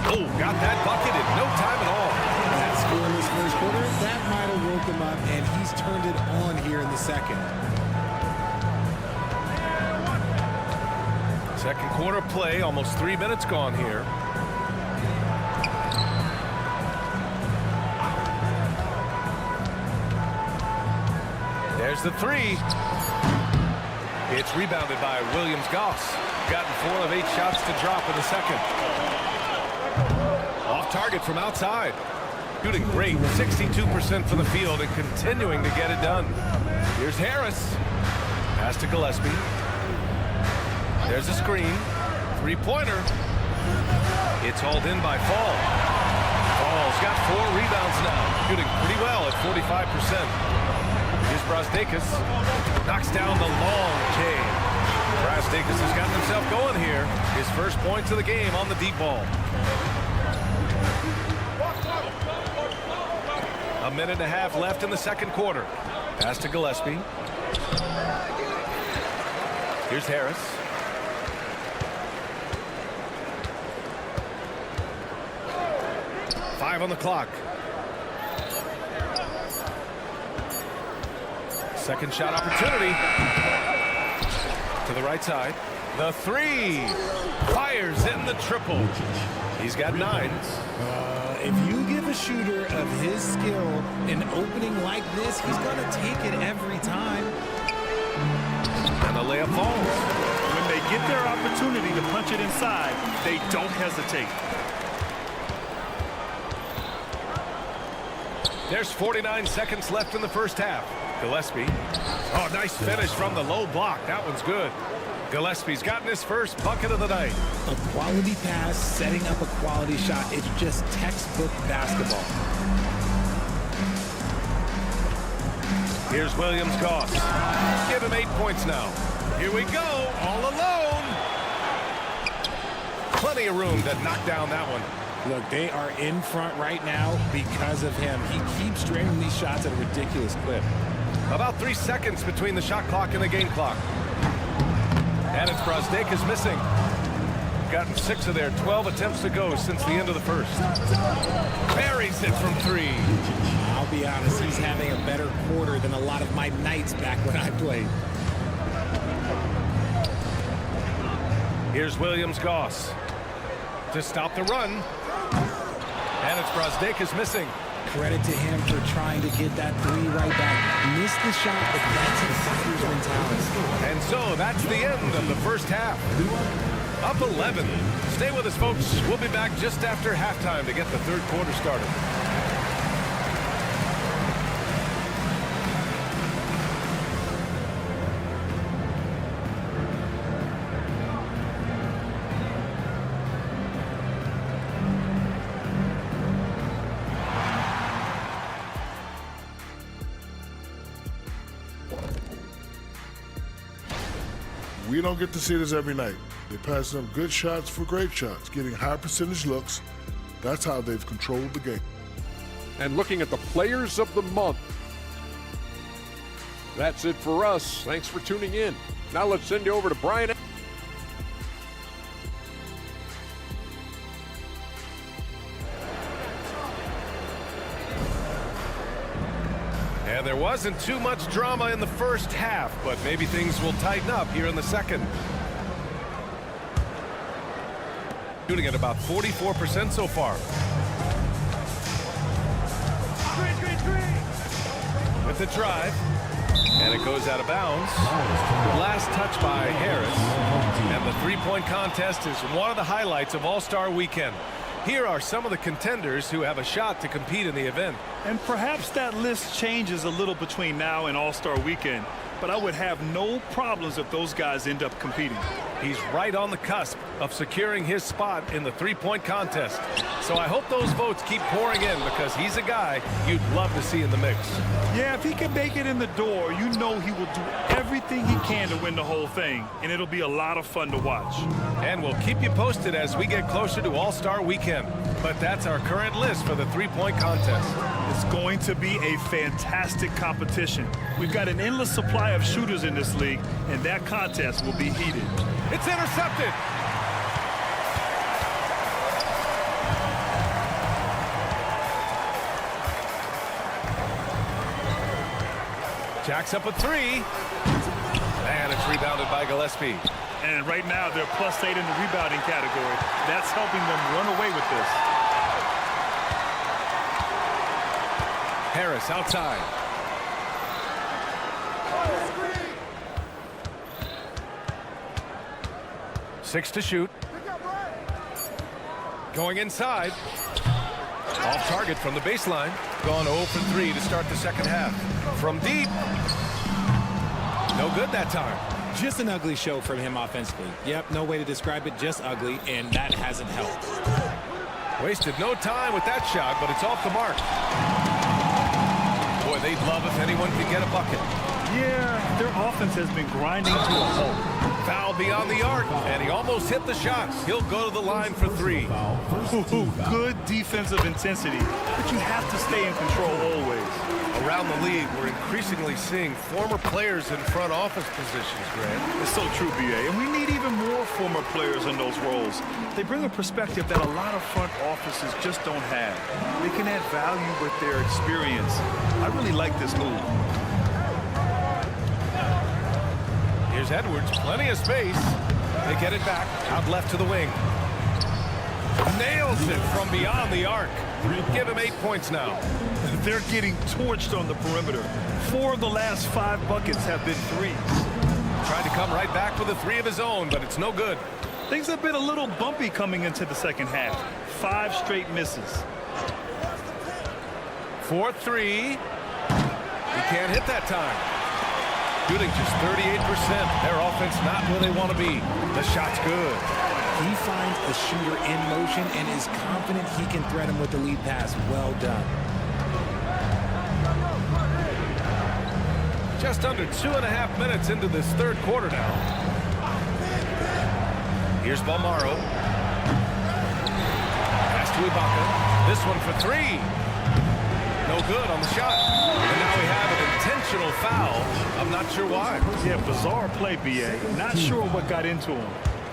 Oh, got that bucket in no time at all. That score in this first quarter, that might have woke him up, and he's turned it on here in the second. Second quarter play, almost 3 minutes gone here. There's the 3. It's rebounded by Williams-Goss. Gotten 4 of 8 shots to drop in the second. Off target from outside. Shooting great, 62% from the field and continuing to get it done. Here's Harris. Pass to Gillespie. There's a screen. 3-pointer. It's hauled in by Fall. Fall's got 4 rebounds now. Shooting pretty well at 45%. Here's Brazdeikis. Knocks down the long J. Brazdeikis has gotten himself going here. His first points of the game on the deep ball. A minute and a half left in the second quarter. Pass to Gillespie. Here's Harris. Five on the clock. Second shot opportunity. To the right side. The three. Fires in the triple. He's got 9. If you give a shooter of his skill an opening like this, he's going to take it every time. And the layup falls. When they get their opportunity to punch it inside, they don't hesitate. There's 49 seconds left in the first half. Gillespie. Oh, nice finish from the low block. That one's good. Gillespie's gotten his first bucket of the night. A quality pass, setting up a quality shot. It's just textbook basketball. Here's Williams-Goss. Give him 8 points now. Here we go, all alone. Plenty of room to knock down that one. Look, they are in front right now because of him. He keeps draining these shots at a ridiculous clip. About 3 seconds between the shot clock and the game clock. And it's Brazdeikis missing. Gotten 6 of their 12 attempts to go since the end of the first. Buries it from 3. I'll be honest, he's having a better quarter than a lot of my nights back when I played. Here's Williams-Goss to stop the run. And it's Brazdeikis missing. Credit to him for trying to get that 3 right back. Missed the shot, but that's a fighter's mentality. And so that's the end of the first half. Up 11. Stay with us, folks. We'll be back just after halftime to get the third quarter started. We don't get to see this every night. They pass them good shots for great shots, getting high percentage looks. That's how they've controlled the game. And looking at the players of the month. That's it for us. Thanks for tuning in. Now let's send you over to Brian. And there wasn't too much drama in the first half, but maybe things will tighten up here in the second. Shooting at about 44% so far. With the drive. And it goes out of bounds. Last touch by Harris. And the three-point contest is one of the highlights of All-Star Weekend. Here are some of the contenders who have a shot to compete in the event. And perhaps that list changes a little between now and All-Star Weekend, but I would have no problems if those guys end up competing. He's right on the cusp of securing his spot in the three-point contest. So I hope those votes keep pouring in because he's a guy you'd love to see in the mix. Yeah, if he can make it in the door, you know he will do everything he can to win the whole thing, and it'll be a lot of fun to watch. And we'll keep you posted as we get closer to All-Star Weekend. But that's our current list for the three-point contest. It's going to be a fantastic competition. We've got an endless supply of shooters in this league, and that contest will be heated. It's intercepted. Jacks up a 3. And it's rebounded by Gillespie. And right now, they're +8 in the rebounding category. That's helping them run away with this. Harris outside. Six to shoot. Going inside. Off target from the baseline. Gone 0 for 3 to start the second half. From deep. No good that time. Just an ugly show from him offensively. Yep, no way to describe it, just ugly, and that hasn't helped. Wasted no time with that shot, but it's off the mark. Boy, they'd love if anyone could get a bucket. Yeah, their offense has been grinding to a halt. Foul beyond the arc, and he almost hit the shot. He'll go to the line for 3. Good defensive intensity, but you have to stay in control always. Around the league, we're increasingly seeing former players in front office positions, Grant. It's so true, B.A., and we need even more former players in those roles. They bring a perspective that a lot of front offices just don't have. They can add value with their experience. I really like this move. Here's Edwards, plenty of space. They get it back, out left to the wing. Nails it from beyond the arc. Give him 8 points now. They're getting torched on the perimeter. 4 of the last 5 buckets have been threes. Tried to come right back with a 3 of his own, but it's no good. Things have been a little bumpy coming into the second half. 5 straight misses. 4-3. He can't hit that time. Shooting just 38%. Their offense not where they want to be. The shot's good. He finds a shooter in motion and is confident he can thread him with the lead pass. Well done. Just under 2.5 minutes into this third quarter now. Here's Balmaro. Pass to Ibaka. This one for 3. No good on the shot. And now we have an intentional foul. I'm not sure why. Yeah, bizarre play, B.A. Not sure what got into him.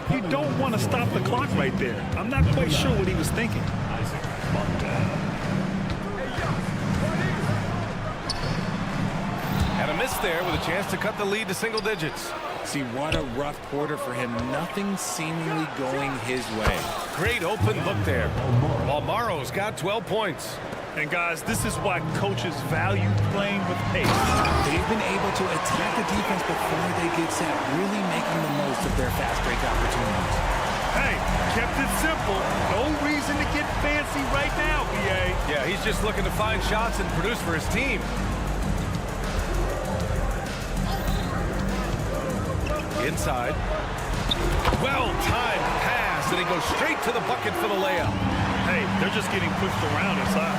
He don't want to stop the clock right there. I'm not quite sure what he was thinking. Had a miss there with a chance to cut the lead to single digits. See, what a rough quarter for him. Nothing seemingly going his way. Great open look there. Balmaro's got 12 points. And guys, this is why coaches value playing with pace. They've been able to attack the defense before they get set, really making the most of their fast break opportunities. Hey, kept it simple. No reason to get fancy right now, B.A. Yeah, he's just looking to find shots and produce for his team. Inside. Well-timed pass, and he goes straight to the bucket for the layup. Hey, they're just getting pushed around inside.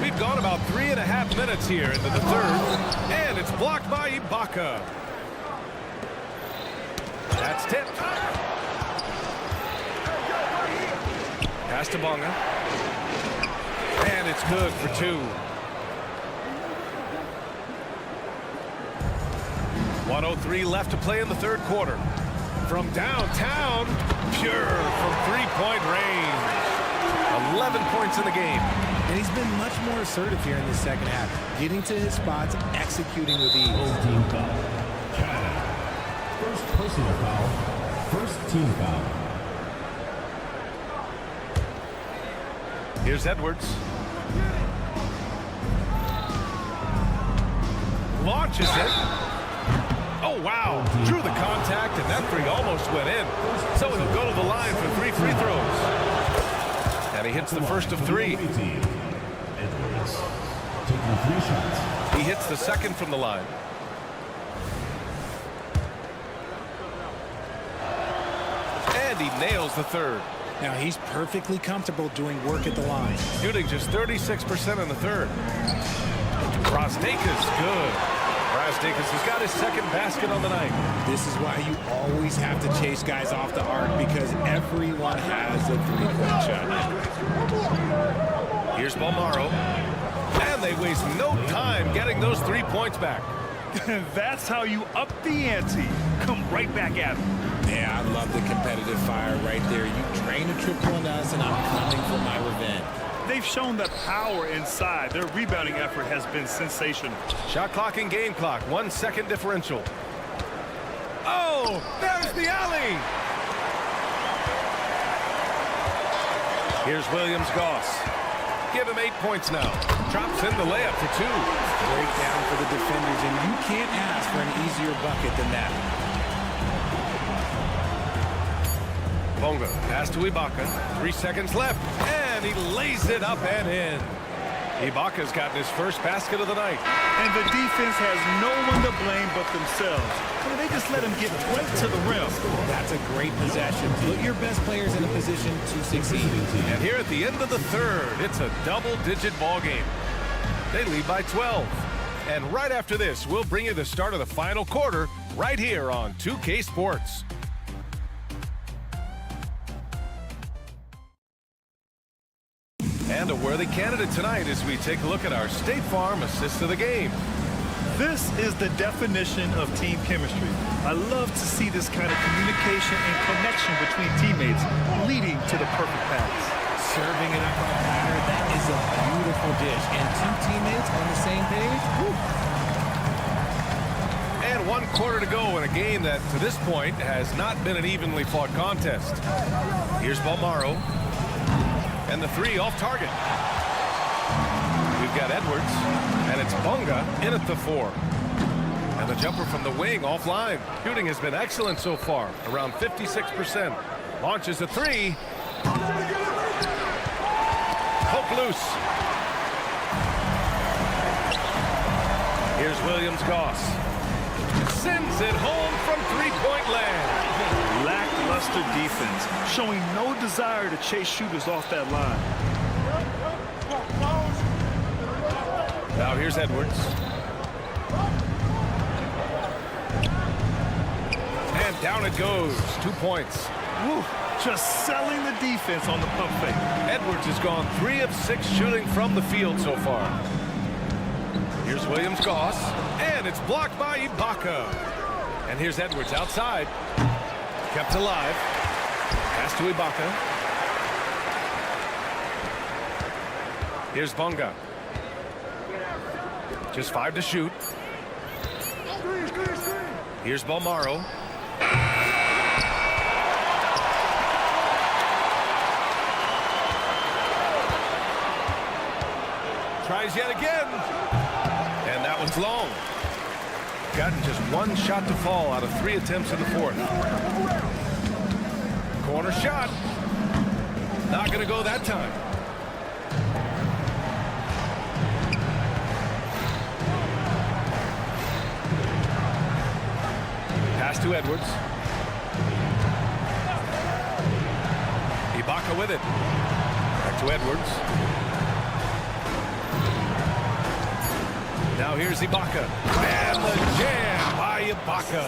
We've gone about 3.5 minutes here into the third, and it's blocked by Ibaka. That's tipped. Pass to Bonga. And it's good for 2. 1:03 left to play in the third quarter. From downtown, pure from three-point range. 11 points in the game. And he's been much more assertive here in the second half, getting to his spots, executing with ease. Team foul. Canada. First personal foul. First team foul. Here's Edwards. Launches it. Oh, wow. Drew the contact, and that 3 almost went in. So he'll go to the line for 3 free throws. And he hits the first of 3. Edwards taking 3 shots. He hits the second from the line. And he nails the third. Now he's perfectly comfortable doing work at the line. Shooting just 36% in the third. Brasdeikis good. Brasdeikis has got his second basket on the night. This is why you always have to chase guys off the arc, because everyone has a three-point shot. Here's Balmaro. And they waste no time getting those 3 points back. That's how you up the ante. Come right back at him. Yeah, I love the competitive fire right there. You drain a triple on us, and I'm coming for my revenge. They've shown that power inside. Their rebounding effort has been sensational. Shot clock and game clock. 1 second differential. Oh, there's the alley. Here's Williams-Goss. Give him 8 points now. Drops in the layup for 2. Breakdown for the defenders, and you can't ask for an easier bucket than that. Bonga, pass to Ibaka. 3 seconds left, and he lays it up and in. Ibaka's gotten his first basket of the night. And the defense has no one to blame but themselves. I mean, they just let him get right to the rim. That's a great possession. Put your best players in a position to succeed. And here at the end of the third, it's a double-digit ball game. They lead by 12. And right after this, we'll bring you the start of the final quarter right here on 2K Sports. And a worthy candidate tonight as we take a look at our State Farm assist of the game. This is the definition of team chemistry. I love to see this kind of communication and connection between teammates leading to the perfect pass. serving it up on a platter. That is a beautiful dish. And two teammates on the same page. Whew. And 1 quarter to go in a game that, to this point, has not been an evenly fought contest. Here's Balmaro. And the three off target. We've got Edwards. And it's Bunga in at the 4. And the jumper from the wing offline. Shooting has been excellent so far. Around 56%. Launches a 3. Hook loose. Here's Williams-Goss. Sends it home from three-point land. Lackluster defense, showing no desire to chase shooters off that line. Now here's Edwards. And down it goes. 2 points. Woo, just selling the defense on the pump fake. Edwards has gone 3 of 6 shooting from the field so far. Here's Williams-Goss, and it's blocked by Ibaka. And here's Edwards outside. Kept alive. Pass to Ibaka. Here's Bunga. Just 5 to shoot. Here's Balmaro. Tries yet again. And that one's long. Gotten just 1 shot to fall out of 3 attempts in the 4th. Corner shot. Not going to go that time. Pass to Edwards. Ibaka with it. Back to Edwards. Now here's Ibaka. And the jam by Ibaka.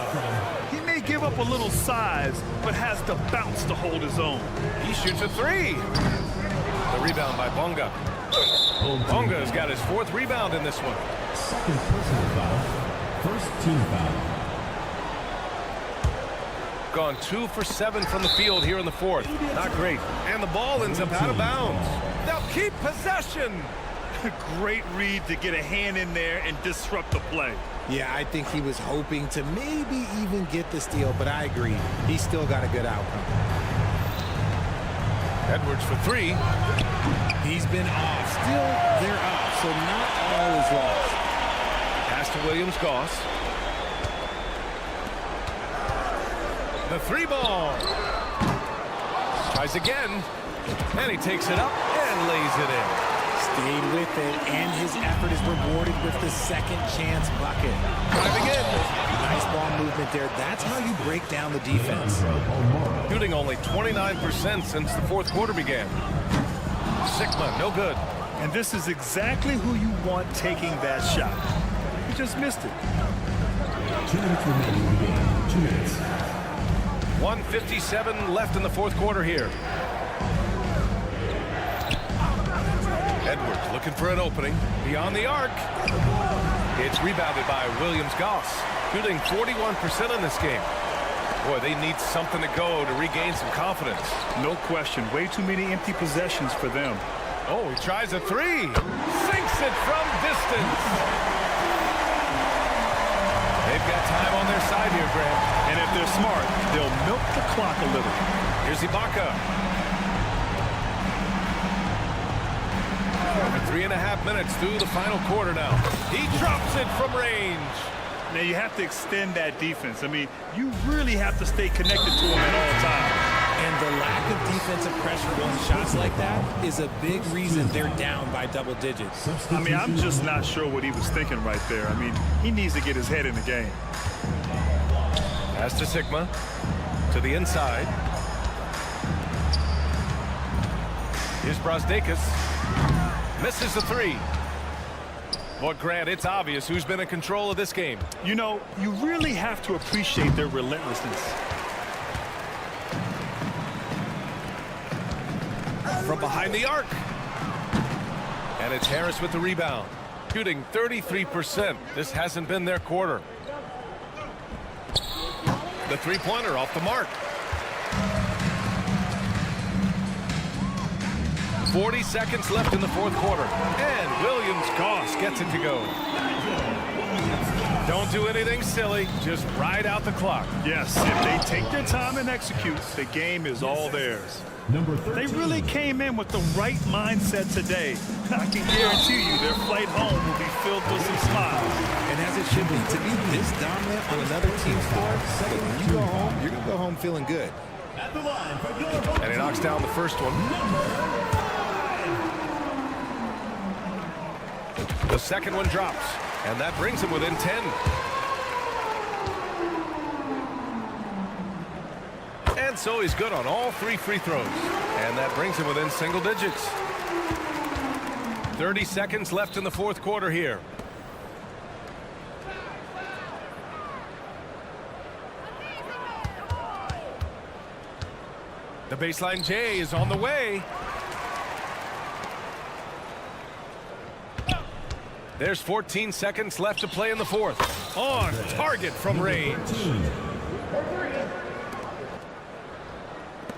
He may give up a little size, but has the bounce to hold his own. He shoots a 3. The rebound by Bunga. Bunga's got his 4th rebound in this one. Second personal foul. First team foul. Gone 2 for 7 from the field here in the 4th. Not great. And the ball ends up out of bounds. They'll keep possession. Great read to get a hand in there and disrupt the play. Yeah, I think he was hoping to maybe even get the steal, but I agree. He still got a good outcome. Edwards for 3. He's been off. Still, they're up, so not all is lost. Pass to Williams-Goss. The 3 ball. Tries again. And he takes it up and lays it in. Stayed with it, and his effort is rewarded with the second chance bucket. Driving in. Nice ball movement there. That's how you break down the defense. Shooting only 29% since the 4th quarter began. Sigma, no good. And this is exactly who you want taking that shot. He just missed it. 2 minutes remaining in the game. 2 minutes. 1:57 left in the 4th quarter here. Edwards looking for an opening beyond the arc. It's rebounded by Williams-Goss, shooting 41% in this game. Boy, they need something to go to regain some confidence. No question. Way too many empty possessions for them. Oh, he tries a 3. Sinks it from distance. They've got time on their side here, Grant. And if they're smart, they'll milk the clock a little. Here's Ibaka. 3.5 minutes through the final quarter now. He drops it from range. Now you have to extend that defense. I mean, you really have to stay connected to him at all times. And the lack of defensive pressure on shots like that is a big reason they're down by double digits. I mean, I'm just not sure what he was thinking right there. I mean, he needs to get his head in the game. Pass to Sigma. To the inside. Here's Brasdeikis. Misses the 3. Boy, Grant, it's obvious who's been in control of this game. You know, you really have to appreciate their relentlessness. From behind the arc. And it's Harris with the rebound. Shooting 33%. This hasn't been their quarter. The 3-pointer off the mark. 40 seconds left in the fourth quarter. And Williams-Goss gets it to go. Don't do anything silly. Just ride out the clock. Yes, if they take their time and execute, the game is all theirs. They really came in with the right mindset today. I can guarantee you their flight home will be filled with some smiles. And as it should be, to be this dominant on another team's floor, when you go home, you're going to go home feeling good. And he knocks down the first one. The second one drops, and that brings him within 10. And so he's good on all 3 free throws. And that brings him within single digits. 30 seconds left in the fourth quarter here. The baseline J is on the way. There's 14 seconds left to play in the fourth. On target from range.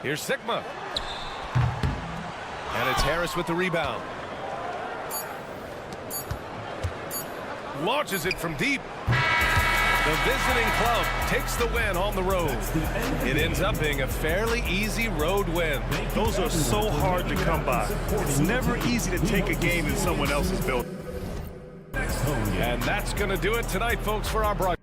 Here's Sigma. And it's Harris with the rebound. Launches it from deep. The visiting club takes the win on the road. It ends up being a fairly easy road win. Those are so hard to come by. It's never easy to take a game in someone else's building. And that's going to do it tonight, folks, for our broadcast.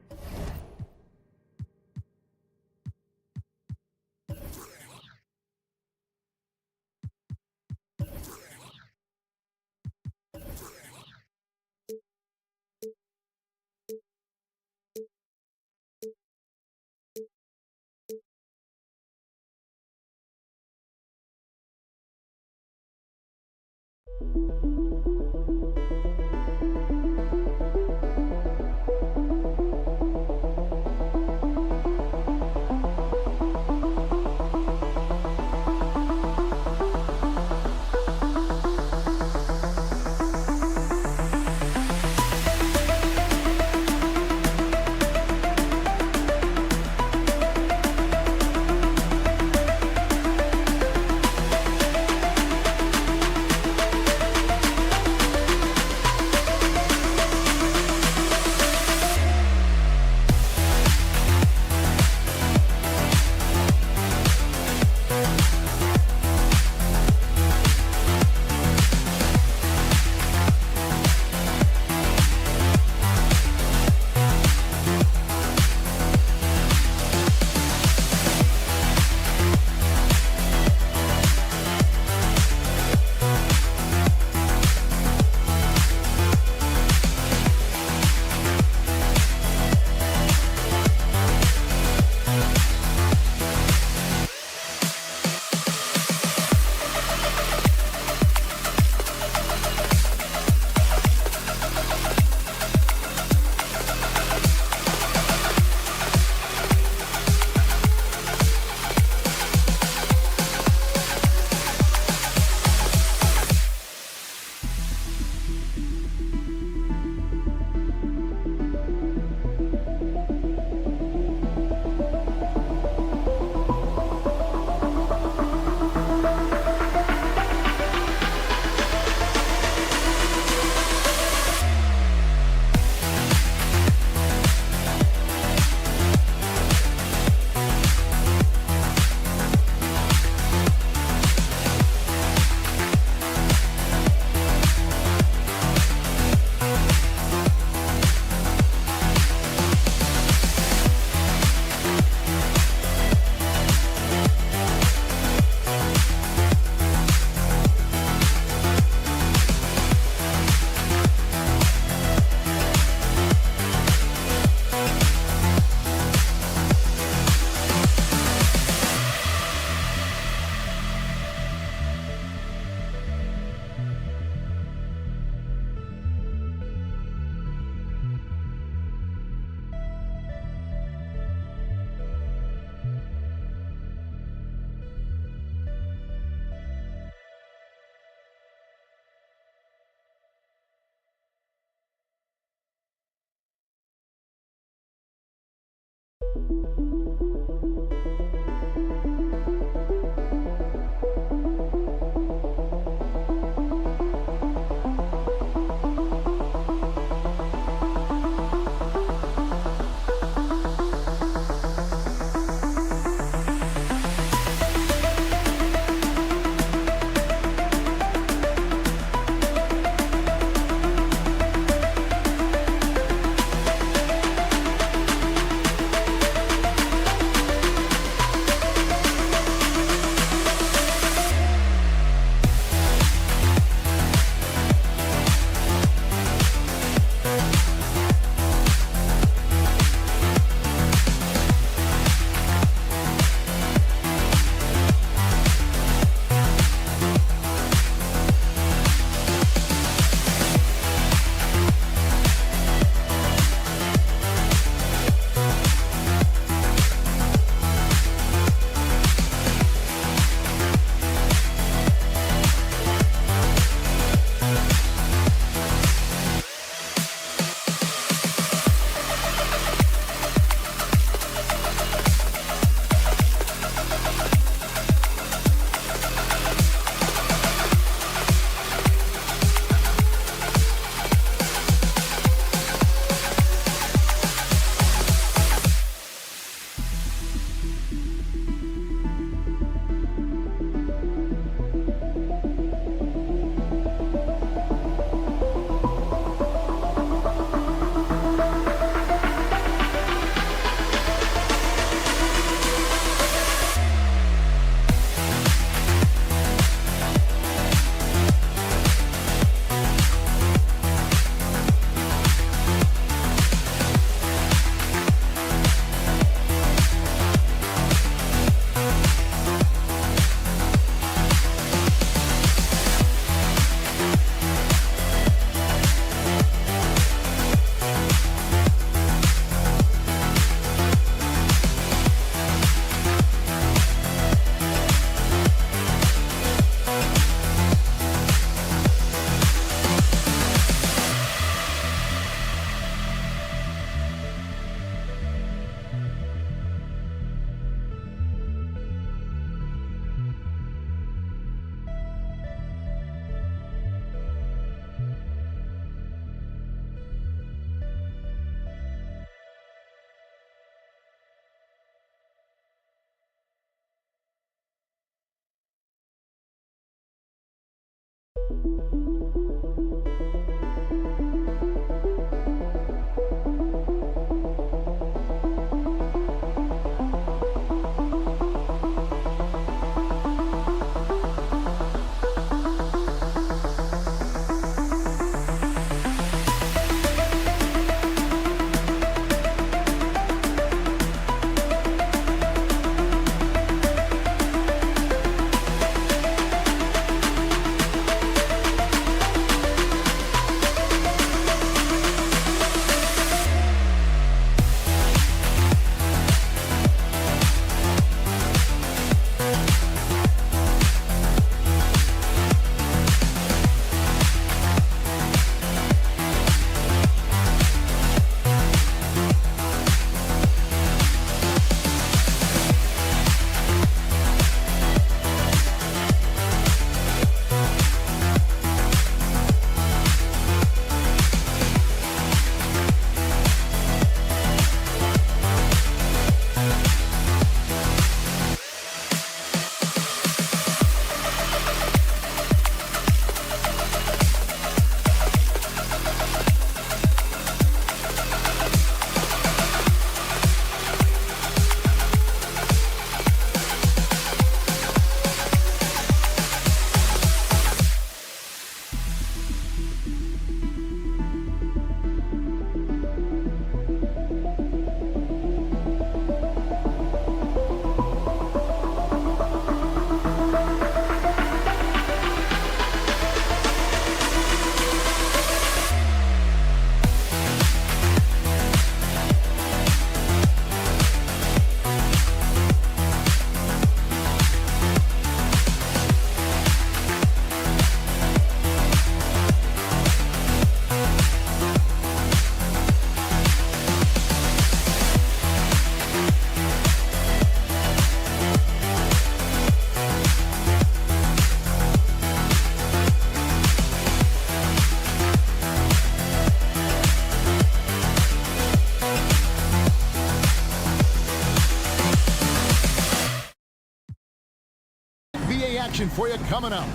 action for you coming up.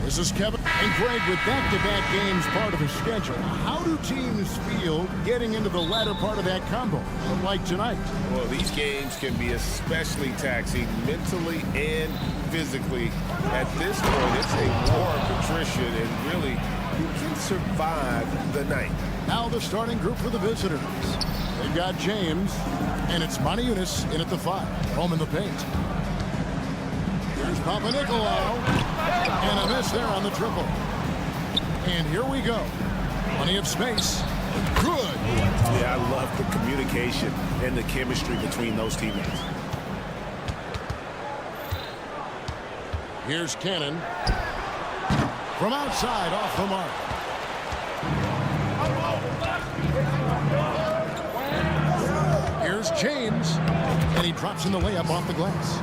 This is Kevin and Greg with back-to-back games part of the schedule. How do teams feel getting into the latter part of that combo, like tonight? Well, these games can be especially taxing mentally and physically. At this point, it's a war of attrition, and really, who can survive the night? Now the starting group for the visitors. They've got James, and it's Monaco in at the 5. Home in the paint. Here's Papa Nicolau, and a miss there on the triple. And here we go. Plenty of space. Good. Yeah, I love the communication and the chemistry between those teammates. Here's Cannon. From outside, off the mark. Here's James, and he drops in the layup off the glass.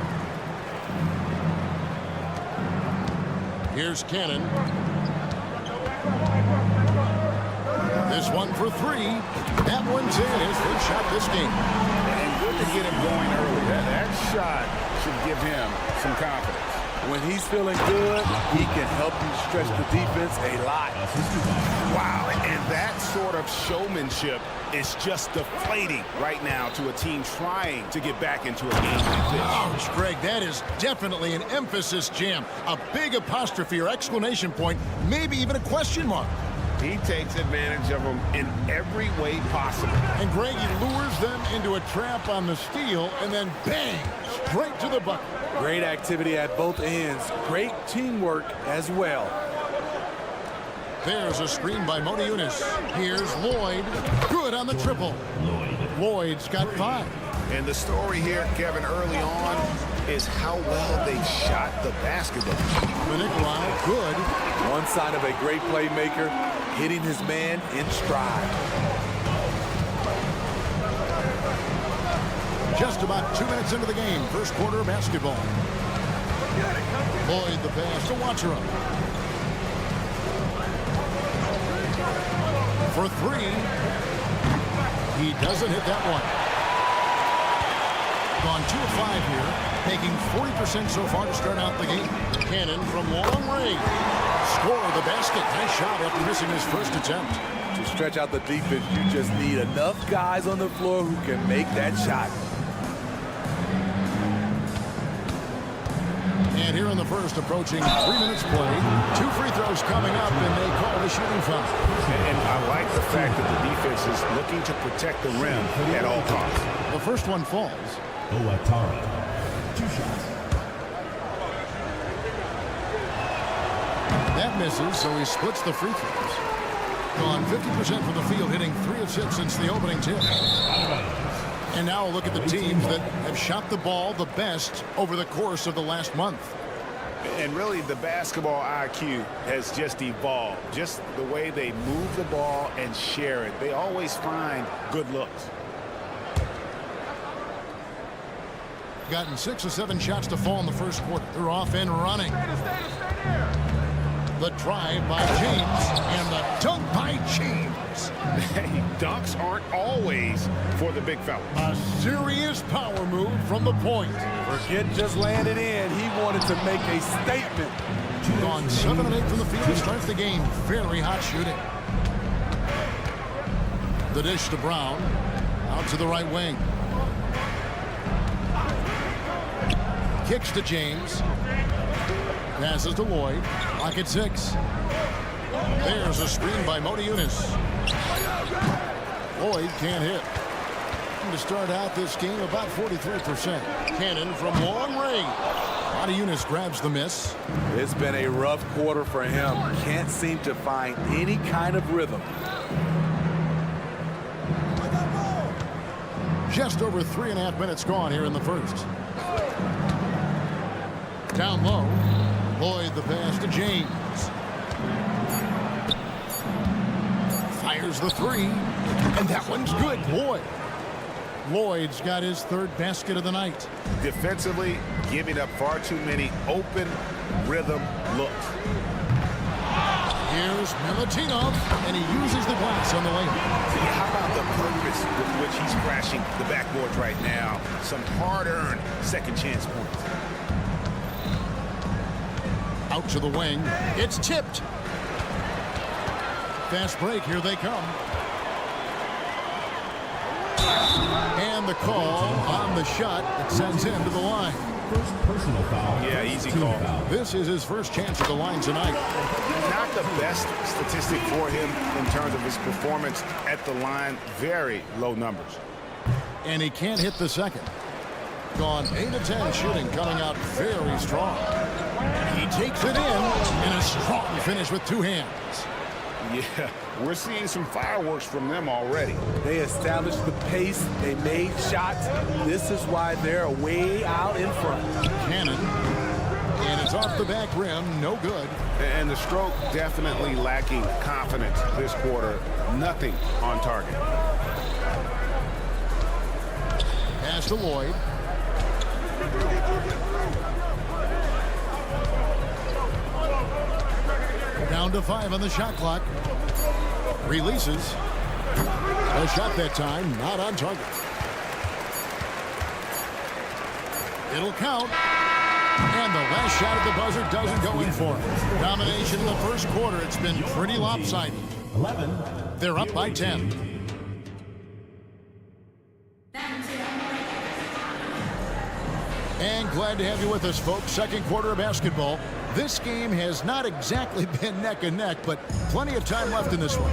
Here's Cannon. This one for 3. That one's in. His first shot this game. And good to get him going early. That shot should give him some confidence. When he's feeling good, he can help you stretch the defense a lot. Wow, and that sort of showmanship is just deflating right now to a team trying to get back into a game like this. Ouch, Greg, that is definitely an emphasis jam. A big apostrophe or exclamation point, maybe even a question mark. He takes advantage of them in every way possible. And Greg, he lures them into a trap on the steal, and then bang, straight to the bucket. Great activity at both ends. Great teamwork as well. There's a screen by Monaco. Here's Lloyd. Good on the triple. Lloyd's got 5. And the story here, Kevin, early on is how well they shot the basketball. Nicolau, good. One sign of a great playmaker, hitting his man in stride. Just about 2 minutes into the game, first quarter of basketball. Lloyd the pass to Watcher. For 3. He doesn't hit that one. Gone 2 of 5 here, making 40% so far to start out the game. Cannon from long range. Score the basket. Nice shot after missing his first attempt. To stretch out the defense, you just need enough guys on the floor who can make that shot. And here in the first, approaching 3 minutes play. 2 free throws coming up, and they call the shooting foul. And I like the fact that the defense is looking to protect the rim at all costs. The first one falls. Owatara, 2 shots. That misses, so he splits the free throws. Gone 50% from the field, hitting 3 of 6 since the opening tip. And now look at the teams that have shot the ball the best over the course of the last month. And really, the basketball IQ has just evolved. Just the way they move the ball and share it. They always find good looks. Gotten 6 of 7 shots to fall in the first quarter. They're off and running. The drive by James and the dunk by James. Hey, dunks aren't always for the big fella. A serious power move from the point. Forget just landed in. He wanted to make a statement. Gone 7 of 8 from the field. Starts the game. Very hot shooting. The dish to Brown. Out to the right wing. Kicks to James. Passes to Lloyd. Lock at 6. There's a screen by Monaco. Lloyd can't hit. And to start out this game, about 43%. Cannon from long range. Monaco grabs the miss. It's been a rough quarter for him. Can't seem to find any kind of rhythm. Just over 3.5 minutes gone here in the first. Down low. Lloyd the pass to James. Fires the 3. And that one's good. Lloyd's got his 3rd basket of the night. Defensively, giving up far too many open rhythm looks. Here's Milutinov, and he uses the glass on the layup. How about the purpose with which he's crashing the backboards right now? Some hard-earned second chance points. Out to the wing. It's tipped. Fast break. Here they come. And the call on the shot that sends him to the line. First personal foul. Yeah, easy call. This is his first chance at the line tonight. Not the best statistic for him in terms of his performance at the line. Very low numbers. And he can't hit the second. Gone 8 of 10 shooting, coming out very strong. He takes it in a strong finish with 2 hands. Yeah, we're seeing some fireworks from them already. They established the pace. They made shots. This is why they're way out in front. Cannon. And it's off the back rim. No good. And the stroke definitely lacking confidence this quarter. Nothing on target. Pass to Lloyd. Down to 5 on the shot clock. Releases. A shot that time, not on target. It'll count. And the last shot at the buzzer doesn't go in for him. Domination in the first quarter. It's been pretty lopsided. 11. They're up by 10. And glad to have you with us, folks. Second quarter of basketball. This game has not exactly been neck and neck, but plenty of time left in this one.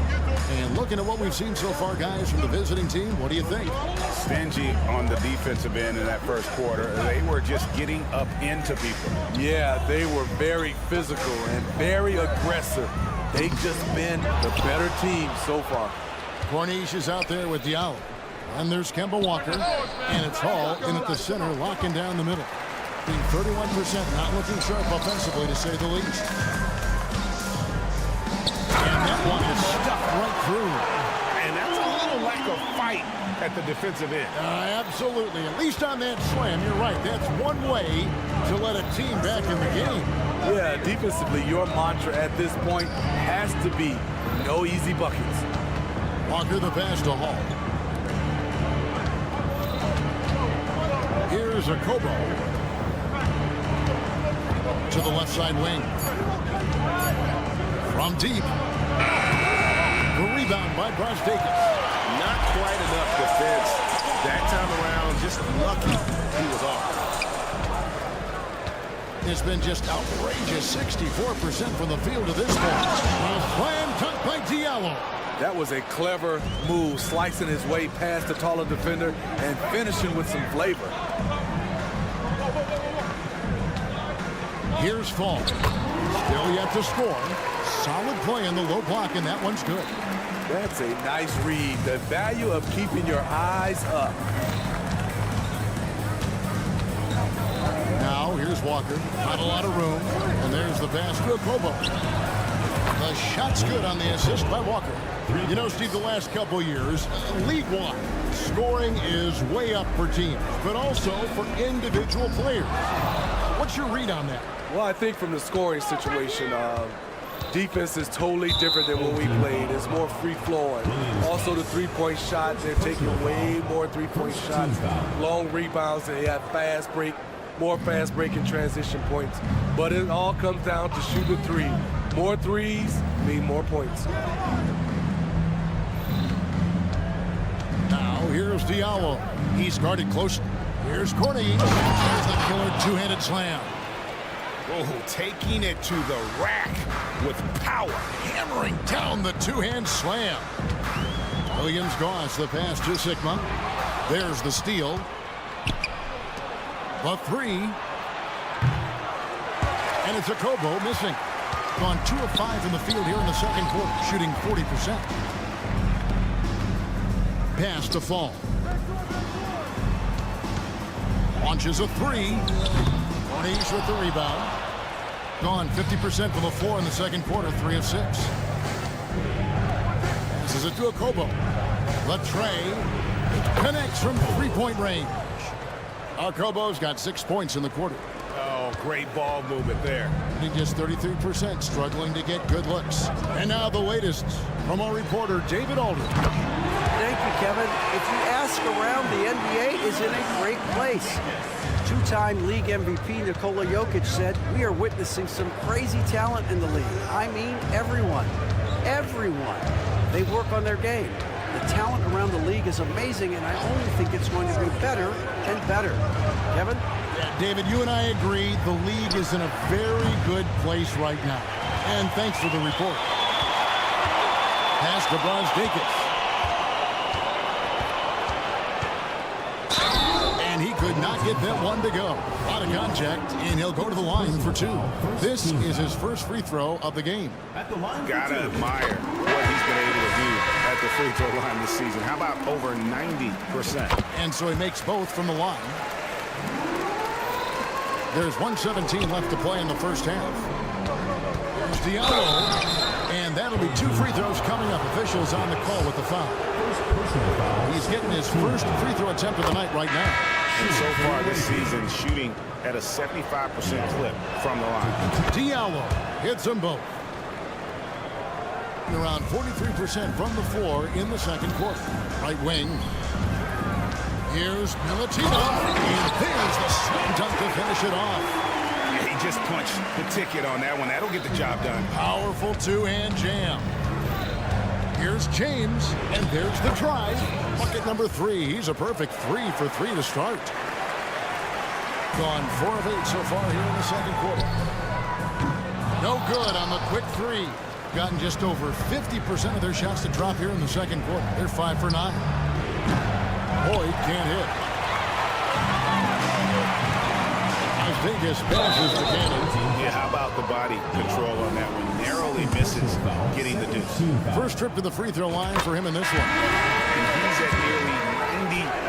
And looking at what we've seen so far, guys, from the visiting team, what do you think? Stingy on the defensive end in that first quarter. They were just getting up into people. Yeah, they were very physical and very aggressive. They've just been the better team so far. Corniche is out there with Diallo. And there's Kemba Walker. And it's Hall in at the center, locking down the middle. Being 31%, not looking sharp offensively, to say the least. And that one is stuck right through. And that's a little lack of fight at the defensive end. Absolutely. At least on that slam, you're right. That's one way to let a team back in the game. Yeah, defensively, your mantra at this point has to be no easy buckets. Walker the pass to Hall. Here's a Kobo. To the left side wing. From deep. The rebound by Parcakis. Not quite enough defense. That time around, just lucky he was off. It's been just outrageous. 64% from the field to this point. A slam dunk by Diallo. That was a clever move, slicing his way past the taller defender and finishing with some flavor. Here's Fall. Still yet to score. Solid play in the low block, and that one's good. That's a nice read. The value of keeping your eyes up. Now, here's Walker. Not a lot of room. And there's the pass to Kobo. The shot's good on the assist by Walker. You know, Steve, the last couple years, league-wide, scoring is way up for teams, but also for individual players. What's your read on that? Well, I think from the scoring situation, defense is totally different than when we played. It's more free-flowing. Also, the three-point shot, they're taking way more three-point shots. Long rebounds, and they have fast break, more fast break and transition points. But it all comes down to shoot the three. More threes mean more points. Now, here's Diallo. He's guarded closely. Here's Corniche. There's the killer two-handed slam. Oh, taking it to the rack with power. Hammering down the two-hand slam. Williams Goss, the pass to Sigma. There's the steal. The three. And it's a Kobo missing. Gone 2 of 5 in the field here in the second quarter, shooting 40%. Pass to Fall. Launches a three. Corniche with the rebound. Gone 50% from the floor in the second quarter, 3 of 6. Passes it to a Kobo. Latre connects from three-point range. Kobo's got 6 points in the quarter. Oh, great ball movement there. Just 33%, struggling to get good looks. And now the latest from our reporter, David Aldridge. Thank you, Kevin. If you ask around, the NBA is in a great place. Two-time league MVP Nikola Jokic said, "We are witnessing some crazy talent in the league." I mean, everyone. Everyone. They work on their game. The talent around the league is amazing, and I only think it's going to be better and better. Kevin? David, you and I agree the league is in a very good place right now. And thanks for the report. Pass to Bronsdakis. And he could not get that one to go. Out of contact, and he'll go to the line for two. This is his first free throw of the game. Gotta admire what he's been able to do at the free throw line this season. How about over 90%? And so he makes both from the line. There's 1:17 left to play in the first half. There's Diallo, and that'll be two free throws coming up. Officials on the call with the foul. He's getting his first free throw attempt of the night right now. And so far this season, shooting at a 75% clip from the line. Diallo hits them both. Around 43% from the floor in the second quarter. Right wing. Here's Milutino, and there's the slam dunk to finish it off. Yeah, he just punched the ticket on that one. That'll get the job done. Powerful two-hand jam. Here's James, and there's the drive. Bucket number 3. He's a perfect 3 for 3 to start. Gone 4 of 8 so far here in the second quarter. No good on the quick 3. Gotten just over 50% of their shots to drop here in the second quarter. They're 5 for 9. Boyd can't hit. As Vegas passes the cannon. Yeah, how about the body control on that one? Narrowly misses getting the deuce. First trip to the free throw line for him in this one. And he's at nearly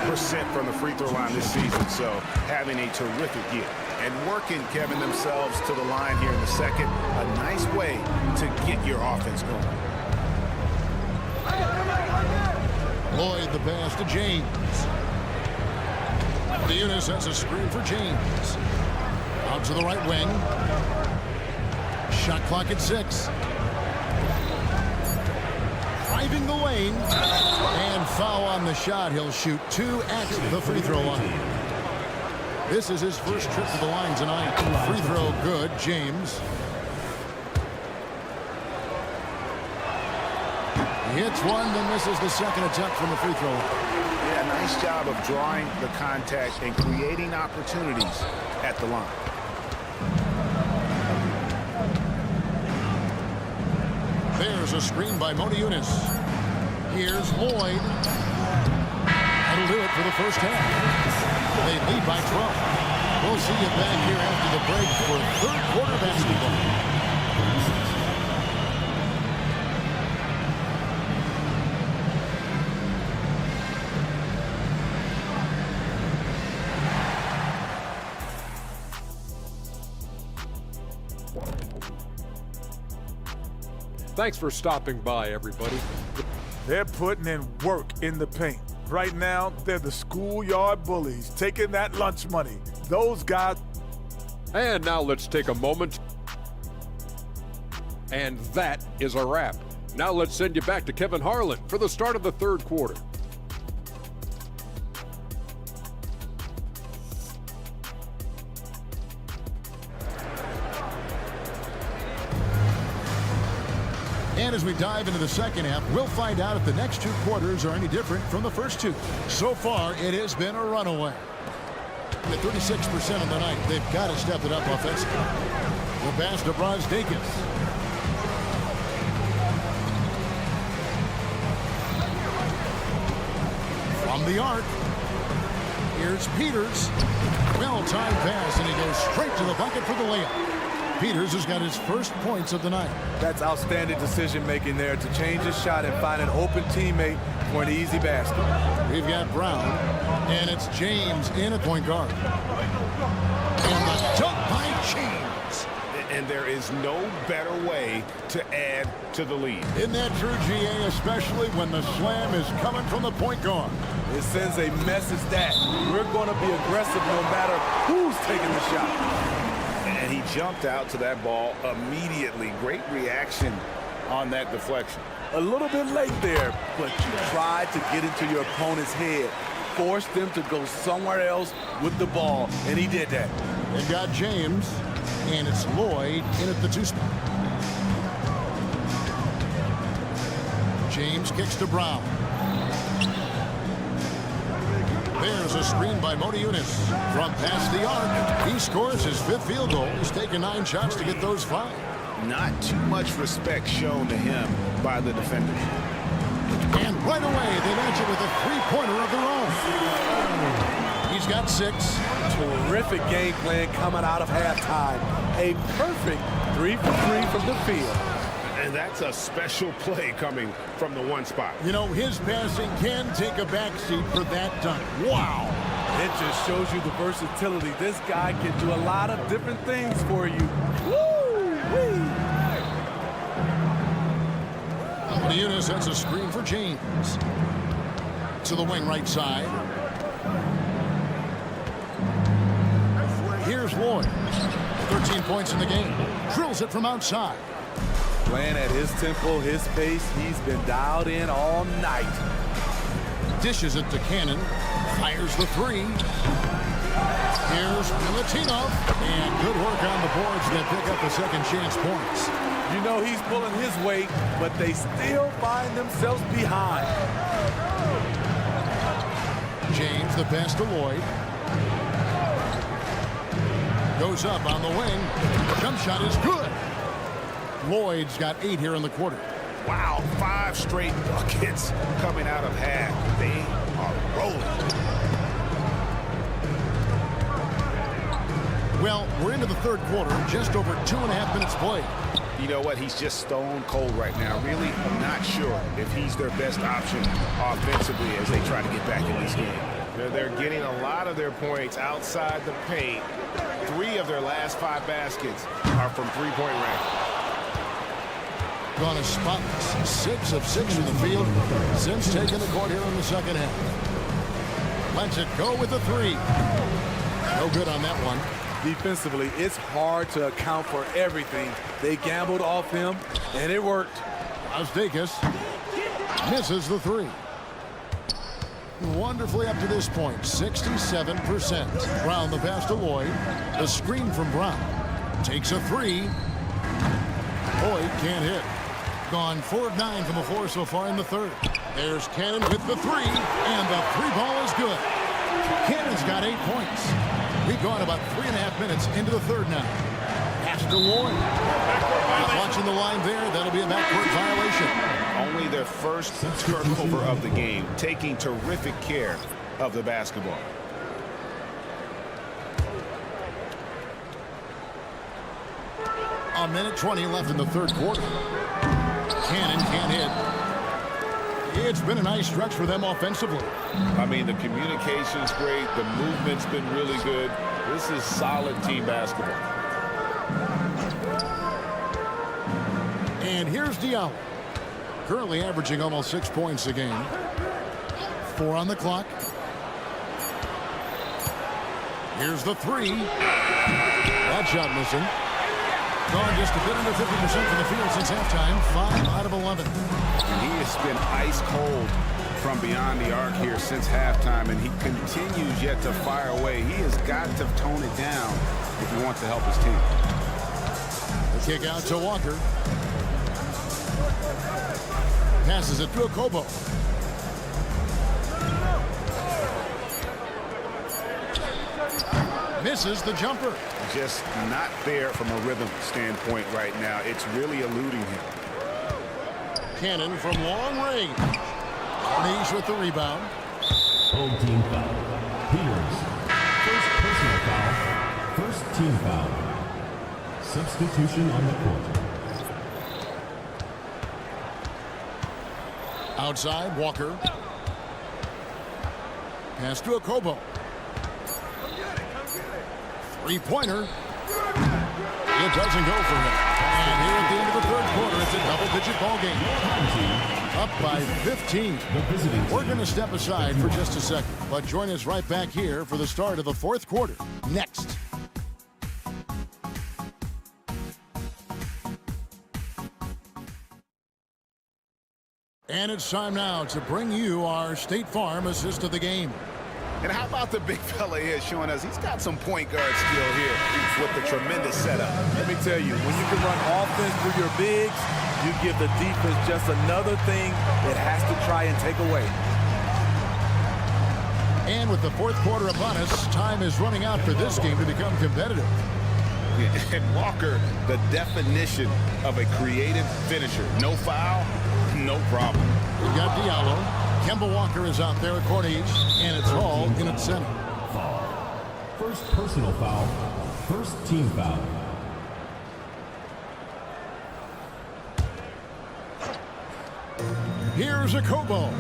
90% from the free throw line this season, so having a terrific year. And working, Kevin, themselves to the line here in the second. A nice way to get your offense going. Lloyd the pass to James. Eunice has a screen for James. Out to the right wing. Shot clock at 6. Driving the lane. And foul on the shot. He'll shoot 2 at the free throw line. This is his first trip to the line tonight. Free throw good. James. He hits one, then misses the second attempt from the free throw line. Yeah, nice job of drawing the contact and creating opportunities at the line. There's a screen by Eunice. Here's Lloyd. That'll do it for the first half. They lead by 12. We'll see you back here after the break for third quarter basketball. Thanks for stopping by, everybody. They're putting in work in the paint. Right now, they're the schoolyard bullies, taking that lunch money. Those guys. And now let's take a moment. And that is a wrap. Now let's send you back to Kevin Harlan for the start of the third quarter. And as we dive into the second half, we'll find out if the next 2 quarters are any different from the first 2. So far, it has been a runaway. At 36% of the night, they've got to step it up offensively. The pass to Bronsdakis. From the arc, here's Peters. Well-timed pass, and he goes straight to the bucket for the layup. Peters has got his first points of the night. That's outstanding decision-making there to change his shot and find an open teammate for an easy basket. We've got Brown, and it's James in at point guard. And the dunk by James. And there is no better way to add to the lead. Isn't that true, GA, especially when the slam is coming from the point guard? It sends a message that we're going to be aggressive no matter who's taking the shot. And he jumped out to that ball immediately. Great reaction on that deflection. A little bit late there, but you tried to get into your opponent's head. Forced them to go somewhere else with the ball, and he did that. They've got James, and it's Lloyd in at the 2 spot. James kicks to Brown. There's a screen by Yunus from past the arc. He scores his 5th field goal. He's taken 9 shots to get those 5. Not too much respect shown to him by the defenders. And right away, they match it with a 3-pointer of their own. He's got 6. Terrific game plan coming out of halftime. A perfect 3 for 3 from the field. And that's a special play coming from the 1 spot. You know, his passing can take a backseat for that dunk. Wow. It just shows you the versatility. This guy can do a lot of different things for you. Woo-wee. Yunus sets a screen for James. To the wing right side. Here's Lloyd. 13 points in the game. Drills it from outside. Playing at his tempo, his pace. He's been dialed in all night. Dishes it to Cannon. Fires the 3. Here's Milutinov. And good work on the boards that pick up the second chance points. You know he's pulling his weight, but they still find themselves behind. James, the pass to Lloyd. Goes up on the wing. Jump shot is good. Lloyd's got 8 here in the quarter. Wow, 5 straight buckets coming out of half. They are rolling. Well, we're into the 3rd quarter, just over 2.5 minutes played. You know what? He's just stone cold right now. Really, I'm not sure if he's their best option offensively as they try to get back in this game. They're getting a lot of their points outside the paint. 3 of their last 5 baskets are from 3-point range. Gone as spotless. 6 of 6 in the field since taking the court here in the second half. Lets it go with the 3. No good on that one. Defensively, it's hard to account for everything. They gambled off him, and it worked. Ostakis misses the 3. Wonderfully up to this point, 67%. Brown the pass to Lloyd. The screen from Brown. Takes a 3. Lloyd can't hit. Gone 4 of 9 from the floor so far in the 3rd. There's Cannon with the 3, and the 3 ball is good. Cannon's got 8 points. We've gone about 3.5 minutes into the 3rd now. Pass to Lloyd. Watching the line there, that'll be a backcourt violation. Only their first turnover of the game, taking terrific care of the basketball. A minute 20 left in the 3rd quarter. Cannon can't hit. It's been a nice stretch for them offensively. I mean, the communication's great. The movement's been really good. This is solid team basketball. And here's Diallo. Currently averaging almost 6 points a game. 4 on the clock. Here's the 3. That shot missing. Gone just a bit under 50% from the field since halftime. 5 out of 11. And he has been ice cold from beyond the arc here since halftime, and he continues yet to fire away. He has got to tone it down if he wants to help his team. The kick out to Walker. Passes it to Kobo. Misses the jumper. Just not there from a rhythm standpoint right now. It's really eluding him. Cannon from long range. Knees with the rebound. Home team foul. Peters. First personal foul. First team foul. Substitution on the court. Outside, Walker. Pass to Kobo. 3-pointer. It doesn't go for him. And here at the end of the 3rd quarter, it's a double-digit ball game. Up by 15. We're going to step aside for just a second, but join us right back here for the start of the 4th quarter. Next. And it's time now to bring you our State Farm assist of the game. And how about the big fella here showing us he's got some point guard skill here with the tremendous setup. Let me tell you, when you can run offense through your bigs, you give the defense just another thing it has to try and take away. And with the fourth quarter upon us, time is running out for this game to become competitive. And Walker, the definition of a creative finisher. No foul, no problem. We've got Diallo. Kemba Walker is out there at court each, and it's Hall in at center. First personal foul. First team foul. Here's Akobo.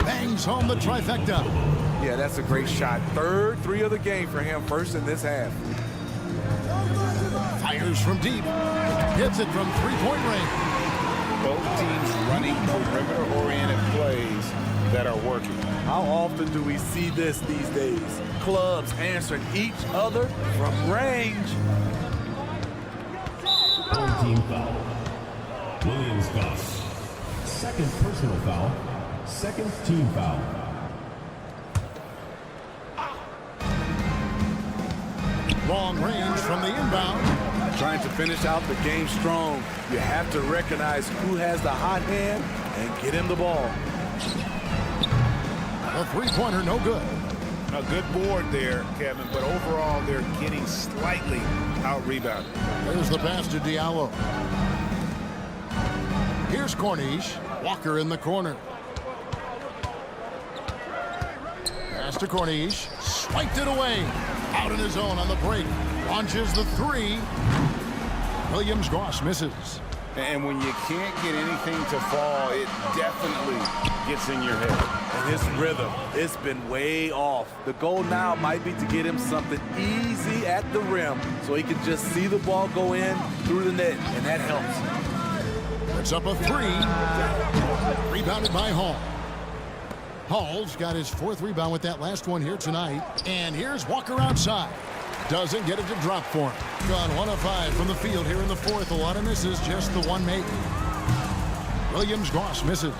Bangs home the trifecta. Yeah, that's a great shot. Third three of the game for him, first in this half. Fires from deep. Hits it from three-point range. Both teams running perimeter-oriented plays that are working. How often do we see this these days? Clubs answering each other from range. Home team foul. Williams-Goss. Second personal foul. Second team foul. Long range from the inbound. Trying to finish out the game strong. You have to recognize who has the hot hand and get him the ball. A three-pointer, no good. A good board there, Kevin, but overall they're getting slightly out-rebounded. There's the pass to Diallo. Here's Cornish. Walker in the corner. Pass to Cornish. Swiped it away. Out in his own on the break. Launches the three. Williams-Goss misses. And when you can't get anything to fall, it definitely gets in your head. And his rhythm, it's been way off. The goal now might be to get him something easy at the rim so he can just see the ball go in through the net, and that helps. It's up a three. Rebounded by Hall. Hall's got his fourth rebound with that last one here tonight. And here's Walker outside. Doesn't get it to drop for him. Gone 1 of 5 from the field here in the fourth. A lot of misses, just the one made. Williams-Goss misses.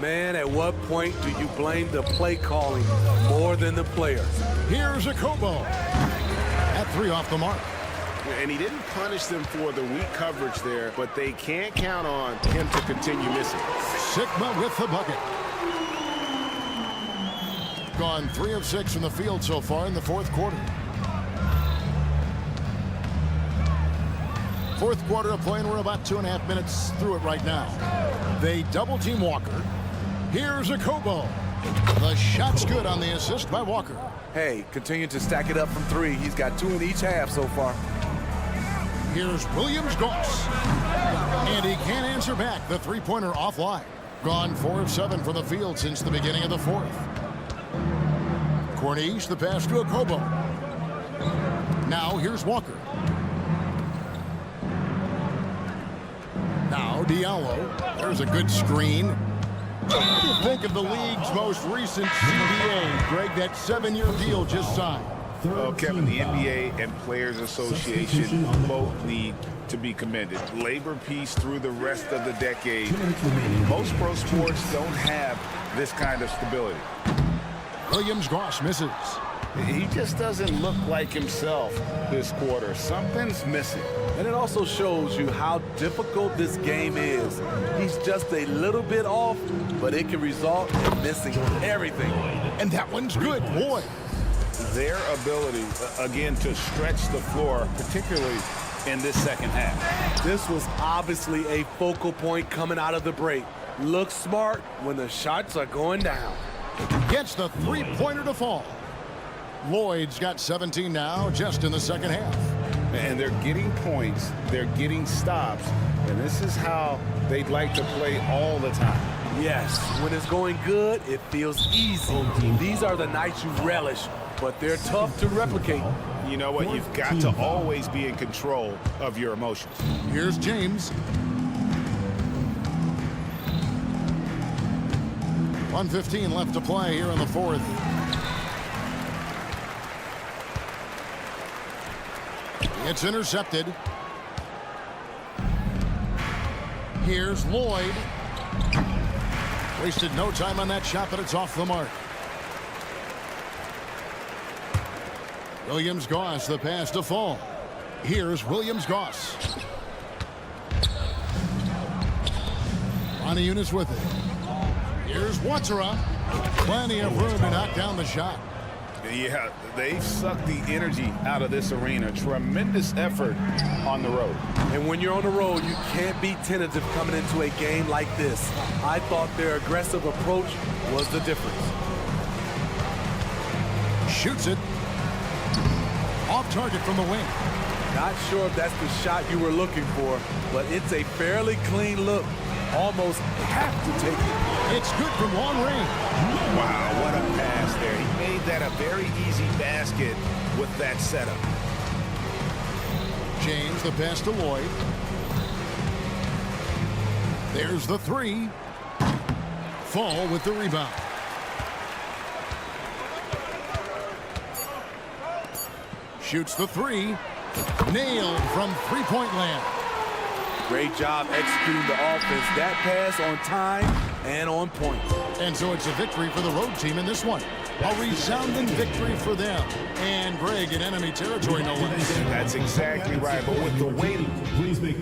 Man, at what point do you blame the play calling more than the player? Here's Akobo. At three off the mark. And he didn't punish them for the weak coverage there, but they can't count on him to continue missing. Sigma with the bucket. Gone 3 of 6 from the field so far in the fourth quarter. Fourth quarter of play, and we're about 2.5 minutes through it right now. They double-team Walker. Here's Akobo. The shot's good on the assist by Walker. Hey, continue to stack it up from three. He's got 2 in each half so far. Here's Williams-Goss. And he can't answer back. The three-pointer offline. Gone 4 of 7 from the field since the beginning of the fourth. Cornish, the pass to Akobo. Now here's Walker. Now Diallo. There's a good screen. What do you think of the league's most recent CBA? Greg, that 7-year deal just signed. Well, Kevin, the NBA and Players Association both need to be commended. Labor peace through the rest of the decade. Most pro sports don't have this kind of stability. Williams-Goss misses. He just doesn't look like himself this quarter. Something's missing. And it also shows you how difficult this game is. He's just a little bit off, but it can result in missing everything. And that one's good, boy. Their ability, again, to stretch the floor, particularly in this second half. This was obviously a focal point coming out of the break. Look smart when the shots are going down. Gets the three-pointer to fall. Lloyd's got 17 now, just in the second half. And they're getting points, they're getting stops, and this is how they'd like to play all the time. Yes, when it's going good, it feels easy. These are the nights you relish, but they're tough to replicate. You know what? You've got to always be in control of your emotions. Here's James. 1:15 left to play here in the fourth. It's intercepted. Here's Lloyd. Wasted no time on that shot, but it's off the mark. Williams-Goss, the pass to Fall. Here's Williams-Goss. Ronnie Eunice with it. Here's Watsara. Plenty of room to knock down the shot. Yeah, they've sucked the energy out of this arena. Tremendous effort on the road. And when you're on the road, you can't be tentative coming into a game like this. I thought their aggressive approach was the difference. Shoots it. Off target from the wing. Not sure if that's the shot you were looking for, but it's a fairly clean look. Almost have to take it. It's good from long range. Wow, what a pass there. He made that a very easy basket with that setup. James, the pass to Lloyd. There's the three. Fall with the rebound. Shoots the three. Nailed from three-point land. Great job executing the offense. That pass on time and on point. And so it's a victory for the road team in this one. A resounding victory for them. And Greg in enemy territory, no less. That's exactly right. But with the way... Please make